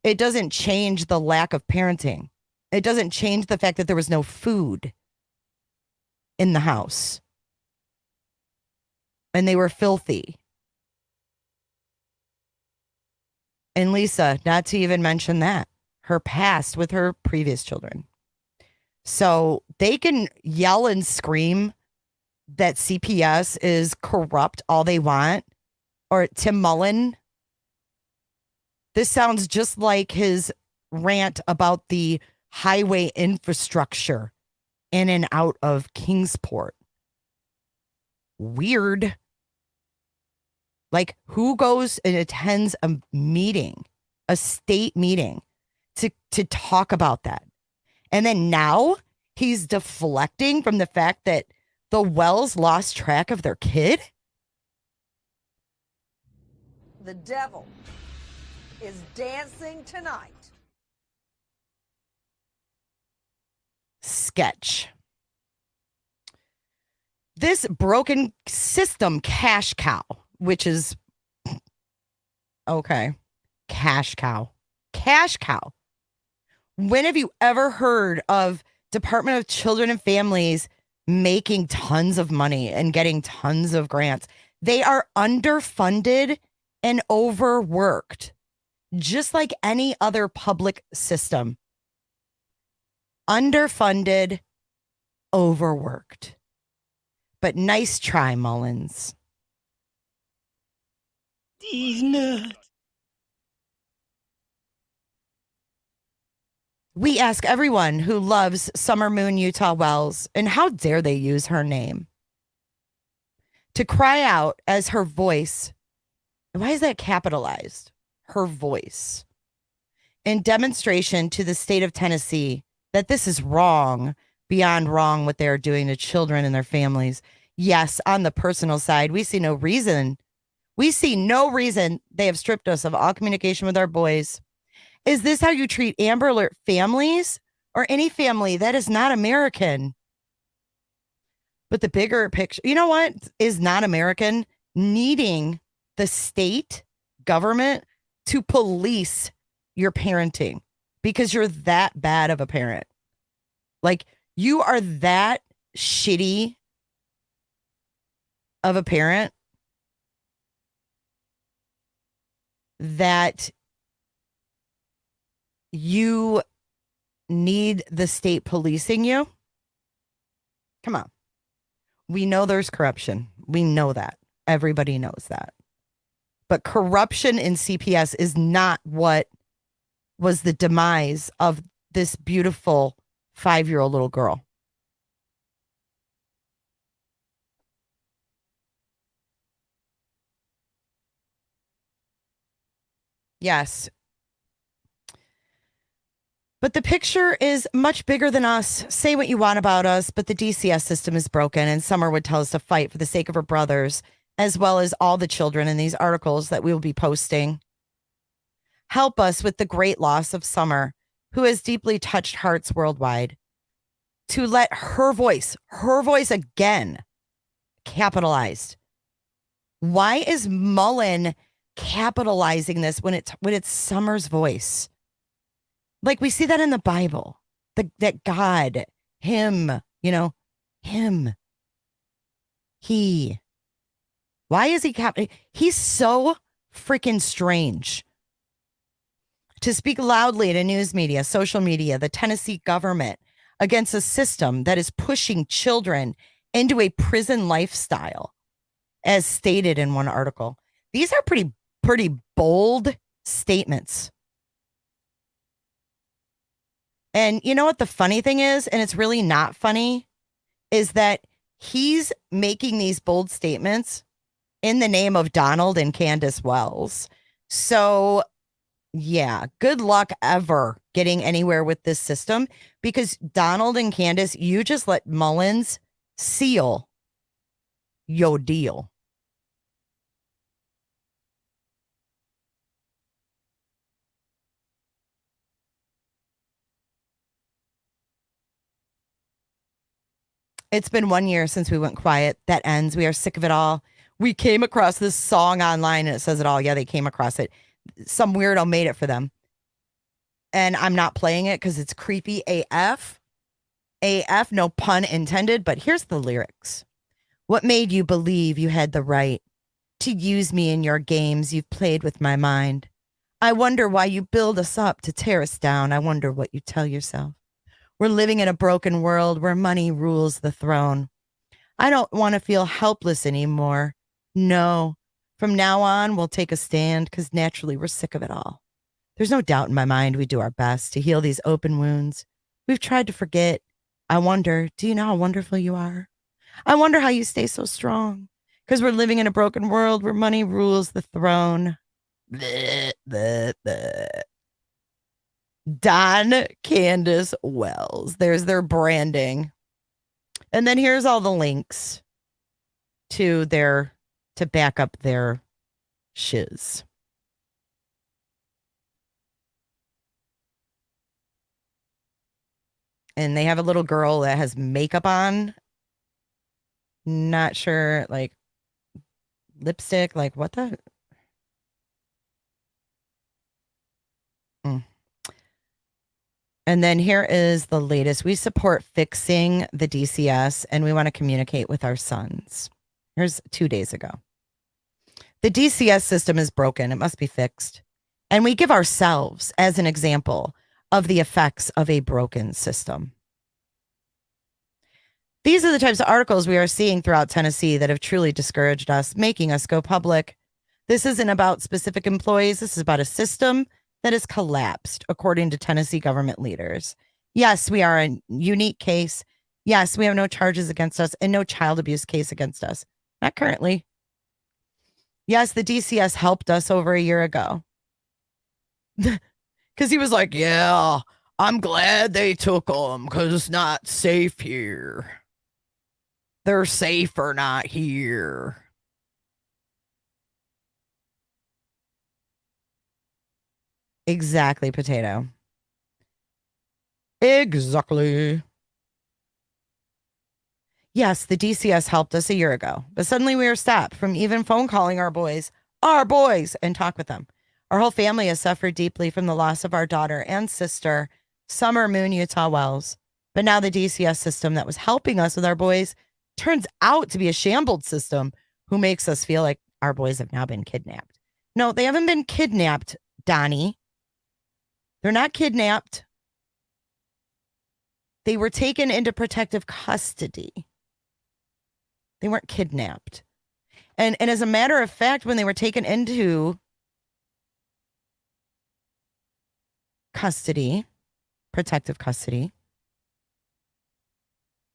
It doesn't change the lack of parenting. It doesn't change the fact that there was no food in the house. And they were filthy. And Lisa, not to even mention that, her past with her previous children. So they can yell and scream that CPS is corrupt all they want, or Tim Mullen. This sounds just like his rant about the highway infrastructure in and out of Kingsport. Weird. Like, who goes and attends a meeting, a state meeting, to talk about that? And then now he's deflecting from the fact that the Wells lost track of their kid? The devil is dancing tonight. Sketch. This broken system cash cow, which is okay. Cash cow. Cash cow. When have you ever heard of Department of Children and Families making tons of money and getting tons of grants? They are underfunded and overworked, just like any other public system. Underfunded, overworked. But nice try, Mullins. These nuts. We ask everyone who loves Summer Moon Utah Wells, and how dare they use her name, to cry out as her voice. Why is that capitalized? Her voice. in demonstration to the state of Tennessee that this is wrong, beyond wrong, what they are doing to children and their families. Yes, on the personal side, we see no reason. We see no reason they have stripped us of all communication with our boys. Is this how you treat Amber Alert families or any family that is not American? But the bigger picture, you know what is not American? Needing the state government to police your parenting because you're that bad of a parent. Like, you are that shitty of a parent that you need the state policing you. Come on. We know there's corruption. We know that. Everybody knows that. But corruption in CPS is not what was the demise of this beautiful 5-year-old little girl. Yes. But the picture is much bigger than us. Say what you want about us, but the DCS system is broken, and Summer would tell us to fight for the sake of her brothers, as well as all the children in these articles that we will be posting. Help us with the great loss of Summer, who has deeply touched hearts worldwide. To let her voice again, capitalized. Why is Mullen capitalizing this when it's Summer's voice? Like, we see that in the Bible, that God, him, him, he. Why is he he's so freaking strange. To speak loudly to news media, social media, the Tennessee government against a system that is pushing children into a prison lifestyle, as stated in one article. These are pretty bold statements. And you know what the funny thing is, and it's really not funny, is that he's making these bold statements in the name of Donald and Candace Wells. So, yeah, good luck ever getting anywhere with this system, because Donald and Candace, you just let Mullins seal your deal. It's been 1 year since we went quiet. That ends. We are sick of it all. We came across this song online and it says it all. Yeah, they came across it. Some weirdo made it for them. And I'm not playing it because it's creepy AF. AF, no pun intended, but here's the lyrics. What made you believe you had the right to use me in your games? You've played with my mind. I wonder why you build us up to tear us down. I wonder what you tell yourself. We're living in a broken world where money rules the throne. I don't want to feel helpless anymore. No. From now on, we'll take a stand because naturally we're sick of it all. There's no doubt in my mind we do our best to heal these open wounds. We've tried to forget. I wonder, do you know how wonderful you are? I wonder how you stay so strong. Because we're living in a broken world where money rules the throne. Bleh, bleh, bleh. Don Candace Wells. There's their branding. And then here's all the links to back up their shiz. And they have a little girl that has makeup on. Not sure, like lipstick, like what the? And then here is the latest. We support fixing the DCS and we want to communicate with our sons. Here's 2 days ago. The DCS system is broken. It must be fixed. And we give ourselves as an example of the effects of a broken system. These are the types of articles we are seeing throughout Tennessee that have truly discouraged us, making us go public. This isn't about specific employees. This is about a system that has collapsed, according to Tennessee government leaders. Yes, we are a unique case. Yes, we have no charges against us and no child abuse case against us. Not currently. Yes, the DCS helped us over a year ago. Because he was like, yeah, I'm glad they took them because it's not safe here. They're safer not here. Exactly, Potato. Exactly. Yes, the DCS helped us a year ago, but suddenly we were stopped from even phone calling our boys, and talk with them. Our whole family has suffered deeply from the loss of our daughter and sister, Summer Moon Utah Wells. But now the DCS system that was helping us with our boys turns out to be a shambled system who makes us feel like our boys have now been kidnapped. No, they haven't been kidnapped, Donnie. They're not kidnapped. They were taken into protective custody. They weren't kidnapped. And as a matter of fact, when they were taken into custody, protective custody,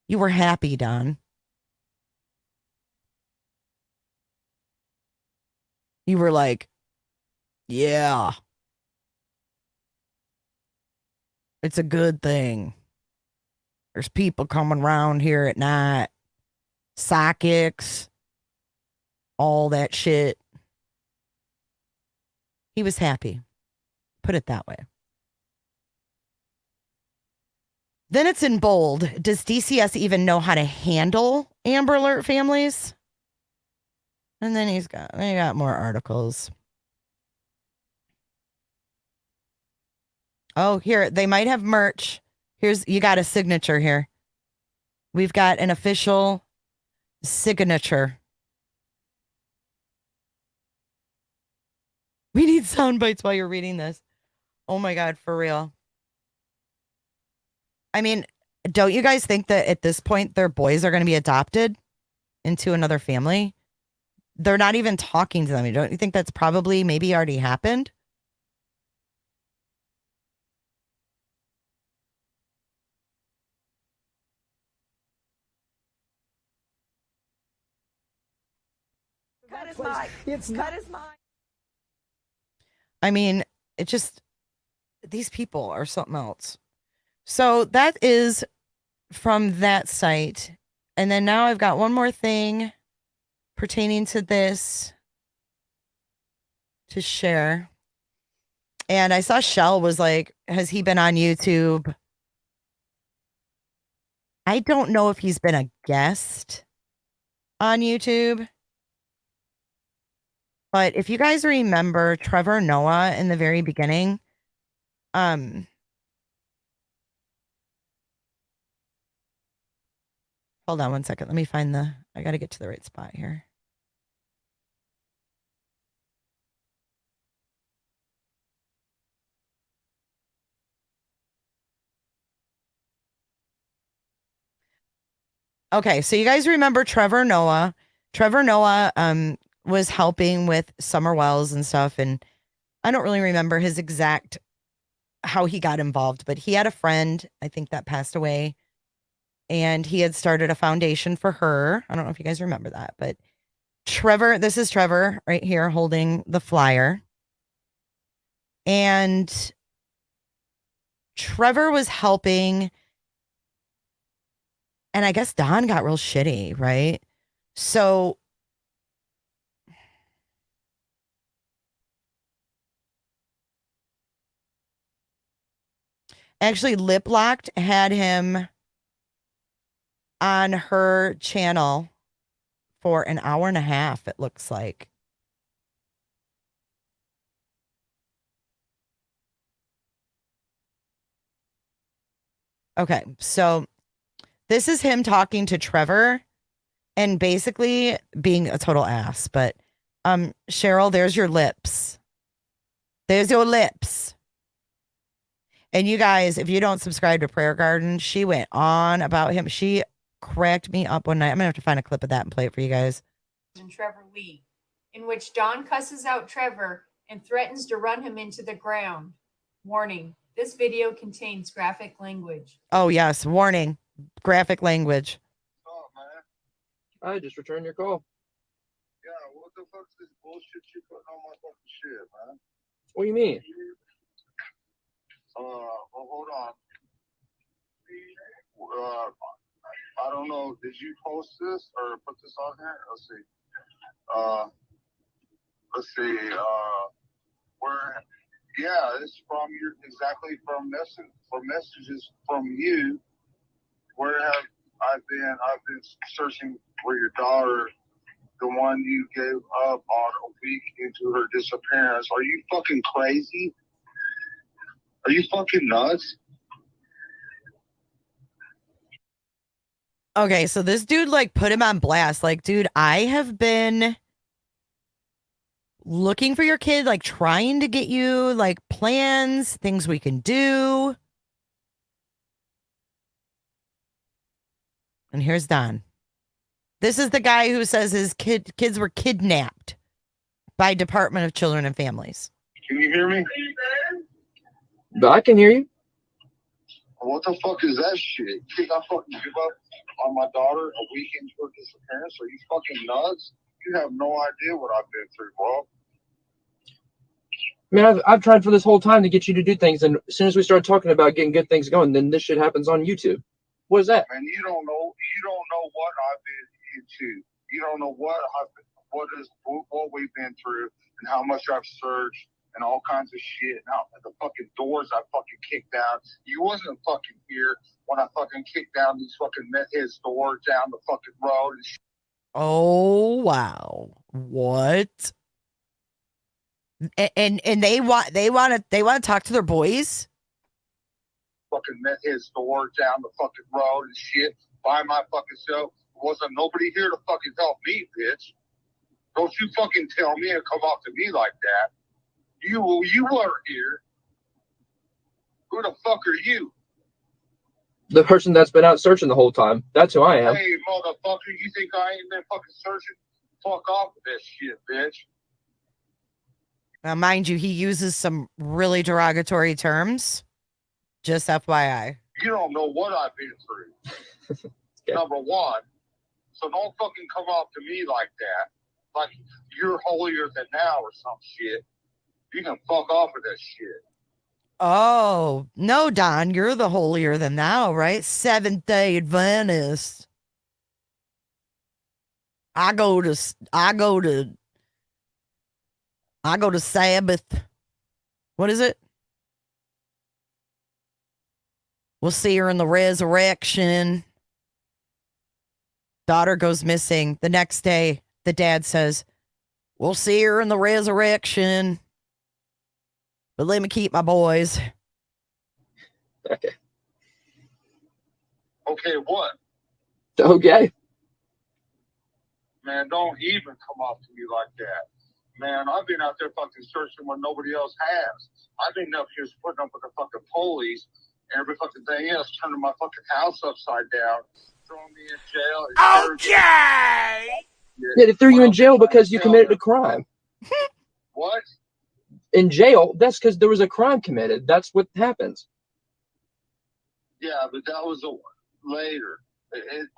you were happy, Don. You were like, yeah, it's a good thing. There's people coming around here at night, psychics, all that shit. He was happy. Put it that way. Then it's in bold. Does DCS even know how to handle Amber Alert families? And then they got more articles. Oh, here, they might have merch. You got a signature here. We've got an official signature. We need sound bites while you're reading this. Oh my God, for real. I mean, don't you guys think that at this point their boys are going to be adopted into another family? They're not even talking to them. Don't you think that's probably maybe already happened? Cut his mic. Cut his mic. I mean, these people are something else. So that is from that site. And then now I've got one more thing pertaining to this to share. And I saw Shell was like, has he been on YouTube? I don't know if he's been a guest on YouTube. But if you guys remember Trevor Noah in the very beginning, hold on one second. Let me find I got to get to the right spot here. Okay, so you guys remember Trevor Noah. Trevor Noah was helping with Summer Wells and stuff, and I don't really remember his exact how he got involved, but he had a friend, I think, that passed away, and he had started a foundation for her. I don't know if you guys remember that, but this is Trevor right here holding the flyer. And Trevor was helping, and I guess Don got real shitty, right? So actually, Lip Locked had him on her channel for an hour and a half, it looks like. Okay, so this is him talking to Trevor and basically being a total ass. But Cheryl, there's your lips. There's your lips. And you guys, if you don't subscribe to Prayer Garden, she went on about him. She cracked me up one night. I'm gonna have to find a clip of that and play it for you guys. And Trevor Lee, in which Don cusses out Trevor and threatens to run him into the ground. Warning, this video contains graphic language. Oh yes, warning, graphic language. I just returned your call. Yeah, what the fuck's this bullshit you putting on my fucking shit, man? What do you mean? Well, hold on. I don't know. Did you post this or put this on here? Let's see. Where? Yeah, it's from your exactly from messages from you. Where have I been? I've been searching for your daughter, the one you gave up on a week into her disappearance. Are you fucking crazy? Are you fucking nuts? Okay, so this dude like put him on blast. Like, dude, I have been looking for your kid, like trying to get you like plans, things we can do. And here's Don. This is the guy who says his kids were kidnapped by Department of Children and Families. Can you hear me? I can hear you. What the fuck is that shit? You think I fucking give up on my daughter a week into her disappearance? Are you fucking nuts? You have no idea what I've been through, bro. Man, I've tried for this whole time to get you to do things, and as soon as we start talking about getting good things going, then this shit happens on YouTube. What is that? Man, you don't know what I've been into. You don't know what we've been through and how much I've searched and all kinds of shit. And how the fucking doors I fucking kicked down. You wasn't fucking here when I fucking kicked down these fucking meth heads doors down the fucking road and shit. Oh wow. What? And they want to talk to their boys? Fucking meth heads doors down the fucking road and shit by my fucking self. Wasn't nobody here to fucking help me, bitch. Don't you fucking tell me and come off to me like that. You weren't here. Who the fuck are you? The person that's been out searching the whole time. That's who I am. Hey, motherfucker, you think I ain't been fucking searching? Fuck off with this shit, bitch. Now, mind you, he uses some really derogatory terms. Just FYI. You don't know what I've been through. Number one. So don't fucking come off to me like that. Like you're holier than thou or some shit. You can fuck off with that shit. Oh, no, Don, you're the holier than thou, right? Seventh-day Adventist. I go to Sabbath. What is it? We'll see her in the resurrection. Daughter goes missing. The next day, the dad says, we'll see her in the resurrection. But let me keep my boys. Okay. Okay, what? Okay. Man, don't even come off to me like that. Man, I've been out there fucking searching when nobody else has. I've been up here putting up with the fucking police and every fucking thing else, turning my fucking house upside down, throwing me in jail. Okay. Yeah, they threw you in jail because you committed a crime. What? In jail, that's because there was a crime committed. That's what happens. Yeah, but that was later. In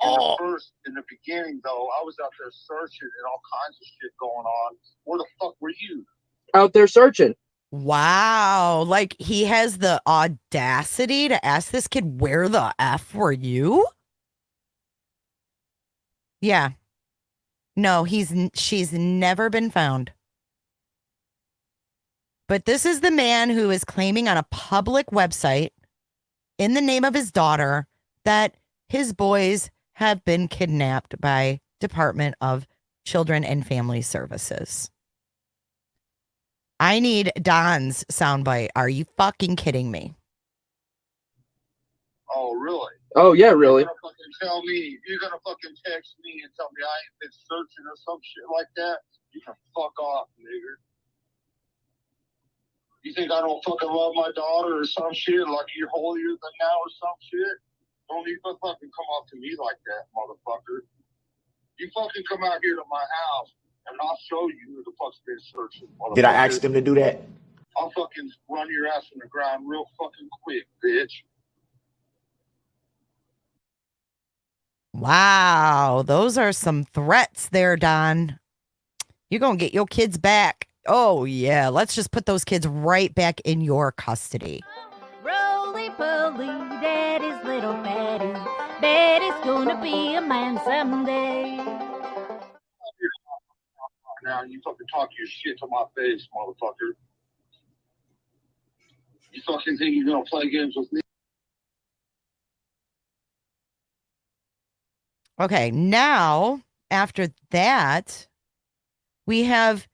the beginning, though, I was out there searching and all kinds of shit going on. Where the fuck were you? Out there searching. Wow. Like he has the audacity to ask this kid, where the F were you? Yeah. No, she's never been found. But this is the man who is claiming on a public website in the name of his daughter that his boys have been kidnapped by Department of Children and Family Services. I need Don's soundbite. Are you fucking kidding me? Oh, really? Oh, yeah, really. You're gonna fucking tell me, you're gonna fucking text me and tell me I ain't been searching or some shit like that? You can fuck off, nigger. You think I don't fucking love my daughter or some shit, like you're holier than thou or some shit? Don't even fucking come up to me like that, motherfucker. You fucking come out here to my house and I'll show you who the fuck's been searching, motherfucker. Did I ask them to do that? I'll fucking run your ass in the ground real fucking quick, bitch. Wow, those are some threats there, Don. You're going to get your kids back. Oh, yeah. Let's just put those kids right back in your custody. Run, happily that his little fatty Betty's gonna be a man someday. Now you fucking talk your shit to my face, motherfucker. You fucking think you're gonna play games with me? Okay, now after that, we have,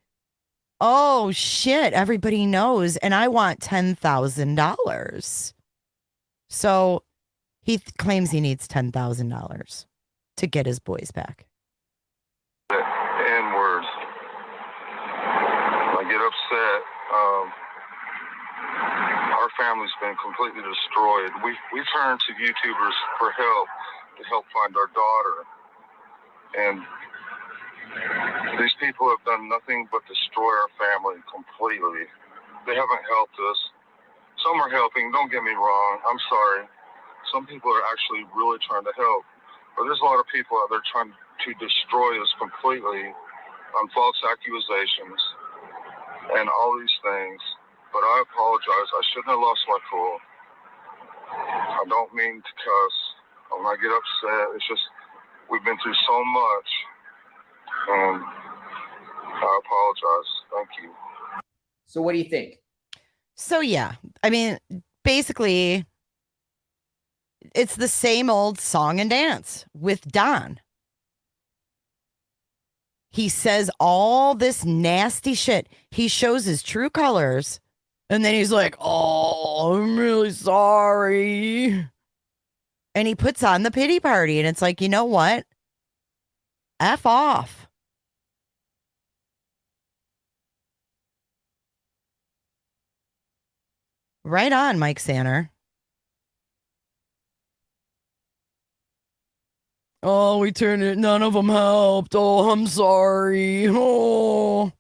oh shit, everybody knows, and I want $10,000. So he claims he needs $10,000 to get his boys back. N-words. I get upset. Our family's been completely destroyed. We turn to YouTubers for help to help find our daughter. And these people have done nothing but destroy our family completely. They haven't helped us. Some are helping, don't get me wrong. I'm sorry. Some people are actually really trying to help. But there's a lot of people out there trying to destroy us completely on false accusations and all these things. But I apologize. I shouldn't have lost my cool. I don't mean to cuss. When I get upset, it's just we've been through so much, and I apologize. Thank you. So what do you think? So yeah, I mean, basically, it's the same old song and dance with Don. He says all this nasty shit. He shows his true colors, and then he's like, oh, I'm really sorry. And he puts on the pity party, and it's like, you know what? F off. Right on, Mike Sanner. Oh, we turned it. None of them helped. Oh, I'm sorry. Oh.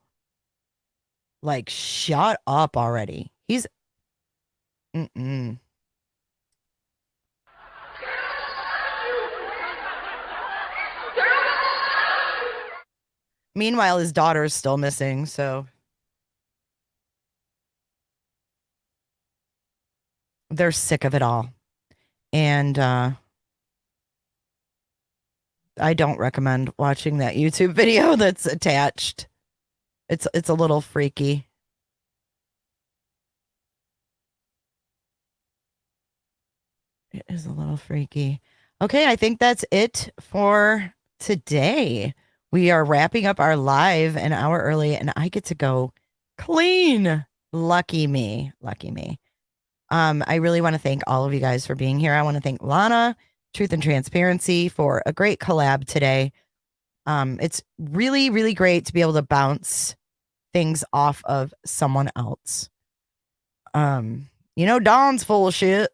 Like, shut up already. He's... Mm-mm. Meanwhile, his daughter is still missing, so... They're sick of it all. And, I don't recommend watching that YouTube video that's attached. It's a little freaky. It is a little freaky. Okay, I think that's it for today. We are wrapping up our live an hour early, and I get to go clean. Lucky me. Lucky me. I really want to thank all of you guys for being here. I want to thank Lana, Truth and Transparency, for a great collab today. It's really, really great to be able to bounce things off of someone else. You know, Dawn's full of shit.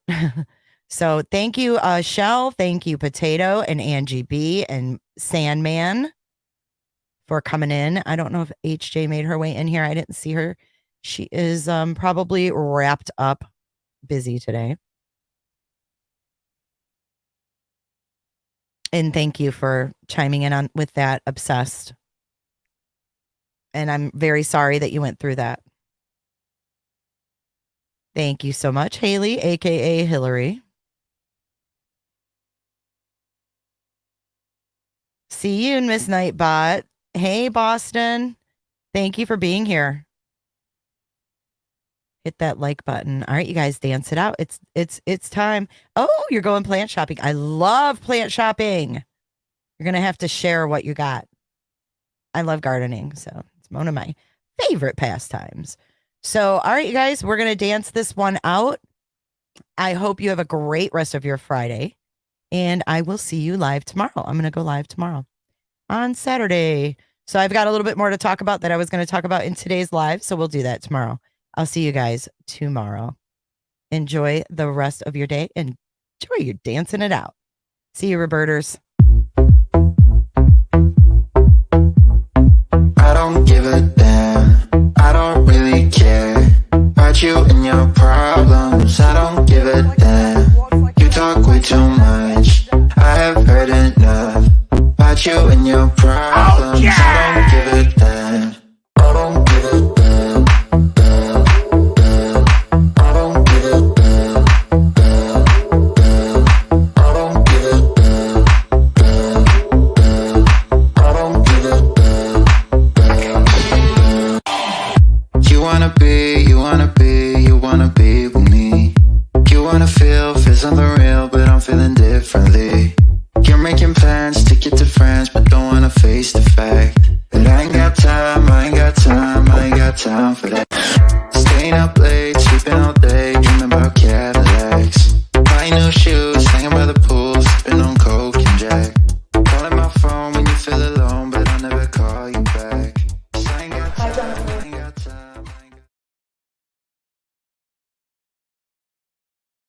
So thank you, Shell. Thank you, Potato and Angie B and Sandman for coming in. I don't know if HJ made her way in here. I didn't see her. She is probably wrapped up, busy today. And thank you for chiming in on with that, Obsessed. And I'm very sorry that you went through that. Thank you so much, Haley, aka Hillary. See you, Miss Nightbot. Hey, Boston. Thank you for being here. Hit that like button. All right, you guys, dance it out. It's time. Oh, you're going plant shopping. I love plant shopping. You're gonna have to share what you got. I love gardening, so it's one of my favorite pastimes. So, all right, you guys, we're gonna dance this one out. I hope you have a great rest of your Friday, and I will see you live tomorrow. I'm gonna go live tomorrow on Saturday. So I've got a little bit more to talk about that I was going to talk about in today's live, so we'll do that tomorrow. I'll see you guys tomorrow. Enjoy the rest of your day. Enjoy your dancing it out. See you, Roberters. I don't give a damn. I don't really care about you and your problems. I don't give a damn. You talk way too much. I have heard enough about you and your problems. I don't give a damn. I don't give a damn. I don't give a damn. time, I ain't got time, I ain't got time for that.